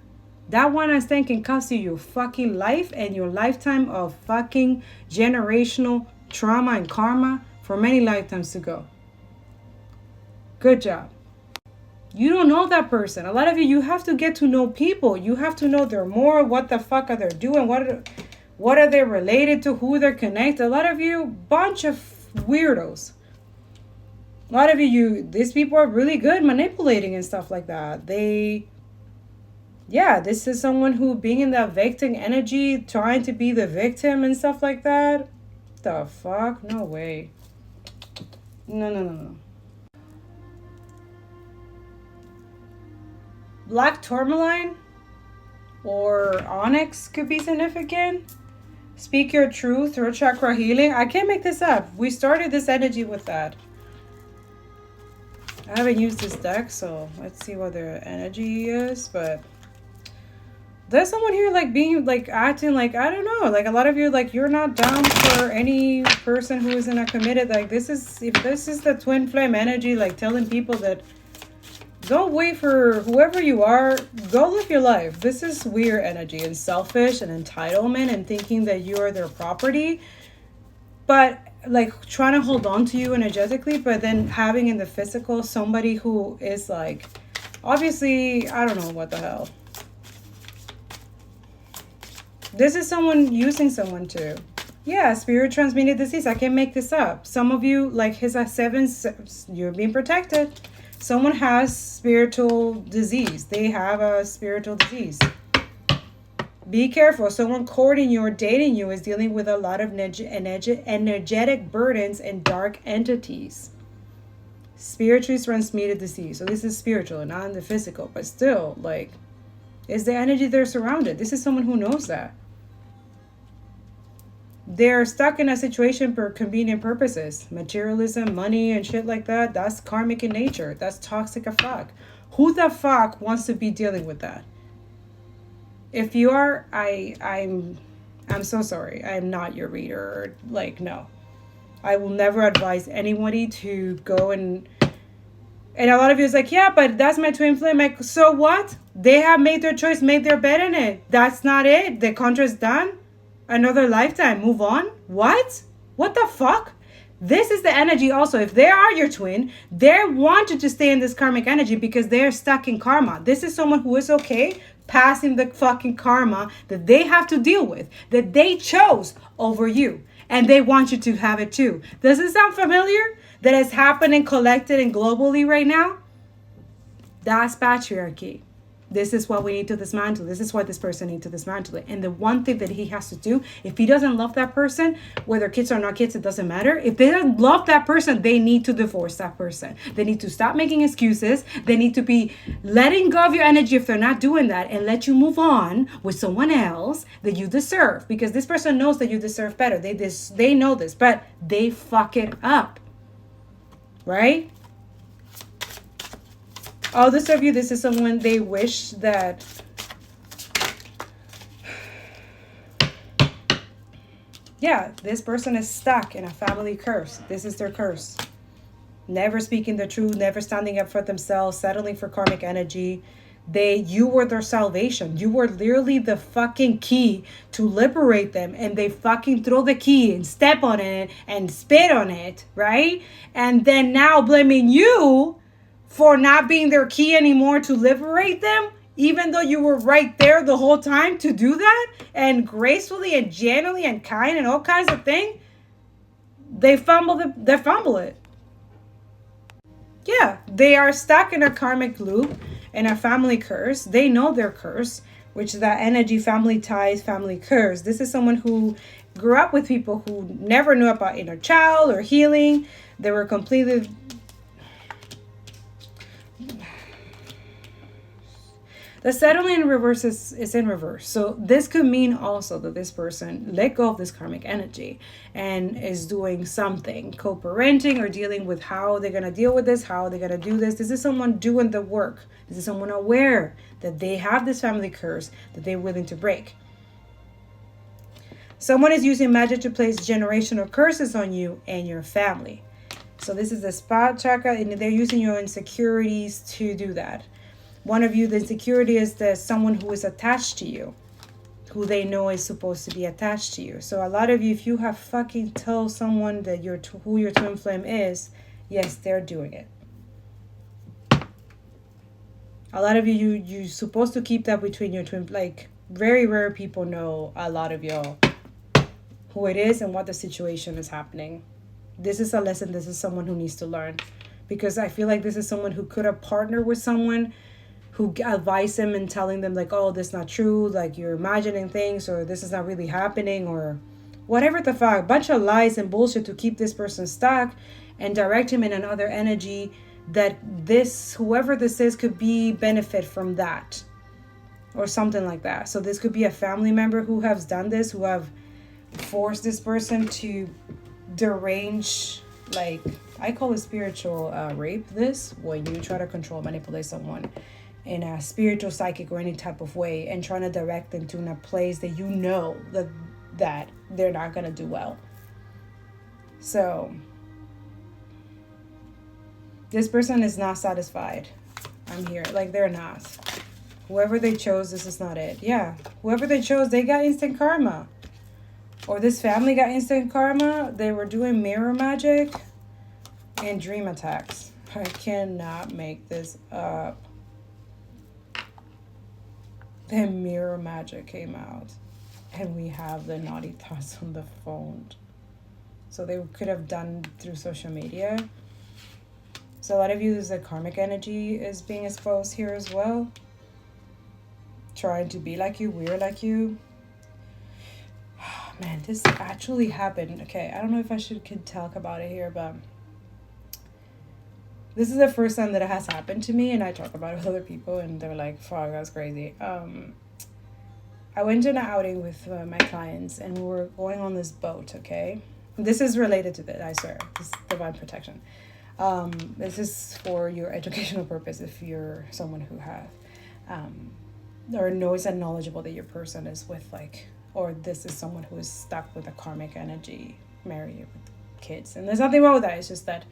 That one night stand can cost you your fucking life and your lifetime of fucking generational trauma and karma for many lifetimes to go. Good job. You don't know that person. A lot of you have to get to know people. You have to know their more, what the fuck are they doing, what are they related to, who they're connected. A lot of you, bunch of weirdos. A lot of these people are really good manipulating and stuff like that. This is someone who being in that victim energy, trying to be the victim and stuff like that. The fuck? No way. No. Black tourmaline or onyx could be significant. Speak your truth, throat chakra healing. I can't make this up. We started this energy with that. I haven't used this deck, so let's see what their energy is, but there's someone here like being like acting like, I don't know, like a lot of you like you're not down for any person who isn't a committed, like if this is the twin flame energy, like telling people that don't wait for whoever you are, go live your life. This is weird energy and selfish and entitlement and thinking that you are their property, but like trying to hold on to you energetically, but then having in the physical somebody who is like, obviously, I don't know what the hell. This is someone using someone too. Yeah, spirit transmitted disease. I can't make this up. Some of you, like his 7, you're being protected. Someone has spiritual disease. They have a spiritual disease. Be careful. Someone courting you or dating you is dealing with a lot of energetic burdens and dark entities. Spiritually transmitted disease. So this is spiritual, not in the physical. But still, like, it's the energy they're surrounded. This is someone who knows that. They're stuck in a situation for convenient purposes. Materialism, money, and shit like that. That's karmic in nature. That's toxic as fuck. Who the fuck wants to be dealing with that? If you are, I'm so sorry. I'm not your reader. Like, no. I will never advise anybody to go and a lot of you is like, yeah, but that's my twin flame. Like, so what? They have made their choice, made their bed in it. That's not it. The contract's done. Another lifetime. Move on. What? What the fuck? This is the energy also. If they are your twin, they wanted to stay in this karmic energy because they're stuck in karma. This is someone who is okay passing the fucking karma that they have to deal with, that they chose over you. And they want you to have it too. Does it sound familiar? That is happening collected and globally right now? That's patriarchy. This is what we need to dismantle. This is what this person needs to dismantle it. And the one thing that he has to do, if he doesn't love that person, whether kids or not kids, it doesn't matter. If they don't love that person, they need to divorce that person. They need to stop making excuses. They need to be letting go of your energy if they're not doing that, and let you move on with someone else that you deserve. Because this person knows that you deserve better. They know this, but they fuck it up. Right? All this of you, this is someone they wish that this person is stuck in a family curse. This is their curse. Never speaking the truth, never standing up for themselves, settling for karmic energy. You were their salvation. You were literally the fucking key to liberate them, and they fucking throw the key and step on it and spit on it, right? And then now blaming you for not being their key anymore to liberate them, even though you were right there the whole time to do that, and gracefully and gently and kind and all kinds of things. They fumble it. Yeah, they are stuck in a karmic loop, in a family curse. They know their curse, which is that energy, family ties, family curse. This is someone who grew up with people who never knew about inner child or healing. They were completely... The settling in reverse is in reverse. So this could mean also that this person let go of this karmic energy and is doing something, co-parenting or dealing with how they're going to deal with this, how they're going to do this. This is someone doing the work. This is someone aware that they have this family curse that they're willing to break. Someone is using magic to place generational curses on you and your family. So this is the spot chakra, and they're using your insecurities to do that. One of you, the insecurity is that someone who is attached to you, who they know is supposed to be attached to you. So a lot of you, if you have fucking told someone that who your twin flame is, yes, they're doing it. A lot of you're supposed to keep that between your twin. Like, very rare people know, a lot of y'all, who it is and what the situation is happening. This is a lesson. This is someone who needs to learn. Because I feel like this is someone who could have partnered with someone who advise them and telling them like, oh, this is not true, like you're imagining things, or this is not really happening, or whatever the fuck, bunch of lies and bullshit to keep this person stuck and direct him in another energy that whoever this is could be benefit from that or something like that. So this could be a family member who has done this, who have forced this person to derange, like I call it spiritual rape, this, when you try to control, manipulate someone in a spiritual, psychic, or any type of way, and trying to direct them to in a place that you know that they're not going to do well. So this person is not satisfied. I'm here. Like, they're not. Whoever they chose, this is not it. Yeah. Whoever they chose, they got instant karma. Or this family got instant karma. They were doing mirror magic and dream attacks. I cannot make this up. Then mirror magic came out. And we have the naughty thoughts on the phone. So they could have done through social media. So a lot of you, the karmic energy is being exposed here as well. Trying to be like you, weird like you. Man, this actually happened. Okay, I don't know if I could talk about it here, but this is the first time that it has happened to me, and I talk about it with other people, and they're like, fuck, that's crazy. I went to an outing with my clients, and we were going on this boat, okay? This is related to this, I swear. This is divine protection. This is for your educational purpose if you're someone who have, or knows and knowledgeable that your person is with, like, or this is someone who is stuck with a karmic energy, married with kids. And there's nothing wrong with that. It's just that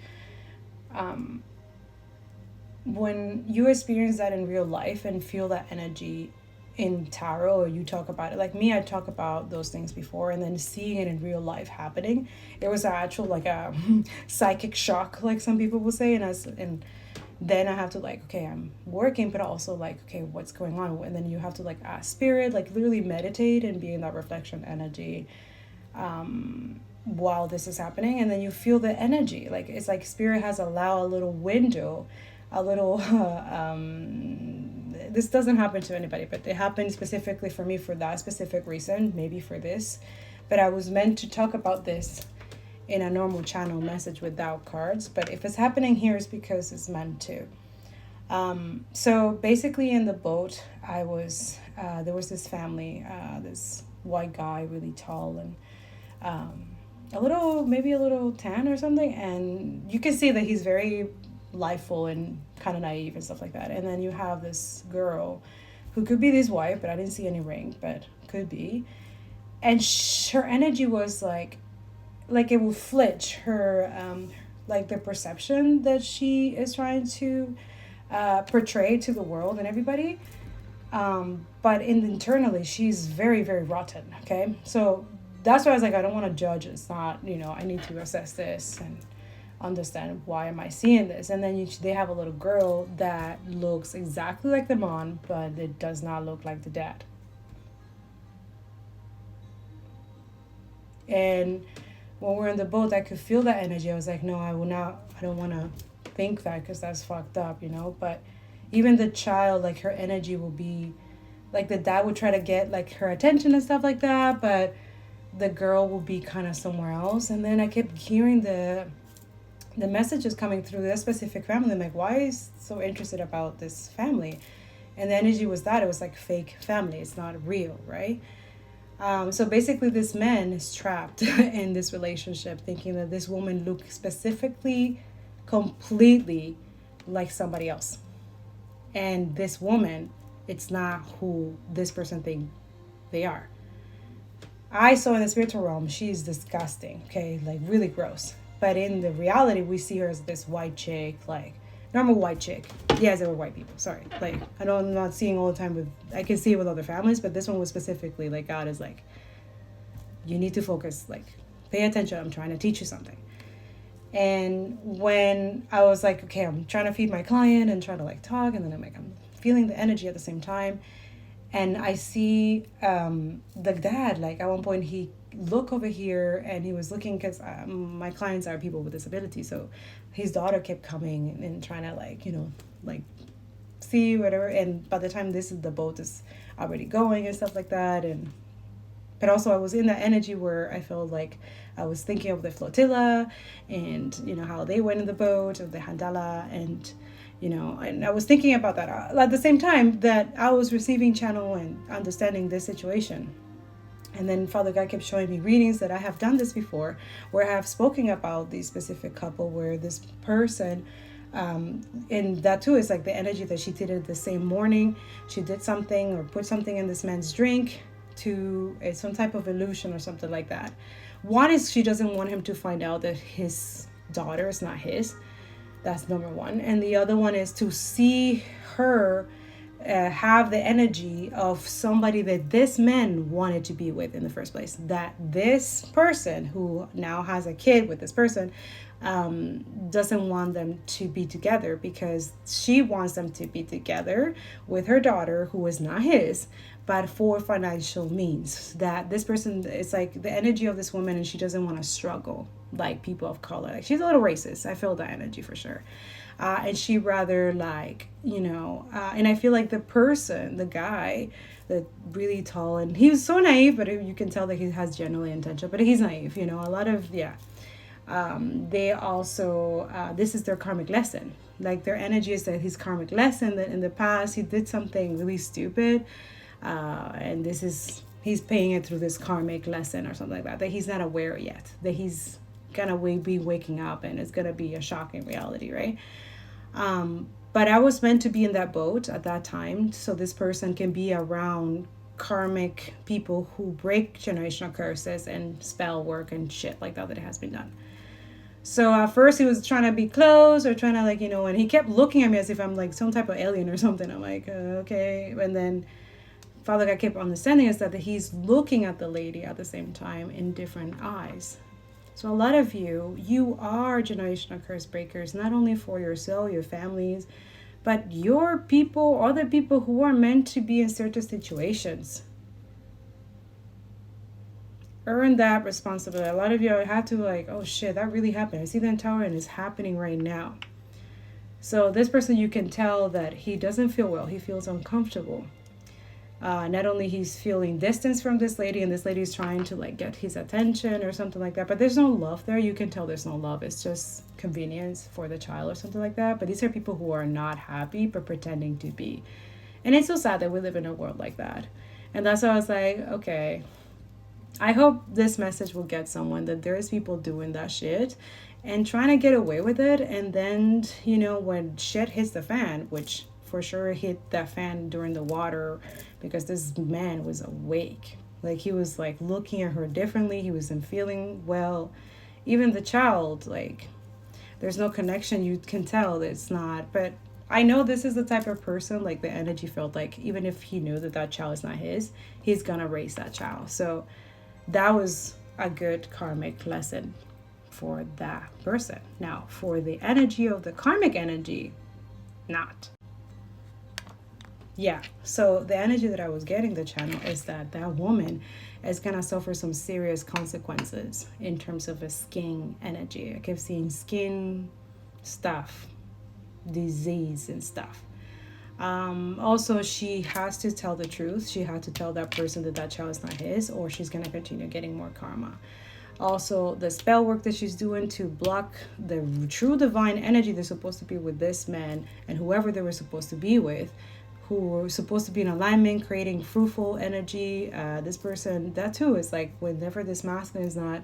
when you experience that in real life and feel that energy in tarot, or you talk about it, like me, I talk about those things before, and then seeing it in real life happening, it was actual like a psychic shock, like some people will say. And then I have to like, okay, I'm working, but also like, okay, what's going on? And then you have to like ask spirit, like literally meditate and be in that reflection energy while this is happening. And then you feel the energy, like it's like spirit has allowed a little window, a little this doesn't happen to anybody, but it happened specifically for me for that specific reason, maybe for this. But I was meant to talk about this in a normal channel message without cards. But if it's happening here, it's because it's meant to. So basically in the boat, I was, there was this family, this white guy, really tall and maybe a little tan or something. And you can see that he's very lifeful and kind of naive and stuff like that. And then you have this girl who could be this wife, but I didn't see any ring, but could be. And her energy was like it will flitch her, like the perception that she is trying to portray to the world and everybody. But internally, she's very, very rotten. Okay. So that's why I was like, I don't want to judge. It's not, I need to assess this and understand why am I seeing this. And then they have a little girl that looks exactly like the mom, but it does not look like the dad. And when we're in the boat, I could feel that energy. I was like, no, I don't want to think that because that's fucked up, But even the child, like her energy will be, like the dad would try to get like her attention and stuff like that, but the girl will be kind of somewhere else. And then I kept hearing the messages coming through that specific family. I'm like, why is so interested about this family? And the energy was that it was like fake family. It's not real, right? So basically this man is trapped in this relationship thinking that this woman looked specifically, completely like somebody else. And this woman, it's not who this person think they are. I saw in the spiritual realm, she's disgusting, okay? Like really gross. But in the reality, we see her as this white chick, like normal white chick. Yes, they were white people. Sorry. Like, I'm not seeing all the time I can see it with other families, but this one was specifically like, God is like, you need to focus, like, pay attention. I'm trying to teach you something. And when I was like, okay, I'm trying to feed my client and trying to like talk, and then I'm feeling the energy at the same time. And I see the dad, like at one point he looked over here and he was looking, because my clients are people with disabilities. So his daughter kept coming and trying to like see whatever. And by the time the boat is already going and stuff like that. But also I was in that energy where I felt like I was thinking of the flotilla and, how they went in the boat, of the handala, and and I was thinking about that at the same time that I was receiving channel and understanding this situation. And then Father God kept showing me readings that I have done this before, where I have spoken about the specific couple where this person, and that too is like the energy that she did it the same morning. She did something or put something in this man's drink to some type of illusion or something like that. One is she doesn't want him to find out that his daughter is not his. That's number one. And the other one is to see her have the energy of somebody that this man wanted to be with in the first place. That this person who now has a kid with this person doesn't want them to be together, because she wants them to be together with her daughter who is not his, but for financial means. That this person, it's like the energy of this woman, and she doesn't want to struggle like people of color. Like, she's a little racist. I feel that energy for sure. And she rather like, and I feel like the guy, the really tall, and he was so naive, but you can tell that he has genuine intention, but he's naive, a lot of, they also, this is their karmic lesson. Like, their energy is that his karmic lesson, that in the past he did something really stupid, and he's paying it through this karmic lesson or something like that he's not aware yet, that he's gonna be waking up, and it's gonna be a shocking reality, right? But I was meant to be in that boat at that time, so this person can be around karmic people who break generational curses and spell work and shit like that it has been done. So at first he was trying to be close, or trying to like, and he kept looking at me as if I'm like some type of alien or something. I'm like, okay. And then Father God kept understanding is that he's looking at the lady at the same time in different eyes. So a lot of you are generational curse breakers, not only for yourself, your families, but your people, other people who are meant to be in certain situations. Earn that responsibility. A lot of you have to like, oh shit, that really happened. I see the tower and it's happening right now. So this person, you can tell that he doesn't feel well. He feels uncomfortable. Not only he's feeling distance from this lady, and this lady is trying to like get his attention or something like that, but there's no love there. You can tell there's no love. It's just convenience for the child or something like that. But these are people who are not happy but pretending to be. And it's so sad that we live in a world like that. And that's why I was like, okay, I hope this message will get someone, that there is people doing that shit and trying to get away with it. And then, you know, when shit hits the fan, which for sure hit that fan during the water, because this man was awake. Like, he was like looking at her differently. He wasn't feeling well. Even the child, like, there's no connection. You can tell it's not. But I know this is the type of person, like, the energy felt like even if he knew that that child is not his, he's gonna raise that child. So that was a good karmic lesson for that person. Now, for the energy of the karmic energy, not. Yeah, so the energy that I was getting the channel is that that woman is gonna suffer some serious consequences in terms of a skin energy. I kept seeing skin stuff, disease and stuff. Also, she has to tell the truth. She had to tell that person that that child is not his, or she's gonna continue getting more karma. Also, the spell work that she's doing to block the true divine energy that's supposed to be with this man and whoever they were supposed to be with, who were supposed to be in alignment, creating fruitful energy. This person, that too is like, whenever this masculine is not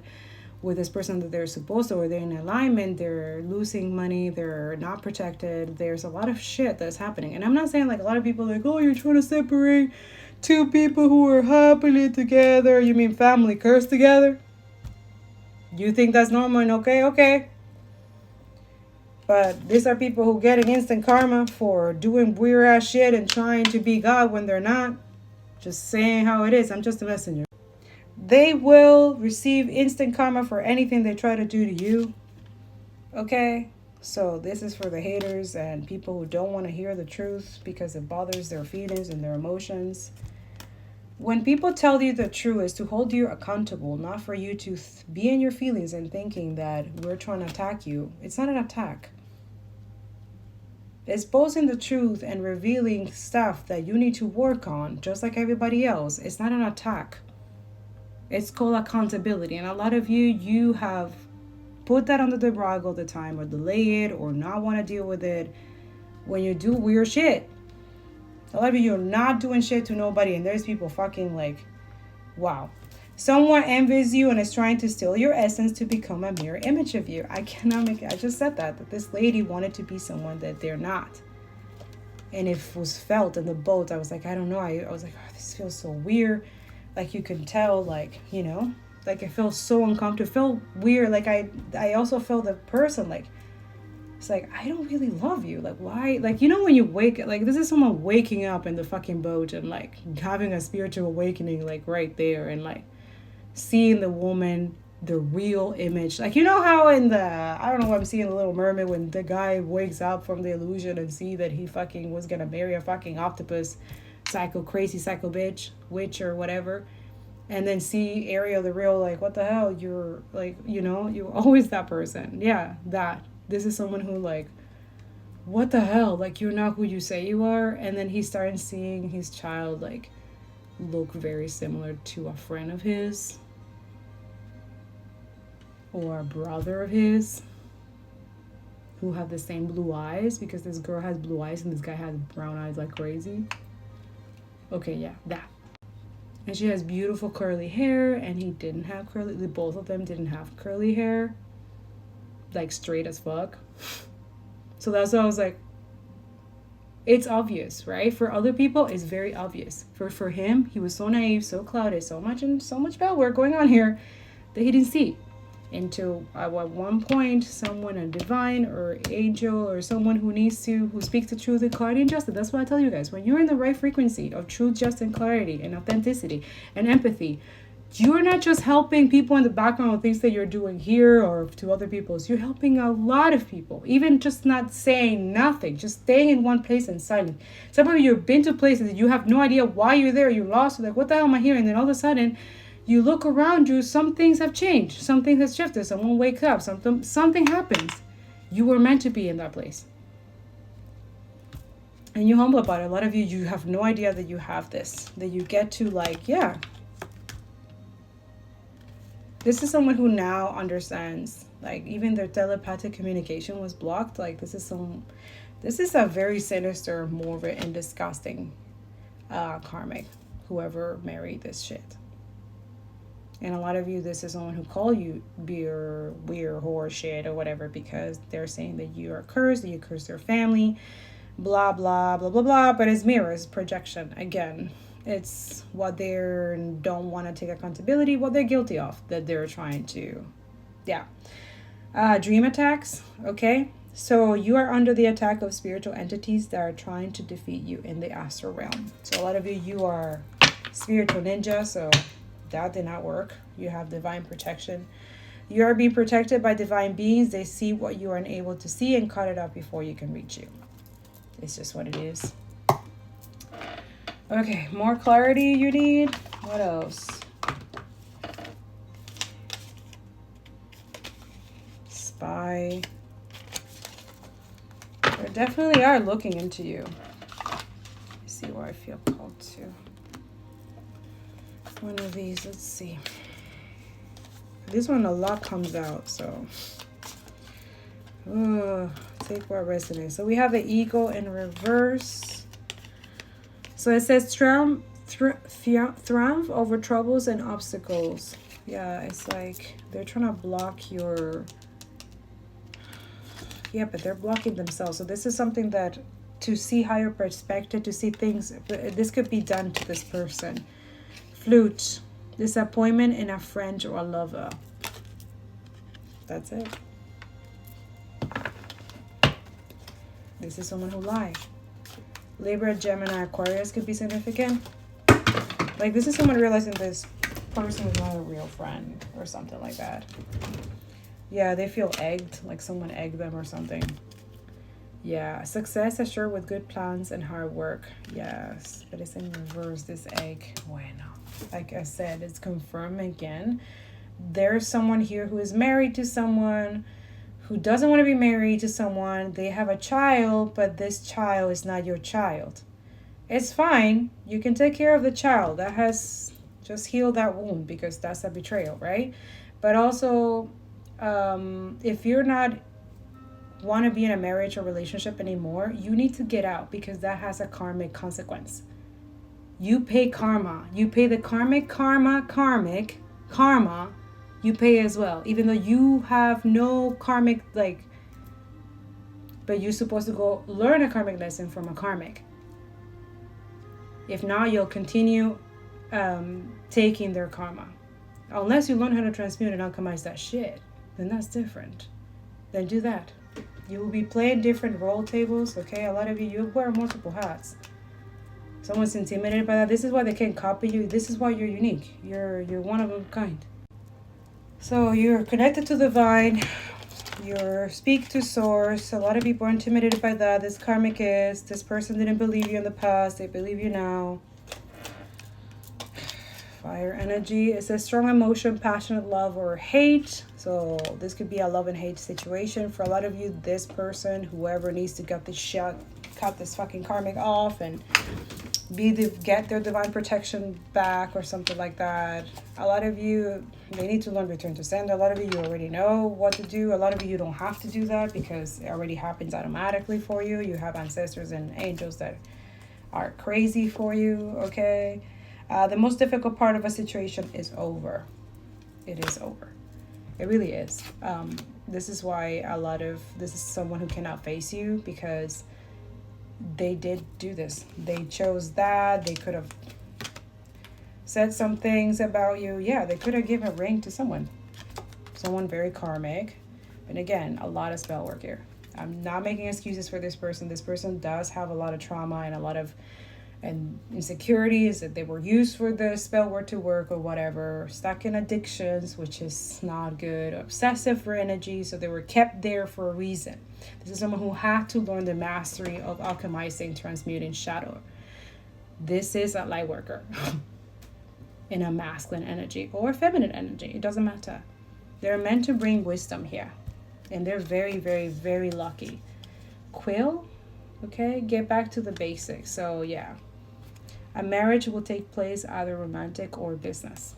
with this person that they're supposed to, or they're in alignment, they're losing money, they're not protected. There's a lot of shit that's happening. And I'm not saying like a lot of people like, oh, you're trying to separate two people who are happily together. You mean family cursed together? You think that's normal and okay. But these are people who getting instant karma for doing weird ass shit and trying to be God when they're not. Just saying how it is. I'm just a messenger. They will receive instant karma for anything they try to do to you. Okay? So this is for the haters and people who don't want to hear the truth because it bothers their feelings and their emotions. When people tell you the truth is to hold you accountable, not for you to be in your feelings and thinking that we're trying to attack you. It's not an attack. Exposing the truth and revealing stuff that you need to work on, just like everybody else. It's not an attack. It's called accountability. And a lot of you have put that under the rug all the time, or delay it, or not want to deal with it when you do weird shit. A lot of you are not doing shit to nobody, and there's people fucking like, wow. Someone envies you and is trying to steal your essence to become a mirror image of you. I cannot make it. I just said that this lady wanted to be someone that they're not. And it was felt in the boat. I was like, I don't know. I was like, oh, this feels so weird. Like, you can tell, like, you know, like it feels so uncomfortable. It felt weird. Like I also felt the person, like, it's like, I don't really love you. Like, why? Like, you know, when you wake, like, this is someone waking up in the fucking boat and like having a spiritual awakening, like right there, and like seeing the woman, the real image. Like, you know how in the, I don't know what I'm seeing, The Little Mermaid, when the guy wakes up from the illusion and see that he fucking was gonna marry a fucking octopus, crazy psycho bitch, witch or whatever, and then see Ariel, the real, like, what the hell, you're like, you know, you're always that person. Yeah, that. This is someone who, like, what the hell, like, you're not who you say you are. And then he started seeing his child, like, look very similar to a friend of his or a brother of his who have the same blue eyes, because this girl has blue eyes and this guy has brown eyes like crazy. Okay, yeah, that. And she has beautiful curly hair, and he didn't have curly, both of them didn't have curly hair, like straight as fuck. So that's why I was like, it's obvious, right? For other people, it's very obvious. For him, he was so naive, so clouded, so much bad work going on here that he didn't see. Until at one point, someone, a divine or angel or someone who speaks the truth and clarity and justice. That's what I tell you guys. When you're in the right frequency of truth, justice, and clarity and authenticity and empathy, you're not just helping people in the background with things that you're doing here or to other people's. You're helping a lot of people. Even just not saying nothing, just staying in one place and silent. Some of you have been to places that you have no idea why you're there. You're lost. You're like, what the hell am I here? And then all of a sudden, you look around you, some things have changed. Something has shifted. Someone wakes up. Something happens. You were meant to be in that place. And you're humble about it. A lot of you, you have no idea that you have this, that you get to like, yeah. This is someone who now understands, like even their telepathic communication was blocked. Like this is a very sinister, morbid, and disgusting karmic, whoever married this shit. And a lot of you, this is someone who call you weird whore shit or whatever, because they're saying that you are cursed, that you curse their family, blah, blah, blah, blah, blah. But it's mirrors, projection. Again, it's what they don't want to take accountability, what they're guilty of, that they're trying to, yeah. Dream attacks, okay? So you are under the attack of spiritual entities that are trying to defeat you in the astral realm. So a lot of you are spiritual ninja, so that did not work. You have divine protection. You are being protected by divine beings. They see what you are unable to see and cut it off before you can reach you. It's just what it is. Okay, more clarity you need. What else? Spy. They definitely are looking into you. Let's see where I feel called to. One of these, let's see. This one a lot comes out, so take what resonates. So we have the ego in reverse. So it says triumph over troubles and obstacles. Yeah, it's like they're trying to block your, yeah, but they're blocking themselves. So this is something that, to see higher perspective, to see things, this could be done to this person. Flute, disappointment in a friend or a lover. That's it. This is someone who lied. Libra, Gemini, Aquarius could be significant. Like this is someone realizing this person is not a real friend or something like that. Yeah, they feel egged, like someone egged them or something. Yeah, success assured with good plans and hard work. Yes, but it's in reverse, this egg. Bueno. Like I said, it's confirmed again. There's someone here who is married to someone who doesn't want to be married to someone. They have a child, but this child is not your child. It's fine. You can take care of the child. That has just healed that wound, because that's a betrayal, right? But also, if you're not want to be in a marriage or relationship anymore, you need to get out, because that has a karmic consequence. You pay karma. You pay the karmic karma, you pay as well. Even though you have no karmic, like, but you're supposed to go learn a karmic lesson from a karmic. If not, you'll continue taking their karma. Unless you learn how to transmute and alchemize that shit, then that's different. Then do that. You will be playing different role tables, okay? A lot of you wear multiple hats. Someone's intimidated by that. This is why they can't copy you. This is why you're unique. You're one of a kind. So you're connected to the divine. You speak to source. A lot of people are intimidated by that. This karmic is. This person didn't believe you in the past. They believe you now. Fire energy. It says strong emotion, passionate love, or hate. So this could be a love and hate situation. For a lot of you, this person, whoever needs to get this shit, cut this fucking karmic off and get their divine protection back or something like that. A lot of you, they need to learn return to sender. A lot of you already know what to do. A lot of you don't have to do that, because it already happens automatically for you. You have ancestors and angels that are crazy for you, okay? The most difficult part of a situation is over. It is over. It really is. This is why this is someone who cannot face you, because they did do this. They chose that. They could have said some things about you. Yeah, they could have given a ring to someone very karmic. And again, a lot of spell work here. I'm not making excuses for this person. This person does have a lot of trauma and a lot of insecurities, that they were used for the spell work to work or whatever, stuck in addictions, which is not good, obsessive for energy, so they were kept there for a reason. This is someone who had to learn the mastery of alchemizing, transmuting shadow. This is a light worker in a masculine energy or feminine energy. It doesn't matter. They're meant to bring wisdom here, and they're very, very, very lucky. Quill, Okay, get back to the basics. So yeah, a marriage will take place either romantic or business.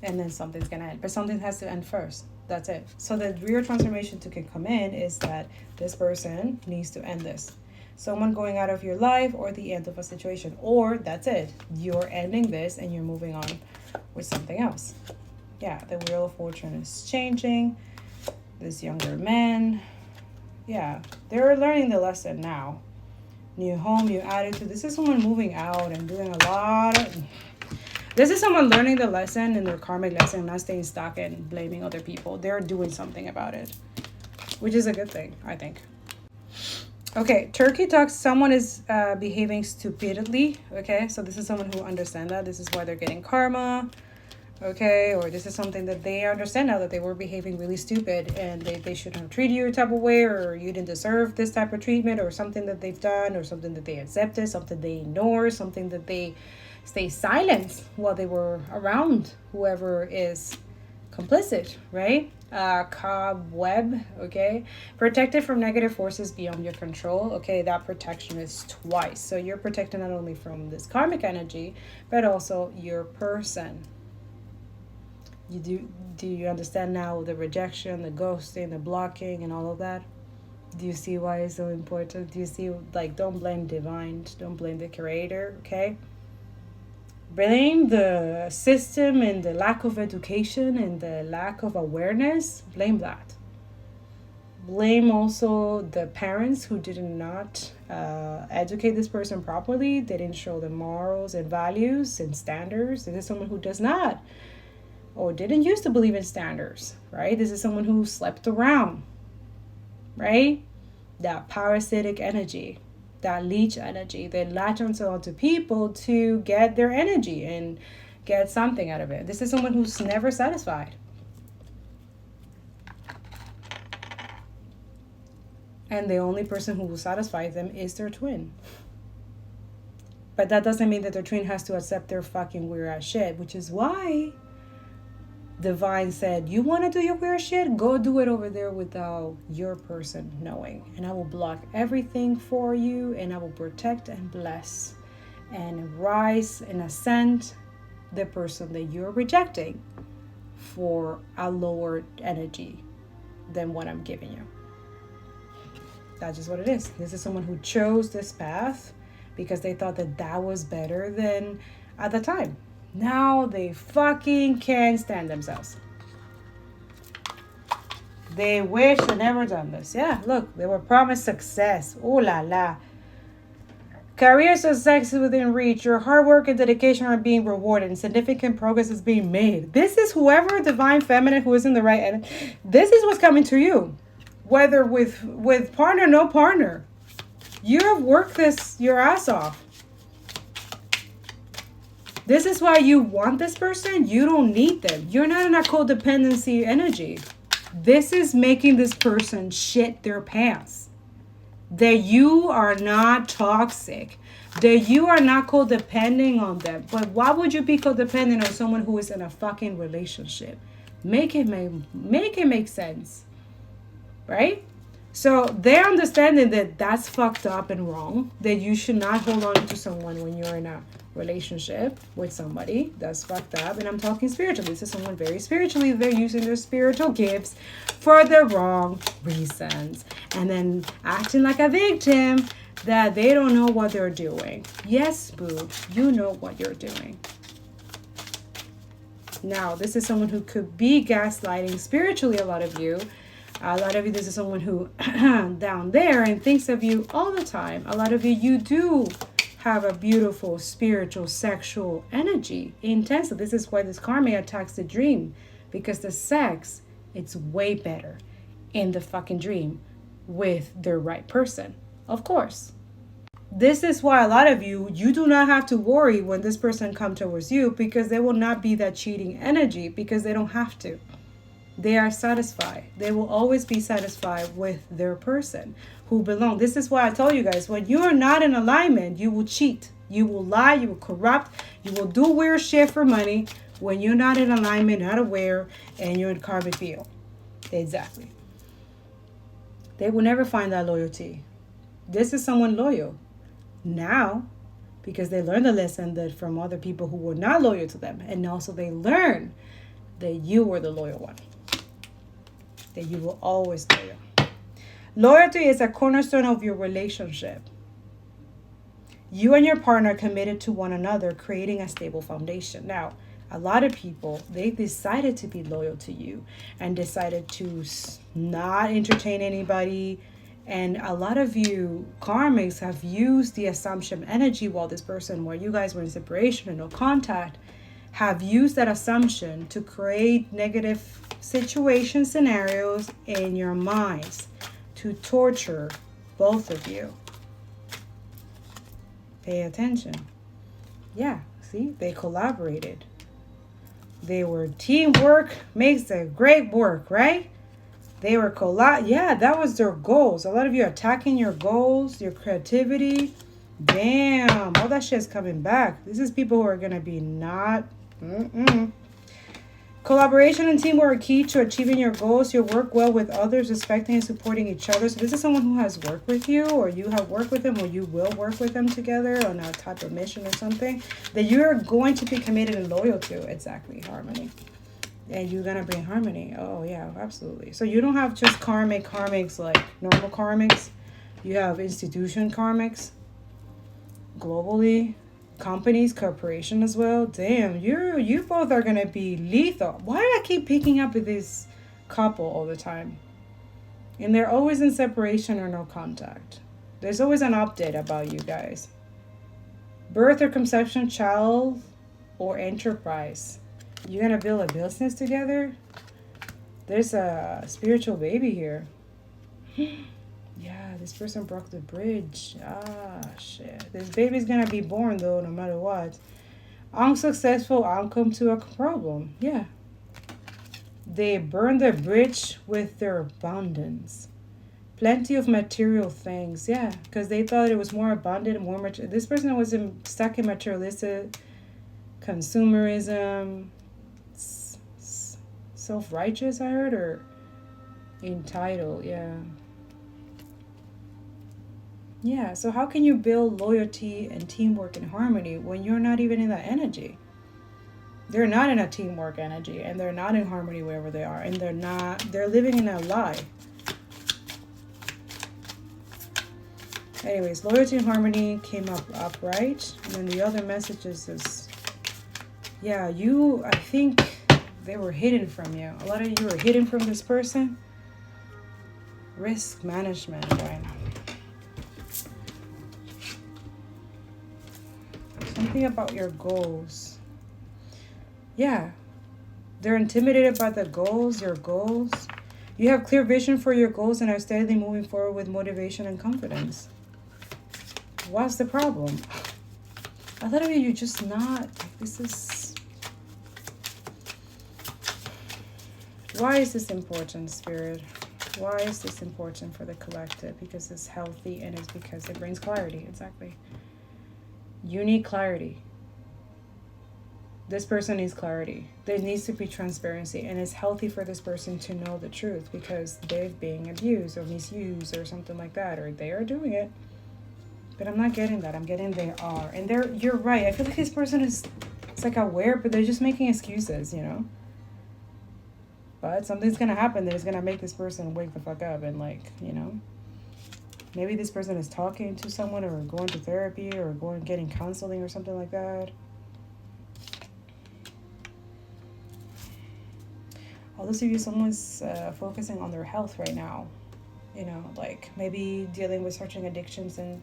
And then something's gonna end, but something has to end first. That's it. So the real transformation to can come in is that this person needs to end this. Someone going out of your life or the end of a situation, or that's it. You're ending this and you're moving on with something else. Yeah, the Wheel of Fortune is changing. This younger man, yeah, they're learning the lesson now. New home, new attitude. This is someone moving out and doing a lot of... This is someone learning the lesson and their karmic lesson, not staying stuck and blaming other people. They're doing something about it, which is a good thing, I think. Okay, Turkey talks, someone is behaving stupidly. Okay, so this is someone who understands that. This is why they're getting karma. Okay, or this is something that they understand now, that they were behaving really stupid and they shouldn't have treated you a type of way, or you didn't deserve this type of treatment, or something that they've done, or something that they accepted, something they ignored, something that they stay silent while they were around whoever is complicit, right? Cobweb, okay? Protected from negative forces beyond your control. Okay, that protection is twice. So you're protected not only from this karmic energy, but also your person. Do you understand now the rejection, the ghosting, the blocking, and all of that? Do you see why it's so important? Do you see, like, don't blame divine, don't blame the creator, okay? Blame the system and the lack of education and the lack of awareness. Blame that. Blame also the parents who did not educate this person properly. They didn't show them morals and values and standards. This is someone who does not or didn't used to believe in standards, right? This is someone who slept around, right? That parasitic energy, that leech energy. They latch onto people to get their energy and get something out of it. This is someone who's never satisfied. And the only person who will satisfy them is their twin. But that doesn't mean that their twin has to accept their fucking weird ass shit, which is why Divine said, you want to do your weird shit? Go do it over there without your person knowing. And I will block everything for you, and I will protect and bless and rise and ascend the person that you're rejecting for a lower energy than what I'm giving you. That's just what it is. This is someone who chose this path because they thought that that was better than at the time. Now they fucking can't stand themselves. They wish they never done this. Yeah, look, they were promised success. Ooh la la. Career success is within reach. Your hard work and dedication are being rewarded, and significant progress is being made. This is whoever divine feminine who is in the right end. This is what's coming to you. Whether with partner, no partner. You have worked this your ass off. This is why you want this person. You don't need them. You're not in a codependency energy. This is making this person shit their pants. That you are not toxic. That you are not codependent on them. But why would you be codependent on someone who is in a fucking relationship? Make it make sense. Right? So they're understanding that that's fucked up and wrong. That you should not hold on to someone when you're in a relationship with somebody. That's fucked up. And I'm talking spiritually. This is someone very spiritually. They're using their spiritual gifts for the wrong reasons. And then acting like a victim that they don't know what they're doing. Yes, boo. You know what you're doing. Now, this is someone who could be gaslighting spiritually, a lot of you. A lot of you, this is someone who down there and thinks of you all the time. A lot of you, you do have a beautiful spiritual sexual energy intensely. This is why this karma attacks the dream, because the sex, it's way better in the fucking dream with the right person, of course. This is why a lot of you, you do not have to worry when this person comes towards you, because they will not be that cheating energy, because they don't have to. They are satisfied. They will always be satisfied with their person who belong. This is why I told you guys, when you are not in alignment, you will cheat. You will lie. You will corrupt. You will do weird shit for money when you're not in alignment, not aware, and you're in karmic field. Exactly. They will never find that loyalty. This is someone loyal now because they learned a lesson that from other people who were not loyal to them. And also they learn that you were the loyal one, that you will always loyal. Loyalty is a cornerstone of your relationship. You and your partner committed to one another, creating a stable foundation. Now, a lot of people, they decided to be loyal to you and decided to not entertain anybody. And a lot of you karmics have used the assumption energy while this person, where you guys were in separation and no contact, have used that assumption to create negative situation scenarios in your minds to torture both of you. Pay attention. Yeah, see, they collaborated. They were teamwork makes the great work, right? They were yeah, that was their goals. A lot of you are attacking your goals, your creativity. Damn, all that shit's coming back. This is people who are gonna be not. Collaboration and teamwork are key to achieving your goals. You'll work well with others, respecting and supporting each other. So this is someone who has worked with you, or you have worked with them, or you will work with them together on a type of mission or something that you're going to be committed and loyal to. Exactly, harmony. And you're going to bring harmony. Oh, yeah, absolutely. So you don't have just karmics like normal karmics. You have institution karmics globally. Companies, corporation as well. Damn, you both are gonna be lethal. Why do I keep picking up with this couple all the time? And they're always in separation or no contact. There's always an update about you guys. Birth or conception, child, or enterprise. You're gonna build a business together. There's a spiritual baby here. Yeah, this person broke the bridge. Ah, shit. This baby's gonna be born, though, no matter what. Unsuccessful outcome to a problem. Yeah. They burned the bridge with their abundance. Plenty of material things. Yeah, because they thought it was more abundant, more material. This person was stuck in materialistic consumerism, self-righteous, I heard, or entitled. Yeah. Yeah, so how can you build loyalty and teamwork and harmony when you're not even in that energy? They're not in a teamwork energy, and they're not in harmony wherever they are, and they're living in a lie. Anyways, loyalty and harmony came up right? And then the other messages is, yeah, I think they were hidden from you. A lot of you were hidden from this person. Risk management right now. Something about your goals. Yeah. They're intimidated by the goals, your goals. You have clear vision for your goals and are steadily moving forward with motivation and confidence. What's the problem? A lot of you just not. This is... Why is this important, Spirit? Why is this important for the collective? Because it's healthy and it's because it brings clarity. Exactly. You need clarity. This person needs clarity. There needs to be transparency, and it's healthy for this person to know the truth because they're being abused or misused or something like that, or they are doing it. But I'm not getting that. I'm getting they are. And you're right. I feel like this person it's like aware, but they're just making excuses, you know? But something's going to happen that is going to make this person wake the fuck up and maybe this person is talking to someone or going to therapy or getting counseling or something like that. All those of you, someone's focusing on their health right now. Maybe dealing with certain addictions. And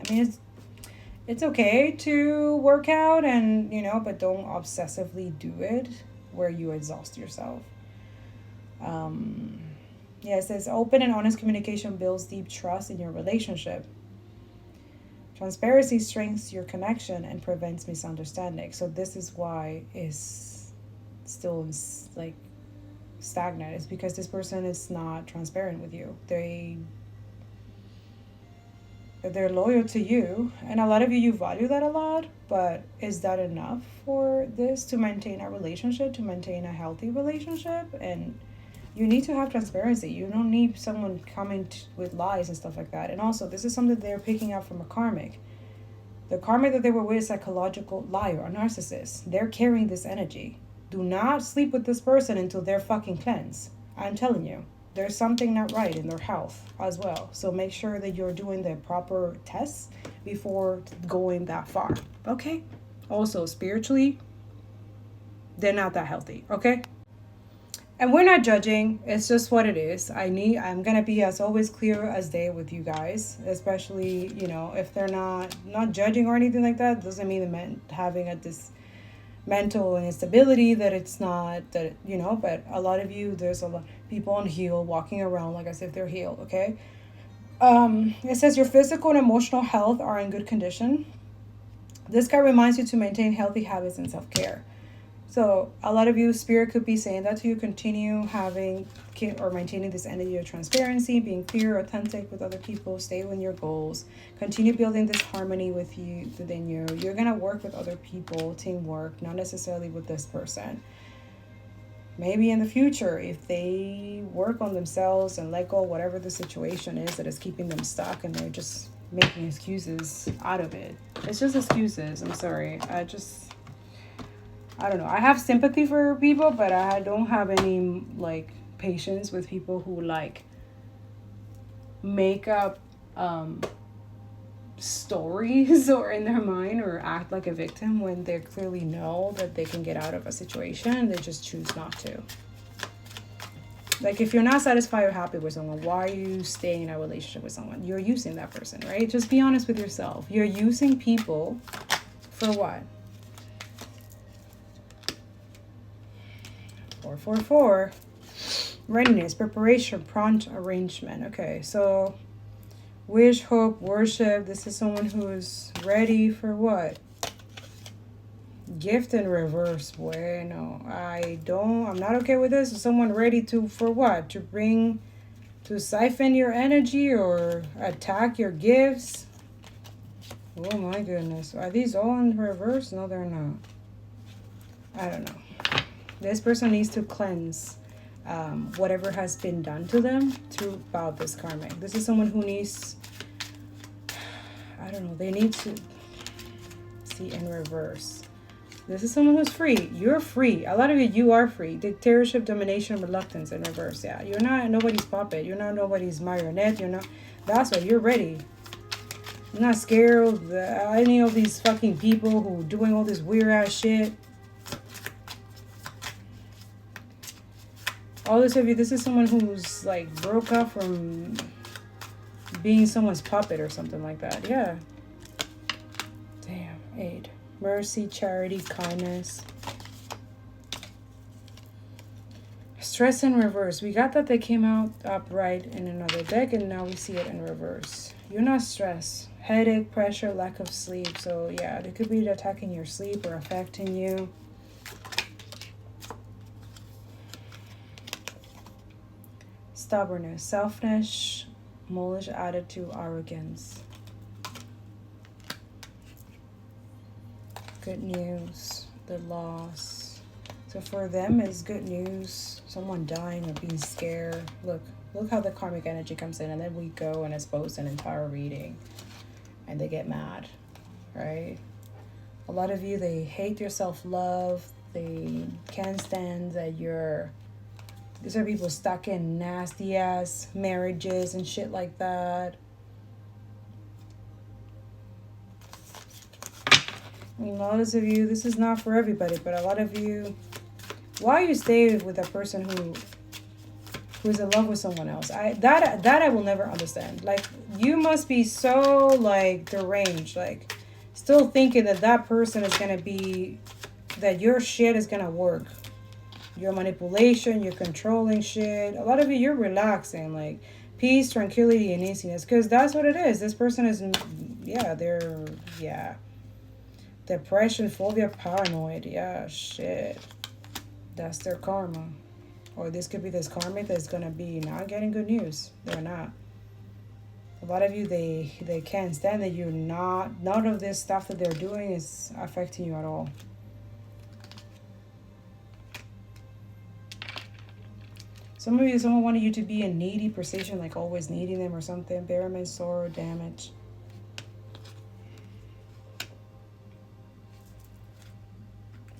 it's okay to work out and, but don't obsessively do it where you exhaust yourself. It says open and honest communication builds deep trust in your relationship. Transparency strengthens your connection and prevents misunderstanding. So this is why it's still stagnant. It's because this person is not transparent with you. They're loyal to you, and a lot of you value that a lot, but is that enough for this to maintain a relationship, to maintain a healthy relationship? And You need to have transparency. You don't need someone coming with lies and stuff like that. And also, this is something they're picking up from a karmic. The karmic that they were with is a psychological liar, a narcissist. They're carrying this energy. Do not sleep with this person until they're fucking cleansed. I'm telling you, there's something not right in their health as well. So make sure that you're doing the proper tests before going that far. Okay? Also, spiritually, they're not that healthy. Okay? And we're not judging. It's just what it is. I'm gonna be as always clear as day with you guys, especially, you know, if they're not judging or anything like that, doesn't mean they're having this mental instability that it's not that, you know. But a lot of you, there's a lot of people on heal walking around like as if they're healed. Okay. It says your physical and emotional health are in good condition. This card reminds you to maintain healthy habits and self-care. So a lot of you, spirit could be saying that to you. Continue having or maintaining this energy of transparency, being clear, authentic with other people, stay with your goals, continue building this harmony with you within you. You're going to work with other people, teamwork, not necessarily with this person. Maybe in the future, if they work on themselves and let go whatever the situation is that is keeping them stuck and they're just making excuses out of it. It's just excuses. I'm sorry. I don't know. I have sympathy for people, but I don't have any like patience with people who like make up stories or in their mind or act like a victim when they clearly know that they can get out of a situation. They just choose not to. Like if you're not satisfied or happy with someone, why are you staying in a relationship with someone? You're using that person, right? Just be honest with yourself. You're using people for what? 444. Readiness, preparation, prompt arrangement. Okay, so wish, hope, worship. This is someone who is ready for what? Gift in reverse. Bueno, I'm not okay with this. Is someone ready for what? To siphon your energy or attack your gifts? Oh my goodness. Are these all in reverse? No, they're not. I don't know. This person needs to cleanse whatever has been done to them throughout this karmic. This is someone who needs, I don't know, they need to see in reverse. This is someone who's free. You're free. A lot of you are free. Dictatorship, domination, reluctance in reverse. Yeah, you're not nobody's puppet. You're not nobody's marionette. You're not. That's why you're ready. You're not scared of any of these fucking people who are doing all this weird ass shit. All this of you, this is someone who's like broke up from being someone's puppet or something like that. Yeah. Damn. Aid. Mercy, charity, kindness. Stress in reverse. We got that they came out upright in another deck and now we see it in reverse. You're not stressed. Headache, pressure, lack of sleep. So yeah, they could be attacking your sleep or affecting you. Stubbornness, selfishness, malicious attitude, arrogance. Good news, the loss. So for them, it's good news. Someone dying or being scared. Look how the karmic energy comes in, and then we go and expose an entire reading, and they get mad, right? A lot of you, they hate your self-love. They can't stand that you're. These are people stuck in nasty ass marriages and shit like that. A lot of you, this is not for everybody, but a lot of you, why you stay with a person who's in love with someone else? That I will never understand. Like, you must be so like deranged, like still thinking that person is gonna be, that your shit is gonna work. Your manipulation, your controlling shit. A lot of you, you're relaxing, like peace, tranquility, and easiness, because that's what it is. This person is, depression, phobia, paranoid. Yeah, shit. That's their karma. Or this could be this karmic that's gonna be not getting good news. They're not. A lot of you, they can't stand that you're not, none of this stuff that they're doing is affecting you at all. Some of you, someone wanted you to be in needy position, like always needing them or something. Embarrassment, sorrow, damage.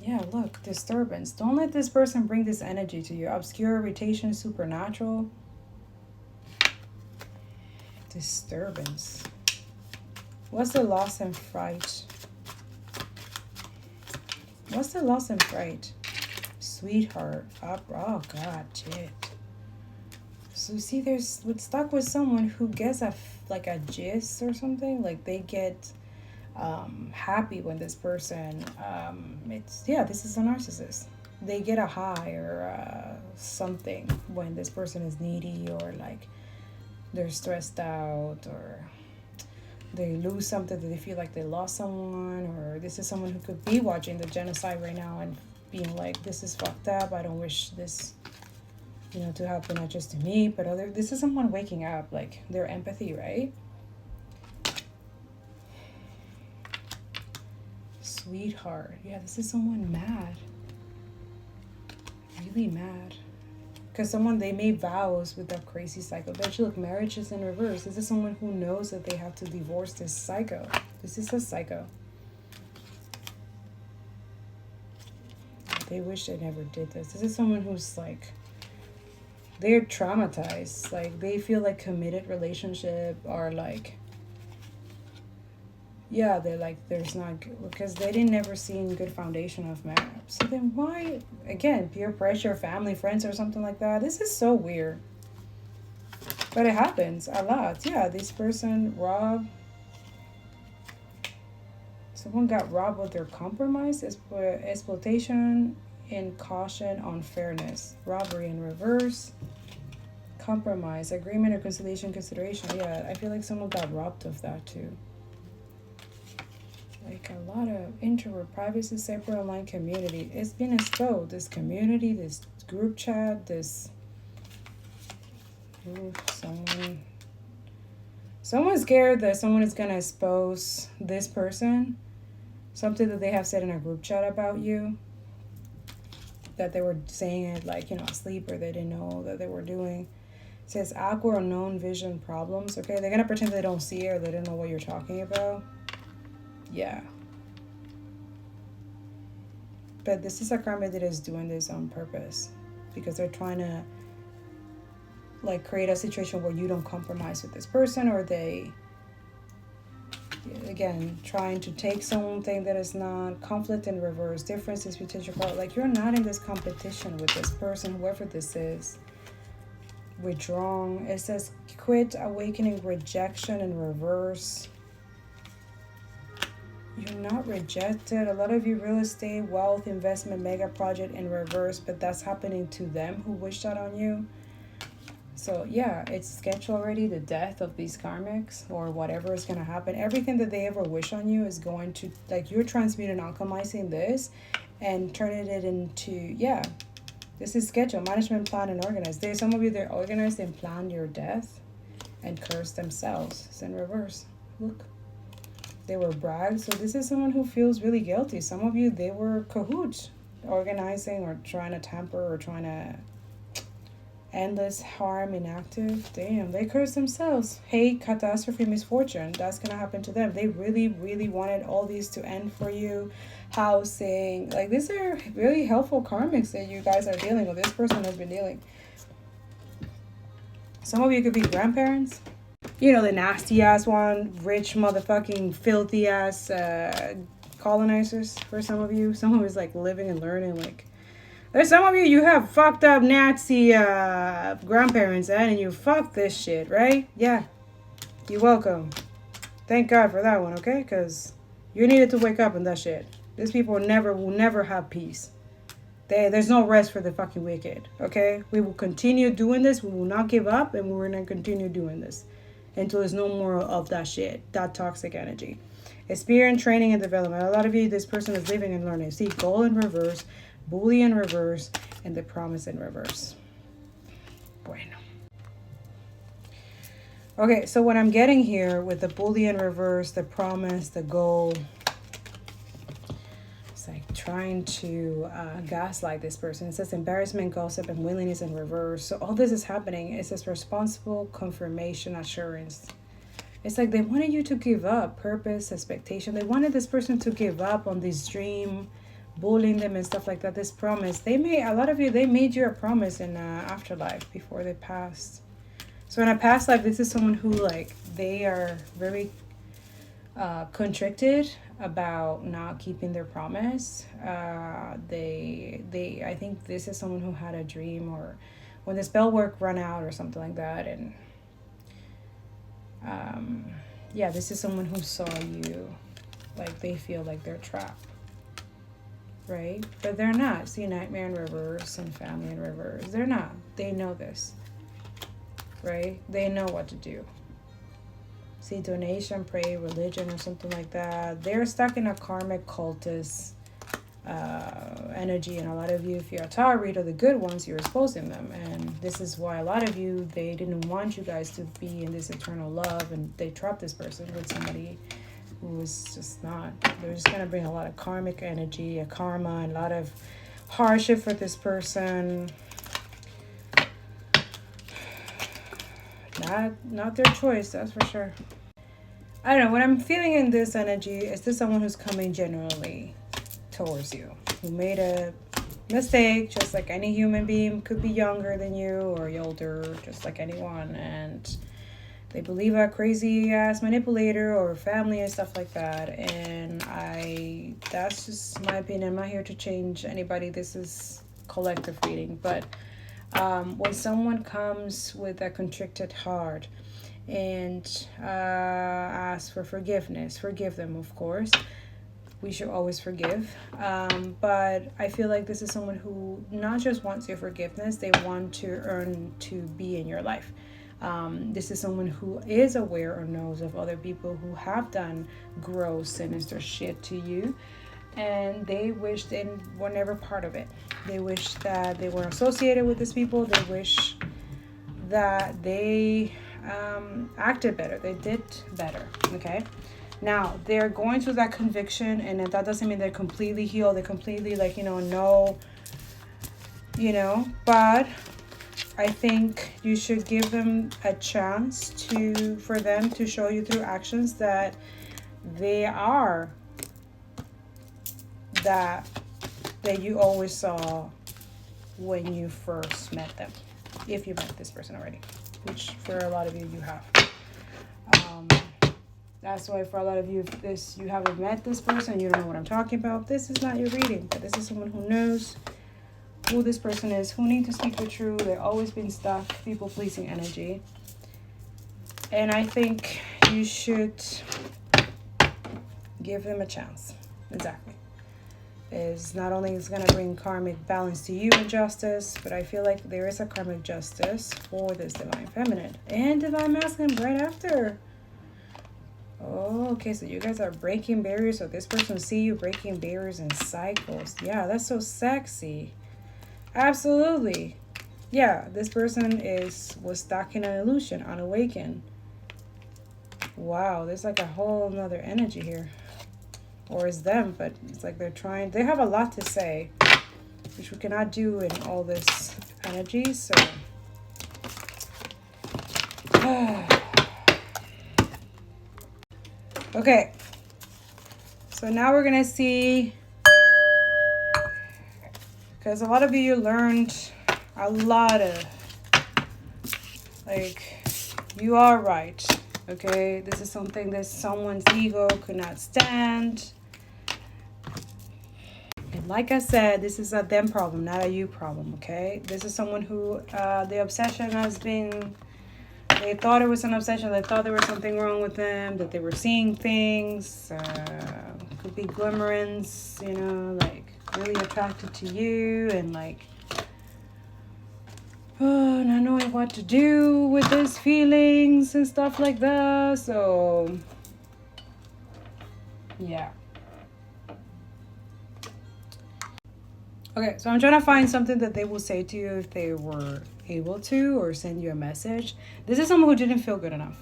Yeah, look, disturbance. Don't let this person bring this energy to you. Obscure, irritation, supernatural. Disturbance. What's the loss and fright? What's the loss and fright? Sweetheart. Oh, God, shit. So see, there's stuck with someone who gets like a gist or something. Like they get happy when this person, this is a narcissist. They get a high or something when this person is needy, or like they're stressed out, or they lose something that they feel like they lost someone, or this is someone who could be watching the genocide right now and being like, this is fucked up, I don't wish this, to happen not just to me, but this is someone waking up, like their empathy, right? Sweetheart. Yeah, this is someone mad. Really mad. Because they made vows with that crazy psycho. But look, marriage is in reverse. This is someone who knows that they have to divorce this psycho. This is a psycho. They wish they never did this. This is someone who's like, they're traumatized. Like they feel like committed relationship are like, yeah, they're like, there's not good, because they didn't never seen good foundation of marriage. So then why, again, peer pressure, family, friends, or something like that? This is so weird. But it happens a lot. Yeah, this person robbed. Someone got robbed with their compromise, exploitation, and caution, unfairness. Robbery in reverse. Compromise, agreement, reconciliation, consideration. Yeah, I feel like someone got robbed of that too. Like a lot of introvert, privacy, separate, online community. It's been exposed. This community, this group chat, this. Ooh, someone's scared that someone is gonna expose this person, something that they have said in a group chat about you. That they were saying it like asleep, or they didn't know that they were doing. It says awkward, unknown vision problems. Okay, they're gonna pretend they don't see it, or they don't know what you're talking about. Yeah. But this is a karma that is doing this on purpose, because they're trying to like create a situation where you don't compromise with this person, or they, again, trying to take something that is not conflict in reverse, differences between your part. Like you're not in this competition with this person, whoever this is. Withdrawn. It says quit, awakening, rejection in reverse. You're not rejected. A lot of you, real estate, wealth, investment, mega project in reverse, but that's happening to them who wish that on you. So yeah, it's scheduled already, the death of these karmics, or whatever is going to happen. Everything that they ever wish on you is going to, like, you're transmuting, alchemizing this and turning it into, yeah, this is scheduled, management, plan, and organized. There's some of you, they're organized and plan your death and curse themselves. It's in reverse. Look. They were bragged. So this is someone who feels really guilty. Some of you, they were cahoots, organizing or trying to tamper or trying to endless harm, inactive. Damn, they cursed themselves. Hate, catastrophe, misfortune. That's going to happen to them. They really, really wanted all these to end for you. Housing. Like, these are really helpful karmics that you guys are dealing with. This person has been dealing. Some of you could be grandparents. The nasty ass one, rich motherfucking filthy ass colonizers for some of you. Someone who's like living and learning. Like, there's some of you, you have fucked up Nazi grandparents, and you fucked this shit, right? Yeah. You're welcome. Thank God for that one, okay? Because you needed to wake up in that shit. These people will never have peace. There's no rest for the fucking wicked, okay? We will continue doing this. We will not give up, and we're going to continue doing this until there's no more of that shit, that toxic energy. Experience, training, and development. A lot of you, this person is living and learning. See, goal in reverse, bully in reverse, and the promise in reverse. Bueno. Okay, so what I'm getting here with the bully in reverse, the promise, the goal, it's like trying to gaslight this person. It says embarrassment, gossip, and willingness in reverse. So all this is happening. It says responsible confirmation assurance. It's like they wanted you to give up purpose, expectation. They wanted this person to give up on this dream, bullying them and stuff like that. This promise. They made, a lot of you, they made you a promise in afterlife before they passed. So in a past life, this is someone who, like, they are very contricted about not keeping their promise. I think this is someone who had a dream, or when the spell work run out or something like that, and yeah, this is someone who saw you, like they feel like they're trapped, right? But they're not. See, nightmare in reverse and family in reverse. They're not. They know this, right? They know what to do. See, donation, pray, religion, or something like that. They're stuck in a karmic cultist energy, and a lot of you, if you're a tarot reader, the good ones, you're exposing them. And this is why a lot of you, they didn't want you guys to be in this eternal love, and they trapped this person with somebody who was just not. They're just going to bring a lot of karmic energy, a karma, and a lot of hardship for this person. Not their choice, that's for sure. I don't know, what I'm feeling in this energy is this someone who's coming generally towards you, who made a mistake, just like any human being. Could be younger than you or older, just like anyone, and they believe a crazy ass manipulator or family and stuff like that. And that's just my opinion. I'm not here to change anybody. This is collective reading. But when someone comes with a constricted heart and asks for forgiveness, forgive them, of course. We should always forgive. But I feel like this is someone who not just wants your forgiveness, they want to earn to be in your life. This is someone who is aware or knows of other people who have done gross, sinister shit to you, and they wish they were never part of it. They wish that they weren't associated with these people. They wish that they acted better. They did better, okay? Now, they're going through that conviction, and that doesn't mean they're completely healed. They're completely, like, but I think you should give them a chance for them to show you through actions that they are that you always saw when you first met them, if you met this person already, which for a lot of you have. That's why for a lot of you, if you haven't met this person, you don't know what I'm talking about, this is not your reading. But this is someone who knows who this person is, who need to speak the truth. They've always been stuck, people-pleasing energy. And I think you should give them a chance. Exactly. Is not only is going to bring karmic balance to you and justice, but I feel like there is a karmic justice for this divine feminine and divine masculine right after. Oh, okay, so you guys are breaking barriers, so this person see you breaking barriers and cycles. Yeah, that's so sexy. Absolutely. Yeah, this person was stuck in an illusion, unawakened. Wow, there's like a whole nother energy here. Or it's them, but it's like they have a lot to say, which we cannot do in all this energy, so. Okay, so now we're gonna see, because a lot of you learned a lot of, like, you are right, okay? This is something that someone's ego could not stand. And like I said, this is a them problem, not a you problem, okay? This is someone who the obsession has been, they thought it was an obsession. They thought there was something wrong with them, that they were seeing things. Could be glimmerings, like really attracted to you and like, not knowing what to do with these feelings and stuff like that. So, yeah. Okay, so I'm trying to find something that they will say to you if they were able to, or send you a message. This is someone who didn't feel good enough.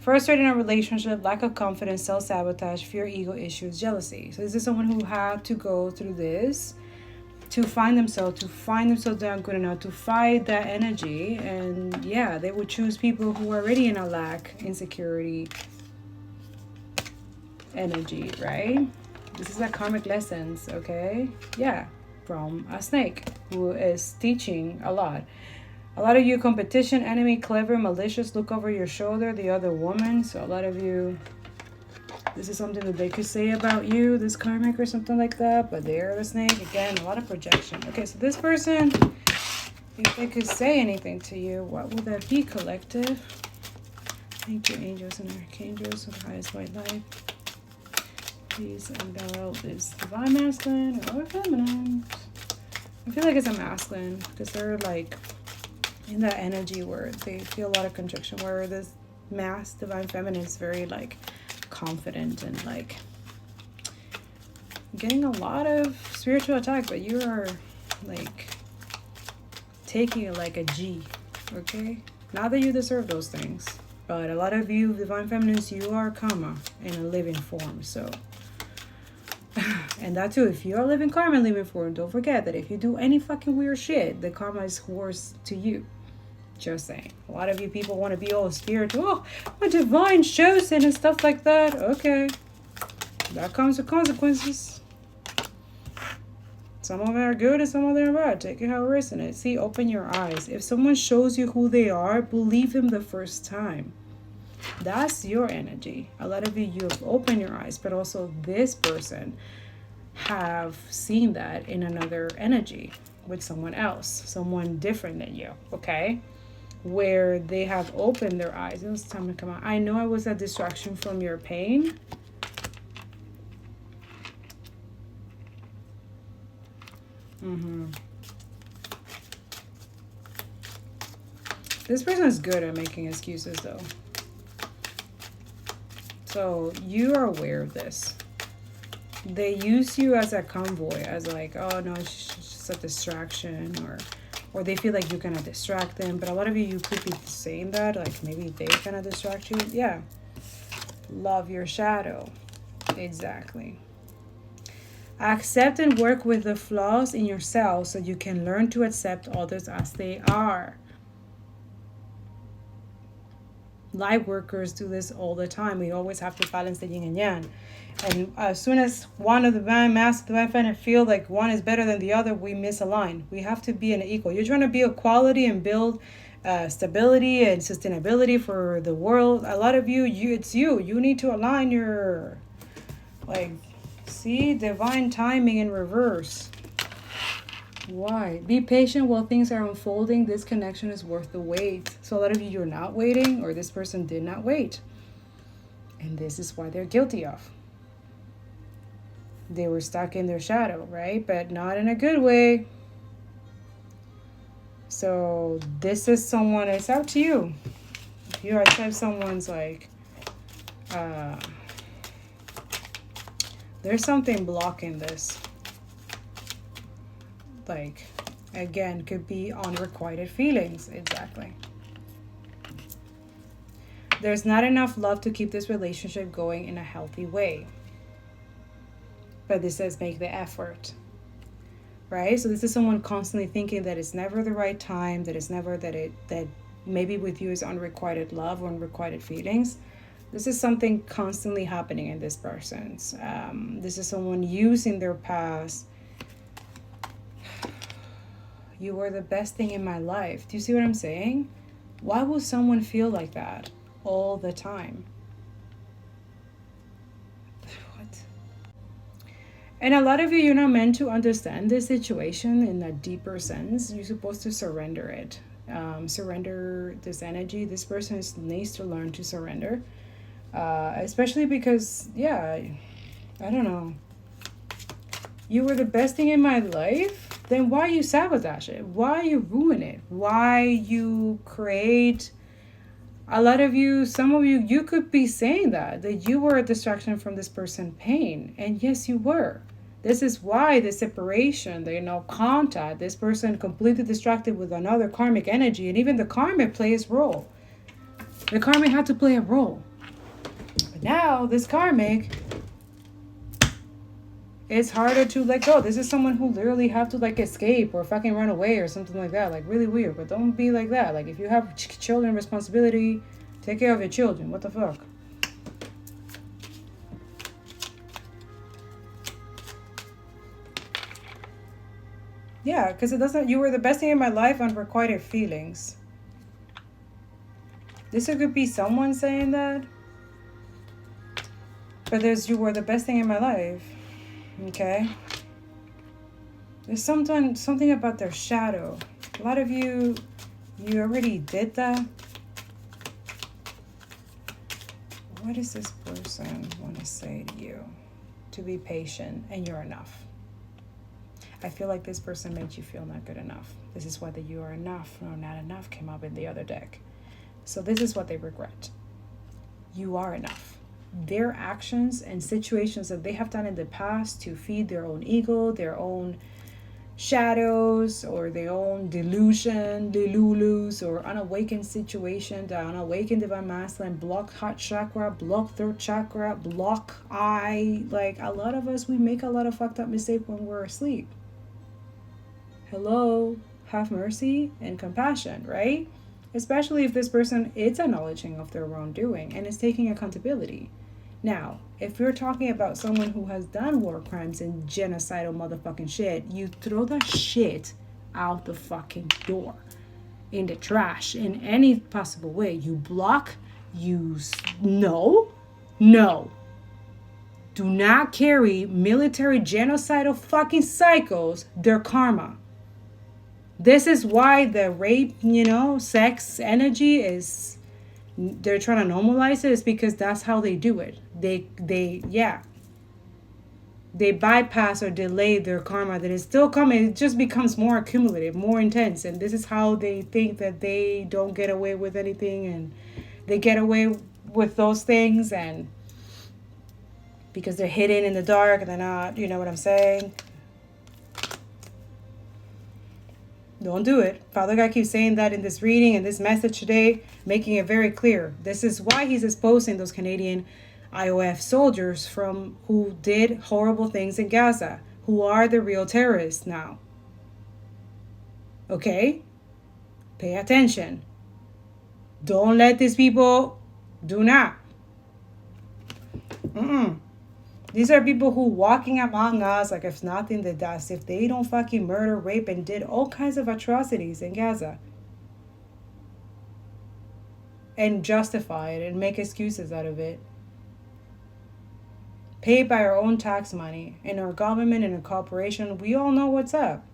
Frustrated in a relationship, lack of confidence, self-sabotage, fear, ego issues, jealousy. So this is someone who had to go through this to find themselves they're not good enough, to fight that energy. And yeah, they would choose people who are already in a lack, insecurity energy, right? This is like karmic lessons, okay? Yeah, from a snake who is teaching a lot. A lot of you, competition, enemy, clever, malicious, look over your shoulder, the other woman. So a lot of you, this is something that they could say about you, this karmic or something like that, but they're the snake. Again, a lot of projection. Okay, so this person, if they could say anything to you, what would that be, collective? Thank you, angels and archangels of the highest white light. Please unveil this divine masculine or feminine. I feel like it's a masculine because they're like in that energy where they feel a lot of constriction, where this divine feminine is very like confident and like getting a lot of spiritual attack, but you are like taking it like a G, okay? Not that you deserve those things, but a lot of you divine feminines, you are karma in a living form. So and that too, if you are living karma in living form, don't forget that if you do any fucking weird shit, the karma is worse to you. Just saying. A lot of you people want to be all spiritual. Oh, a divine chosen and stuff like that. Okay. That comes with consequences. Some of them are good and some of them are bad. Take it how it resonates. See, open your eyes. If someone shows you who they are, believe them the first time. That's your energy. A lot of you have opened your eyes, but also this person have seen that in another energy with someone else, someone different than you, okay? Where they have opened their eyes. It's time to come out. I know I was a distraction from your pain. This person is good at making excuses though. So you are aware of this. They use you as a convoy, as like, oh no, it's just a distraction, or they feel like you're gonna distract them. But a lot of you could be saying that, like maybe they're gonna distract you. Yeah. Love your shadow. Exactly. Accept and work with the flaws in yourself so you can learn to accept others as they are. Light workers do this all the time. We always have to balance the yin and yang. And as soon as one of the divine feminine feel like one is better than the other, we misalign. We have to be an equal. You're trying to be equality and build stability and sustainability for the world. A lot of you, it's you. You need to align your, like, see, divine timing in reverse. Why? Be patient while things are unfolding. This connection is worth the wait. So a lot of you, you're not waiting, or this person did not wait. And this is why they're guilty of. They were stuck in their shadow, right? But not in a good way. So this is someone, it's up to you. If you are type someone's like, there's something blocking this. Like, again, could be unrequited feelings. Exactly. There's not enough love to keep this relationship going in a healthy way. But this says make the effort. Right? So this is someone constantly thinking that it's never the right time, that it's never that maybe with you is unrequited love or unrequited feelings. This is something constantly happening in this person's. This is someone using their past. You were the best thing in my life. Do you see what I'm saying? Why would someone feel like that all the time? What? And a lot of you, you're not meant to understand this situation in a deeper sense. You're supposed to surrender it. Surrender this energy. This person needs to learn to surrender. Especially because, yeah, I don't know. You were the best thing in my life? Then why you sabotage it? Why you ruin it? Why you create... A lot of you, some of you, you could be saying that you were a distraction from this person's pain. And yes, you were. This is why the separation, the contact, this person completely distracted with another karmic energy. And even the karma plays a role. The karma had to play a role. But now, this karmic, it's harder to let go. This is someone who literally have to like escape or fucking run away or something like that. Like really weird, but don't be like that. Like if you have children responsibility, take care of your children. What the fuck? Yeah, because it doesn't, you were the best thing in my life, unrequited feelings. This could be someone saying that. But there's, you were the best thing in my life. Okay. There's something about their shadow. A lot of you already did that. What does this person want to say to you? To be patient and you're enough. I feel like this person made you feel not good enough. This is why the you are enough or not enough came up in the other deck. So this is what they regret. You are enough. Their actions and situations that they have done in the past to feed their own ego, their own shadows, or their own delusion, delulus, or unawakened situation, the unawakened divine masculine, block heart chakra, block throat chakra, block eye. Like a lot of us, we make a lot of fucked up mistakes when we're asleep. Hello, have mercy and compassion, right? Especially if this person is acknowledging of their wrongdoing and is taking accountability. Now, if you're talking about someone who has done war crimes and genocidal motherfucking shit, you throw that shit out the fucking door, in the trash, in any possible way. You block, no. Do not carry military genocidal fucking psychos their karma. This is why the rape, sex energy is, they're trying to normalize it, is because that's how they do it. They bypass or delay their karma that is still coming. It just becomes more accumulative, more intense. And this is how they think that they don't get away with anything, and they get away with those things, and because they're hidden in the dark, they're not, you know what I'm saying? Don't do it. Father God keeps saying that in this reading and this message today, making it very clear. This is why he's exposing those Canadian IOF soldiers from who did horrible things in Gaza, who are the real terrorists now. Okay? Pay attention. Don't let these people, do not. These are people who walking among us like if nothing, as if they don't fucking murder, rape, and did all kinds of atrocities in Gaza. And justify it and make excuses out of it. Paid by our own tax money. In our government, in a corporation, we all know what's up.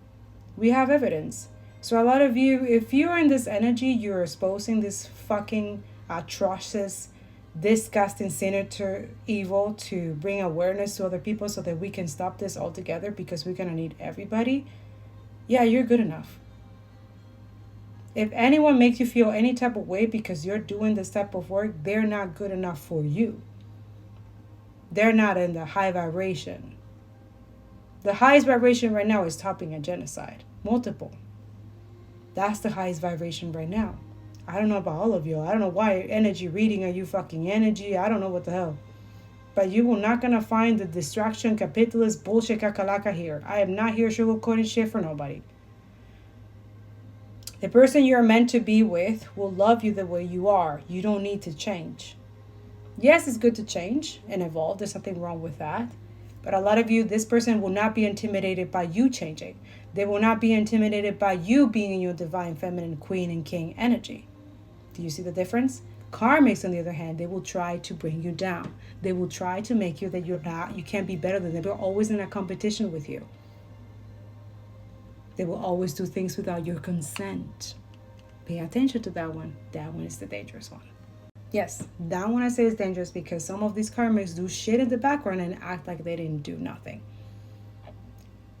We have evidence. So a lot of you, if you're in this energy, you're exposing this fucking atrocious, disgusting, sinister evil to bring awareness to other people so that we can stop this altogether, because we're going to need everybody. Yeah, you're good enough. If anyone makes you feel any type of way because you're doing this type of work, they're not good enough for you. They're not in the high vibration. The highest vibration right now is topping a genocide. Multiple. That's the highest vibration right now. I don't know about all of you. I don't know why energy reading are you fucking energy. I don't know what the hell. But you will not going to find the distraction, capitalist bullshit kakalaka here. I am not here sugarcoating shit for nobody. The person you're meant to be with will love you the way you are. You don't need to change. Yes, it's good to change and evolve. There's nothing wrong with that. But a lot of you, this person will not be intimidated by you changing. They will not be intimidated by you being in your divine feminine queen and king energy. Do you see the difference? Karmics, on the other hand, they will try to bring you down. They will try to make you that you can't be better than them. They're always in a competition with you. They will always do things without your consent. Pay attention to that one. That one is the dangerous one. Yes, that one I say is dangerous because some of these karmics do shit in the background and act like they didn't do nothing.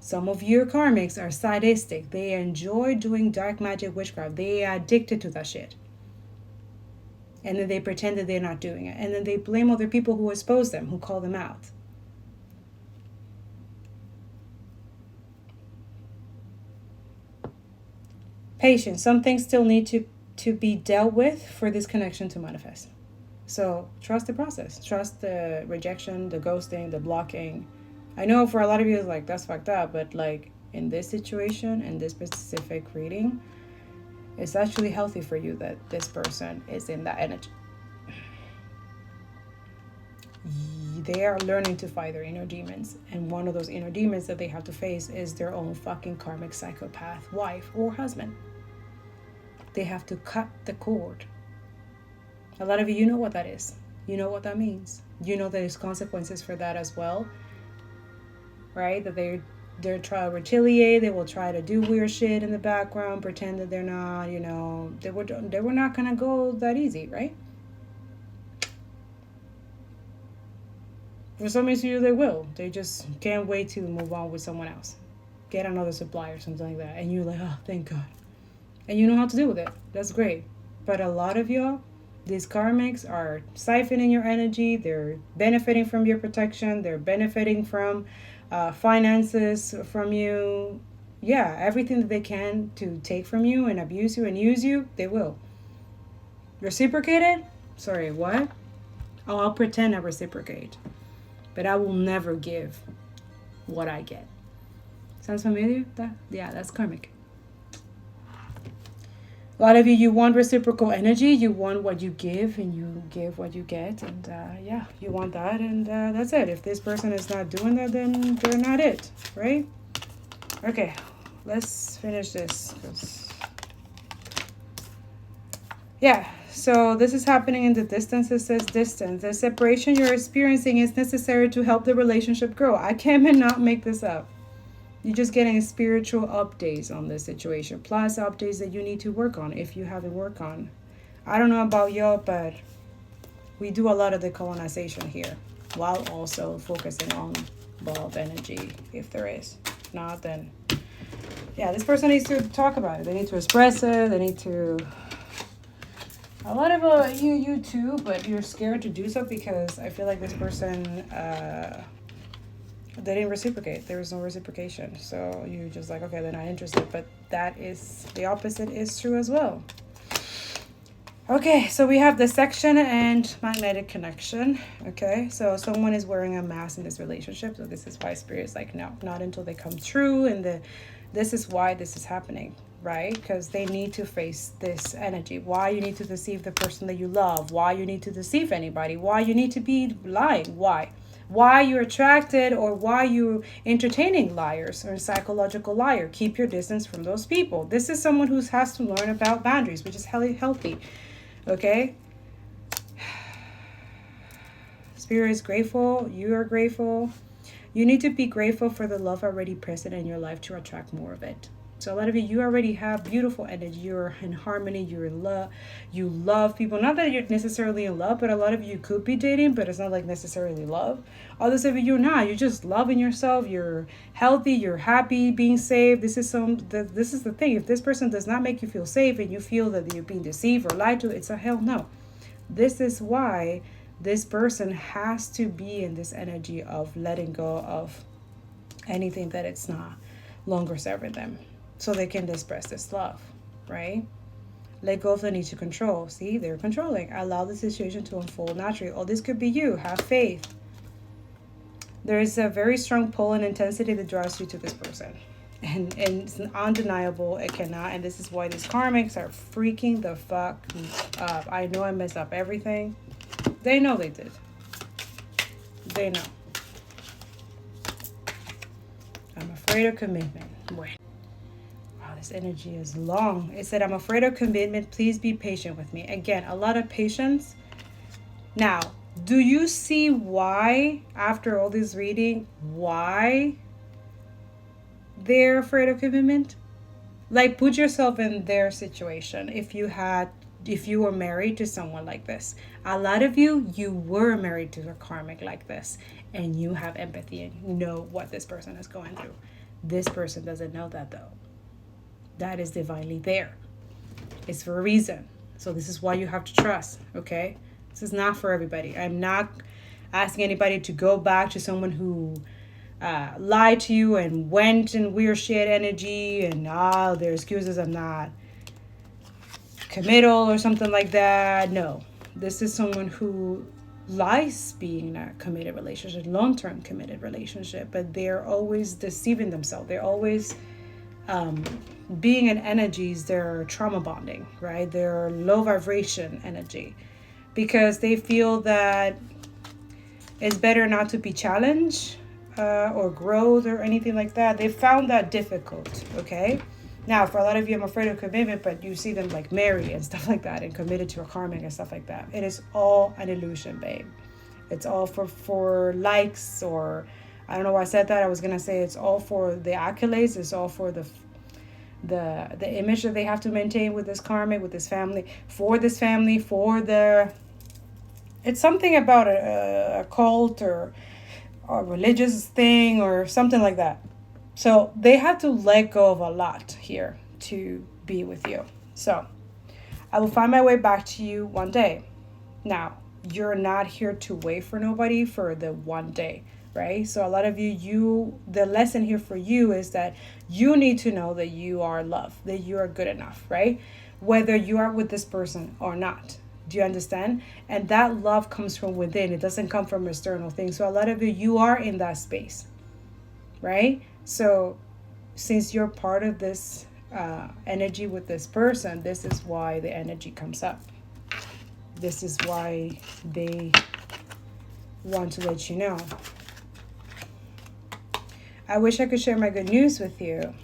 Some of your karmics are sadistic. They enjoy doing dark magic, witchcraft. They are addicted to that shit. And then they pretend that they're not doing it. And then they blame other people who expose them, who call them out. Patience. Some things still need to be dealt with for this connection to manifest. So trust the process. Trust the rejection, the ghosting, the blocking. I know for a lot of you, it's like, that's fucked up. But like in this situation, in this specific reading, it's actually healthy for you that this person is in that energy. They are learning to fight their inner demons. And one of those inner demons that they have to face is their own fucking karmic psychopath wife or husband. They have to cut the cord. A lot of you know what that is. You know what that means. You know there's consequences for that as well. Right? That they're trying to retaliate. They will try to do weird shit in the background, pretend that they're not, you know, they were not gonna go that easy, right? For some reason, they will. They just can't wait to move on with someone else. Get another supplier or something like that. And you're like, oh, thank God. And you know how to deal with it. That's great. But a lot of y'all, these karmics are siphoning your energy. They're benefiting from your protection. They're benefiting from finances from you. Yeah, everything that they can to take from you and abuse you and use you, they will. Reciprocated? Sorry, what? Oh, I'll pretend I reciprocate. But I will never give what I get. Sounds familiar? Yeah, that's karmic. A lot of you want reciprocal energy. You want what you give and you give what you get. And yeah, you want that and that's it. If this person is not doing that, then they're not it, right? Okay, let's finish this. Yeah, so this is happening in the distance. It says distance. The separation you're experiencing is necessary to help the relationship grow. I cannot make this up. You're just getting spiritual updates on this situation, plus updates that you need to work on if you haven't worked on. I don't know about y'all, but we do a lot of decolonization here while also focusing on love energy, if there is. If not, then yeah, this person needs to talk about it. They need to express it. They need to... A lot of you too, but you're scared to do so because I feel like this person... they didn't reciprocate. There was no reciprocation. So you're just like, okay, they're not interested. But that is, the opposite is true as well. Okay, so we have the section and magnetic connection. Okay, so someone is wearing a mask in this relationship. So this is why Spirit's like, no, not until they come true. And this is why this is happening, right? Because they need to face this energy. Why you need to deceive the person that you love. Why you need to deceive anybody. Why you need to be lying. Why you're attracted or why you're entertaining liars or a psychological liar. Keep your distance from those people. This is someone who has to learn about boundaries, which is healthy. Okay? Spirit is grateful. You are grateful. You need to be grateful for the love already present in your life to attract more of it. So a lot of you already have beautiful energy. You're in harmony. You're in love. You love people. Not that you're necessarily in love, but a lot of you could be dating, but it's not like necessarily love. Others of you, you're not. You're just loving yourself. You're healthy. You're happy, being safe. This is the thing. If this person does not make you feel safe and you feel that you're being deceived or lied to, it's a hell no. This is why this person has to be in this energy of letting go of anything that it's not longer serving them. So they can express this love, right? Let go of the need to control. See, they're controlling. Allow the situation to unfold naturally. Oh, this could be you. Have faith. There is a very strong pull and intensity that draws you to this person. And it's undeniable. It cannot. And this is why these karmics are freaking the fuck up. I know I messed up everything. They know they did. They know. I'm afraid of commitment. Wait. This energy is long. It said, I'm afraid of commitment. Please be patient with me. Again, a lot of patience. Now, do you see why, after all this reading, why they're afraid of commitment? Like, put yourself in their situation. If you were married to someone like this, a lot of you were married to a karmic like this, and you have empathy and you know what this person is going through. This person doesn't know that though. That is divinely there. It's for a reason. So this is why you have to trust, okay? This is not for everybody. I'm not asking anybody to go back to someone who lied to you and went in weird shit energy and their excuses, I'm not committal or something like that. No. This is someone who likes being in a committed relationship, long-term committed relationship, but they're always deceiving themselves. They're always being in energies, they're trauma bonding, right? They're low vibration energy because they feel that it's better not to be challenged or growth or anything like that. They found that difficult, okay? Now, for a lot of you, I'm afraid of commitment, but you see them like married and stuff like that and committed to a karmic and stuff like that. It is all an illusion, babe. It's all for likes, or I don't know why I said that. I was going to say it's all for the accolades. It's all for the image that they have to maintain with this karmic, with this family, for this family, for the... It's something about a cult or a religious thing or something like that. So they have to let go of a lot here to be with you. So I will find my way back to you one day. Now, you're not here to wait for nobody for the one day, right? So a lot of you, the lesson here for you is that you need to know that you are loved, that you are good enough, right? Whether you are with this person or not. Do you understand? And that love comes from within. It doesn't come from external things. So a lot of you are in that space, right? So since you're part of this energy with this person, this is why the energy comes up. This is why they want to let you know. I wish I could share my good news with you.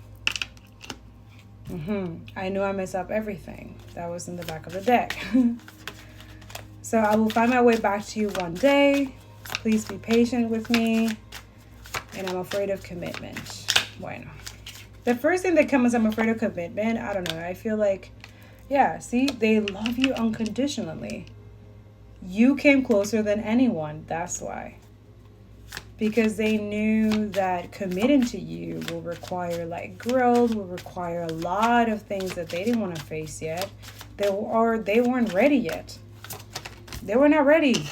I knew I messed up everything. That was in the back of the deck. So I will find my way back to you one day. Please be patient with me. And I'm afraid of commitment. Why not? The first thing that comes, I'm afraid of commitment. I don't know. I feel like, yeah, see, they love you unconditionally. You came closer than anyone. That's why. Because they knew that committing to you will require like growth, will require a lot of things that they didn't want to face yet. They weren't ready yet. They were not ready.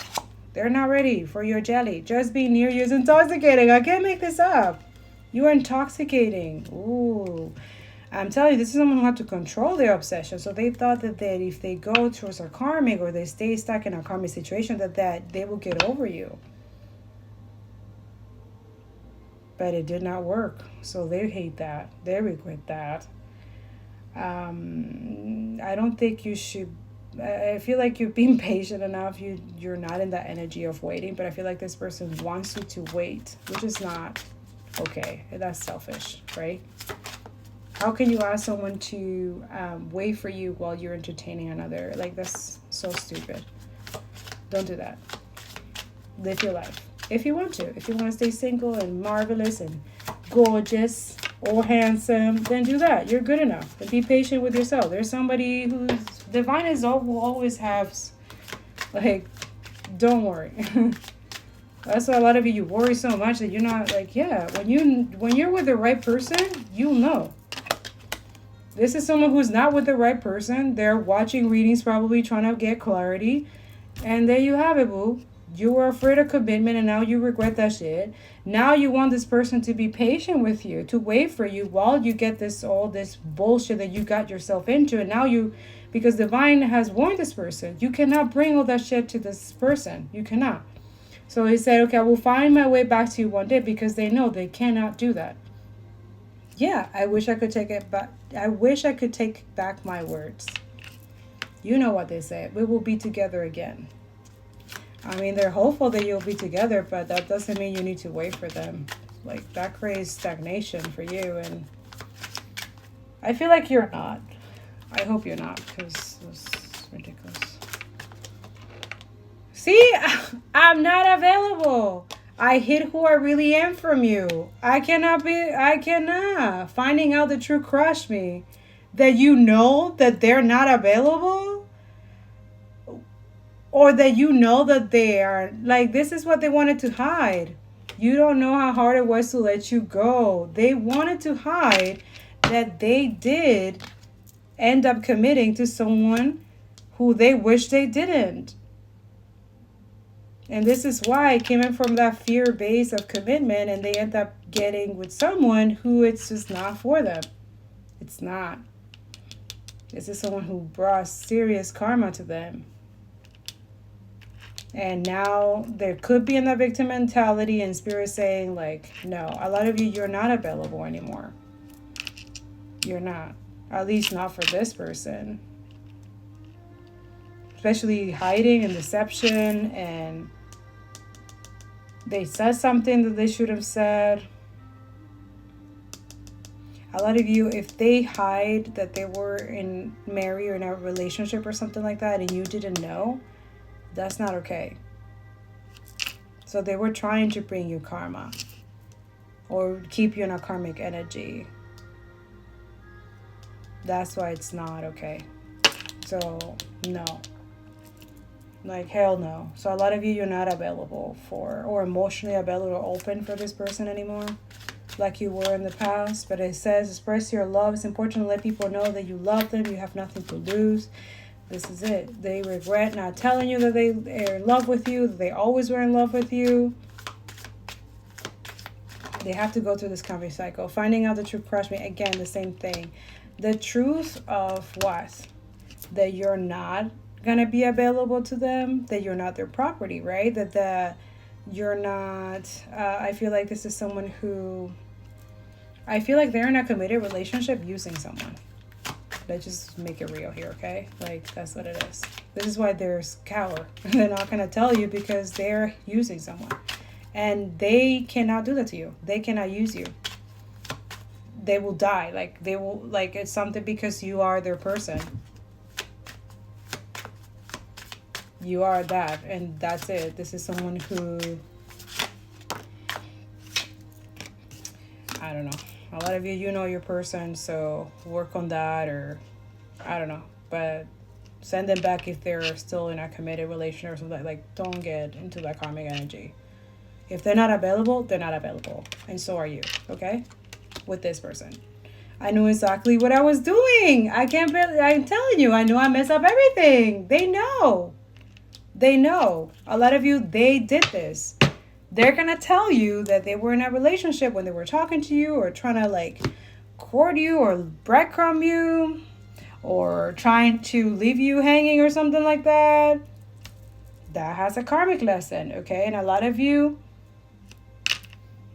They're not ready for your jelly. Just being near you is intoxicating. I can't make this up. You are intoxicating. Ooh. I'm telling you, this is someone who had to control their obsession. So they thought that if they go towards a karmic or they stay stuck in a karmic situation, that they will get over you. But it did not work. So they hate that. They regret that. I don't think you should... I feel like you're being patient enough. You're not in that energy of waiting. But I feel like this person wants you to wait, which is not okay. That's selfish, right? How can you ask someone to wait for you while you're entertaining another? Like, that's so stupid. Don't do that. Live your life. If you want to. If you want to stay single and marvelous and gorgeous or handsome, then do that. You're good enough. And be patient with yourself. There's somebody who's divine will always have, like, don't worry. That's why a lot of you worry so much that you're not like, yeah, when you're with the right person, you'll know. This is someone who's not with the right person. They're watching readings, probably trying to get clarity. And there you have it, boo. You were afraid of commitment and now you regret that shit. Now you want this person to be patient with you, to wait for you while you get all this bullshit that you got yourself into. And now because divine has warned this person, you cannot bring all that shit to this person. You cannot. So he said, okay, I will find my way back to you one day, because they know they cannot do that. Yeah, I wish I could take it back. I wish I could take back my words. You know what they say. We will be together again. I mean, they're hopeful that you'll be together, but that doesn't mean you need to wait for them. Like, that creates stagnation for you, and I feel like you're not. I hope you're not, because it's ridiculous. See, I'm not available. I hid who I really am from you. I cannot. Finding out the truth crushed me. That you know that they're not available? Or that you know that they are, like, this is what they wanted to hide. You don't know how hard it was to let you go. They wanted to hide that they did end up committing to someone who they wish they didn't. And this is why it came in from that fear base of commitment, and they end up getting with someone who it's just not for them. It's not. This is someone who brought serious karma to them. And now there could be in the victim mentality and spirit saying like, no, a lot of you, you're not available anymore. You're not. At least not for this person. Especially hiding and deception, and they said something that they should have said. A lot of you, if they hide that they were married or in a relationship or something like that and you didn't know, that's not okay. So they were trying to bring you karma or keep you in a karmic energy. That's why it's not okay. So, no. Like, hell no. So a lot of you, you're not available for, or emotionally available or open for this person anymore, like you were in the past. But it says, express your love. It's important to let people know that you love them. You have nothing to lose. This is it. They regret not telling you that they are in love with you, that they always were in love with you. They have to go through this karmic cycle. Finding out the truth crushed me. Again, the same thing. The truth of what? That you're not going to be available to them. That you're not their property, right? That you're not... I feel like this is someone who... I feel like they're in a committed relationship using someone. Let's just make it real here, okay? Like, that's what it is. This is why there's cower. They're not going to tell you because they're using someone. And they cannot do that to you. They cannot use you. They will die. Like, they will, like, it's something because you are their person. You are that. And that's it. This is someone who... I don't know. A lot of you, you know your person, so work on that, or I don't know. But send them back if they're still in a committed relationship or something. Like, don't get into that karmic energy. If they're not available, they're not available. And so are you, okay? With this person. I knew exactly what I was doing. I'm telling you, I knew I messed up everything. They know. They know. A lot of you, they did this. They're going to tell you that they were in a relationship when they were talking to you or trying to like court you or breadcrumb you or trying to leave you hanging or something like that. That has a karmic lesson, okay? And a lot of you,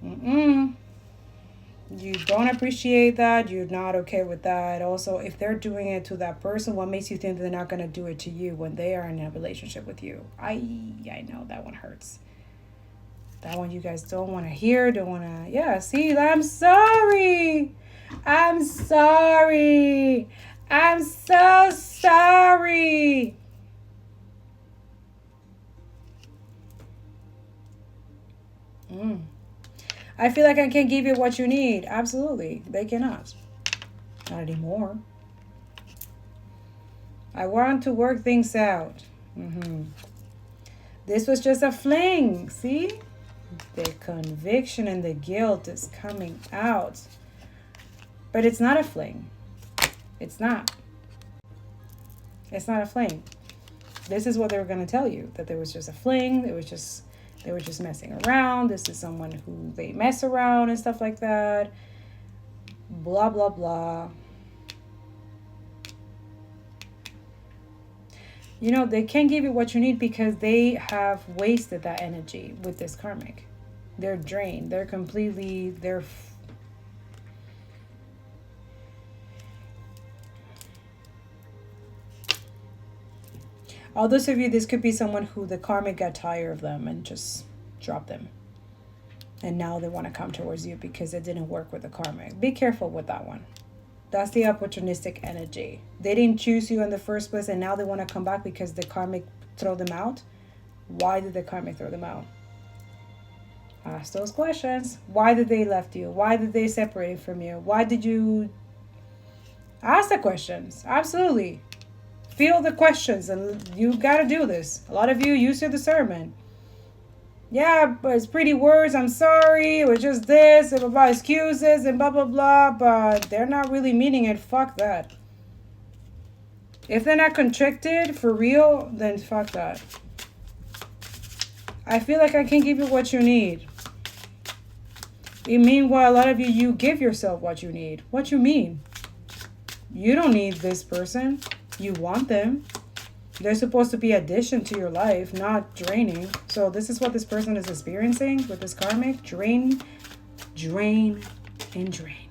you don't appreciate that. You're not okay with that. Also, if they're doing it to that person, what makes you think they're not going to do it to you when they are in a relationship with you? I know that one hurts. That one you guys don't want to hear, don't want to... Yeah, see, I'm sorry. I'm sorry. I'm so sorry. I feel like I can't give you what you need. Absolutely. They cannot. Not anymore. I want to work things out. This was just a fling. See? The conviction and the guilt is coming out. But it's not a fling. It's not. It's not a fling. This is what they were going to tell you. That there was just a fling. They were just messing around. This is someone who they mess around and stuff like that. Blah, blah, blah. You know, they can't give you what you need because they have wasted that energy with this karmic. They're drained. They're completely... All those of you, this could be someone who the karmic got tired of them and just dropped them. And now they want to come towards you because it didn't work with the karmic. Be careful with that one. That's the opportunistic energy. They didn't choose you in the first place and now they want to come back because the karmic throw them out. Why did the karmic throw them out? Ask those questions. Why did they left you? Why did they separate from you? Why did you... Ask the questions. Absolutely. Feel the questions and you got to do this. A lot of you use your discernment. Yeah, but it's pretty words. I'm sorry. It was just this. And about excuses and blah, blah, blah. But they're not really meaning it. Fuck that. If they're not contricted for real, then fuck that. I feel like I can't give you what you need. Meanwhile, a lot of you, you give yourself what you need. What you mean? You don't need this person. You want them. They're supposed to be addition to your life, not draining. So this is what this person is experiencing with this karmic. Drain, drain, and drain.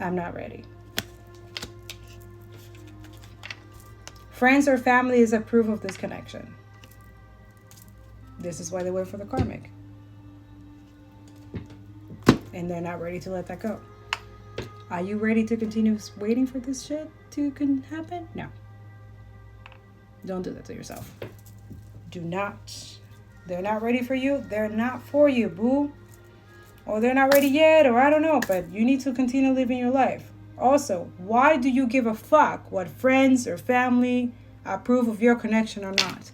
I'm not ready. Friends or family is a proof of this connection. This is why they wait for the karmic. And they're not ready to let that go. Are you ready to continue waiting for this shit to happen? No. Don't do that to yourself. Do not. They're not ready for you. They're not for you, boo. Or they're not ready yet, or I don't know, but you need to continue living your life. Also, why do you give a fuck what friends or family approve of your connection or not?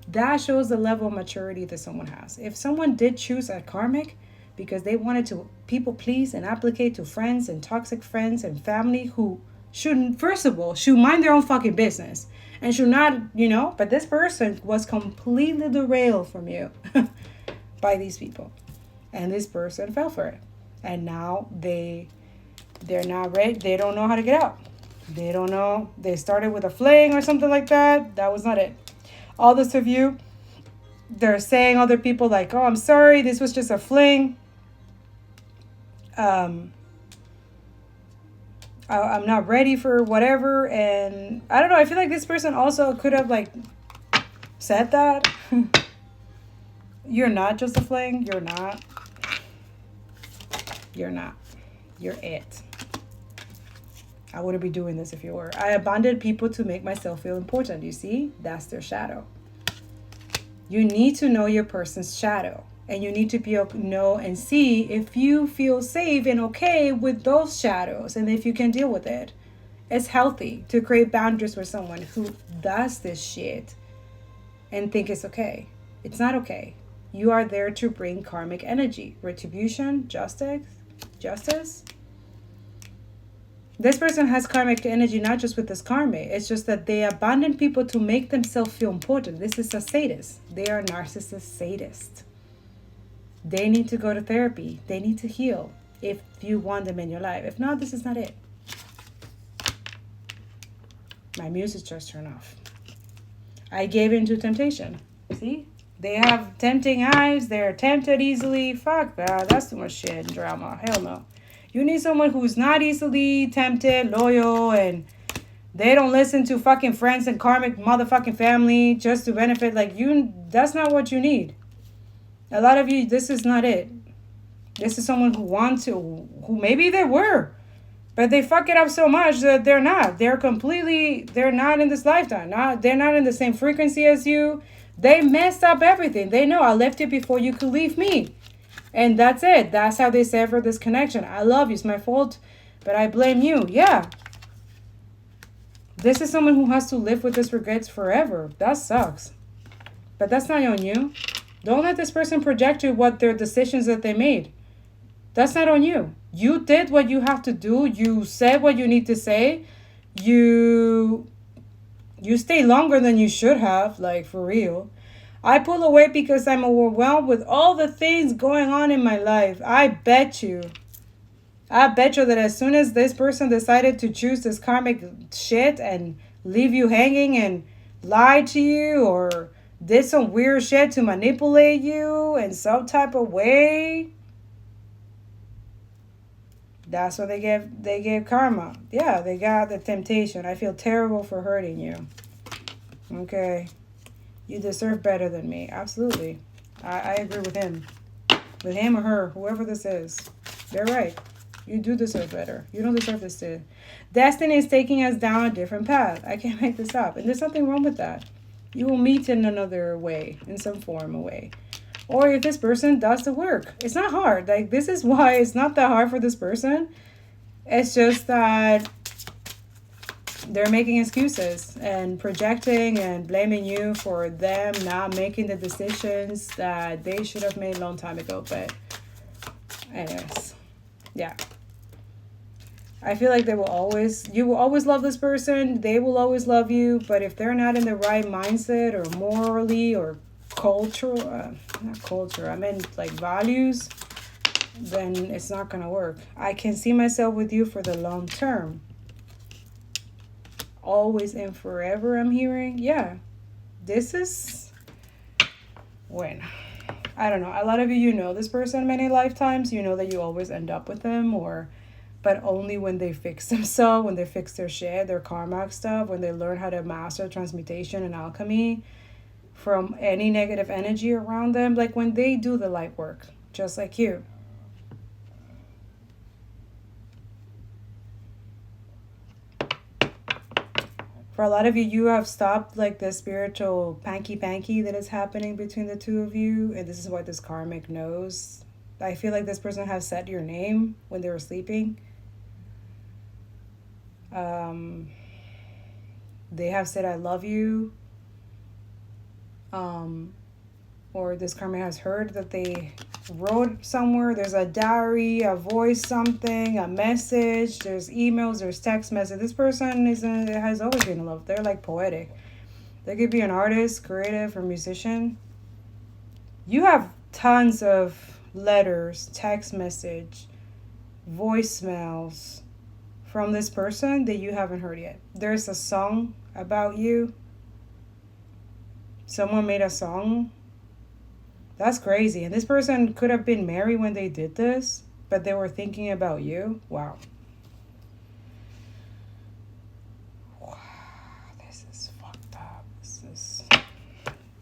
That shows the level of maturity that someone has. If someone did choose a karmic because they wanted to people please and applicate to friends and toxic friends and family who shouldn't, first of all, should mind their own fucking business and should not, but this person was completely derailed from you by these people. And this person fell for it. And now they're not ready. They don't know how to get out. They don't know. They started with a fling or something like that. That was not it. All this of you, they're saying other people like, oh, I'm sorry. This was just a fling. I'm not ready for whatever. And I don't know. I feel like this person also could have said that. You're not just a fling. You're not. You're not. You're it. I wouldn't be doing this if you were. I abandoned people to make myself feel important. You see? That's their shadow. You need to know your person's shadow. And you need to know and see if you feel safe and okay with those shadows. And if you can deal with it. It's healthy to create boundaries with someone who does this shit and think it's okay. It's not okay. You are there to bring karmic energy, retribution, justice. This person has karmic energy, not just with this karma. It's just that they abandon people to make themselves feel important. This is a sadist. They are narcissist sadists. They need to go to therapy. They need to heal if you want them in your life. If not, this is not it. My music just turned off. I gave in to temptation. See? They have tempting eyes. They're tempted easily. Fuck that. That's too much shit and drama. Hell no. You need someone who's not easily tempted, loyal, and they don't listen to fucking friends and karmic motherfucking family just to benefit. That's not what you need. A lot of you, this is not it. This is someone who maybe they were, but they fuck it up so much that they're not. They're not in this lifetime. They're not in the same frequency as you. They messed up everything. They know I left you before you could leave me. And that's it. That's how they sever this connection. I love you. It's my fault, but I blame you. Yeah. This is someone who has to live with this regrets forever. That sucks. But that's not on you. Don't let this person project you what their decisions that they made. That's not on you. You did what you have to do. You said what you need to say. You stay longer than you should have, for real. I pull away because I'm overwhelmed with all the things going on in my life. I bet you that as soon as this person decided to choose this karmic shit and leave you hanging and lie to you or did some weird shit to manipulate you in some type of way, that's what they gave karma. Yeah, they got the temptation. I feel terrible for hurting you. Okay. You deserve better than me. Absolutely. I agree with him. With him or her, whoever this is. They're right. You do deserve better. You don't deserve this too. Destiny is taking us down a different path. I can't make this up. And there's nothing wrong with that. You will meet in another way, in some form of way. Or if this person does the work. It's not hard. This is why it's not that hard for this person. It's just that they're making excuses and projecting and blaming you for them not making the decisions that they should have made a long time ago. But anyways, yeah. I feel like you will always love this person. They will always love you. But if they're not in the right mindset or morally or cultural, not culture, I meant values, then it's not going to work. I can see myself with you for the long term. always and forever, I'm hearing. Yeah, this is when, I don't know, a lot of you know this person many lifetimes. You know that you always end up with them, or but only when they fix themselves, when they fix their shit, their karmic stuff, when they learn how to master transmutation and alchemy from any negative energy around them, like when they do the light work, just like you. For a lot of you, you have stopped like the spiritual panky that is happening between the two of you, and this is what this karmic knows. I feel like this person has said your name when they were sleeping. They have said I love you. Or this karmic has heard that they wrote somewhere. There's a diary, a voice, something, a message. There's emails, there's text message. This person has always been in love. They're like poetic. They could be an artist, creative, or musician. You have tons of letters, text message, voicemails from this person that you haven't heard yet. There's a song about you. Someone made a song. That's crazy. And this person could have been married when they did this, but they were thinking about you. Wow. Wow, this is fucked up. This is...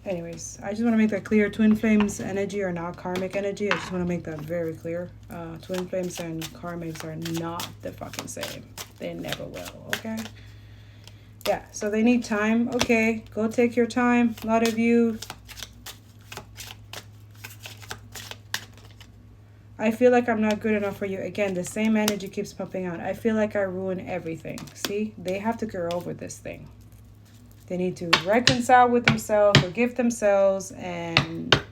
Anyways, I just want to make that clear. Twin flames energy are not karmic energy. I just want to make that very clear. Twin flames and karmics are not the fucking same. They never will, okay? Yeah, so they need time. Okay, go take your time. A lot of you... I feel like I'm not good enough for you. Again, the same energy keeps pumping out. I feel like I ruin everything. See? They have to get over this thing. They need to reconcile with themselves, forgive themselves, and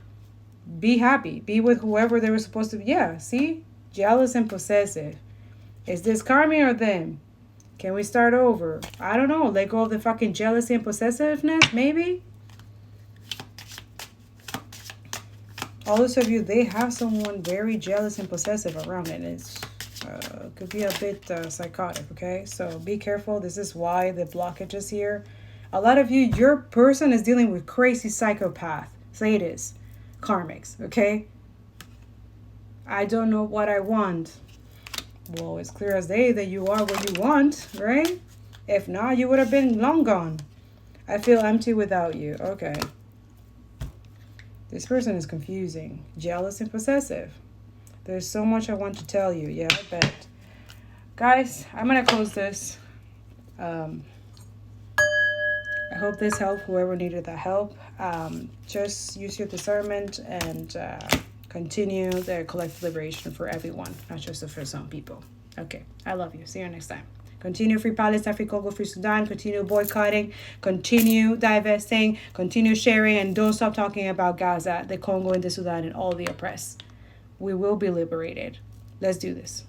be happy. Be with whoever they were supposed to be. Yeah, see? Jealous and possessive. Is this karma or them? Can we start over? I don't know. Let go of the fucking jealousy and possessiveness, maybe? All those of you, they have someone very jealous and possessive around, and it's could be a bit psychotic, okay? So be careful. This is why the blockage is here. A lot of you, your person is dealing with crazy psychopath, sadists, karmics, okay? I don't know what I want. Well, it's clear as day that you are what you want, right? If not, you would have been long gone. I feel empty without you. Okay. This person is confusing, jealous, and possessive. There's so much I want to tell you. Yeah, I bet. Guys, I'm going to close this. I hope this helped whoever needed that help. Just use your discernment and continue the collective liberation for everyone, not just for some people. Okay, I love you. See you next time. Continue free Palestine, free Congo, free Sudan. Continue boycotting. Continue divesting. Continue sharing. And don't stop talking about Gaza, the Congo, and the Sudan, and all the oppressed. We will be liberated. Let's do this.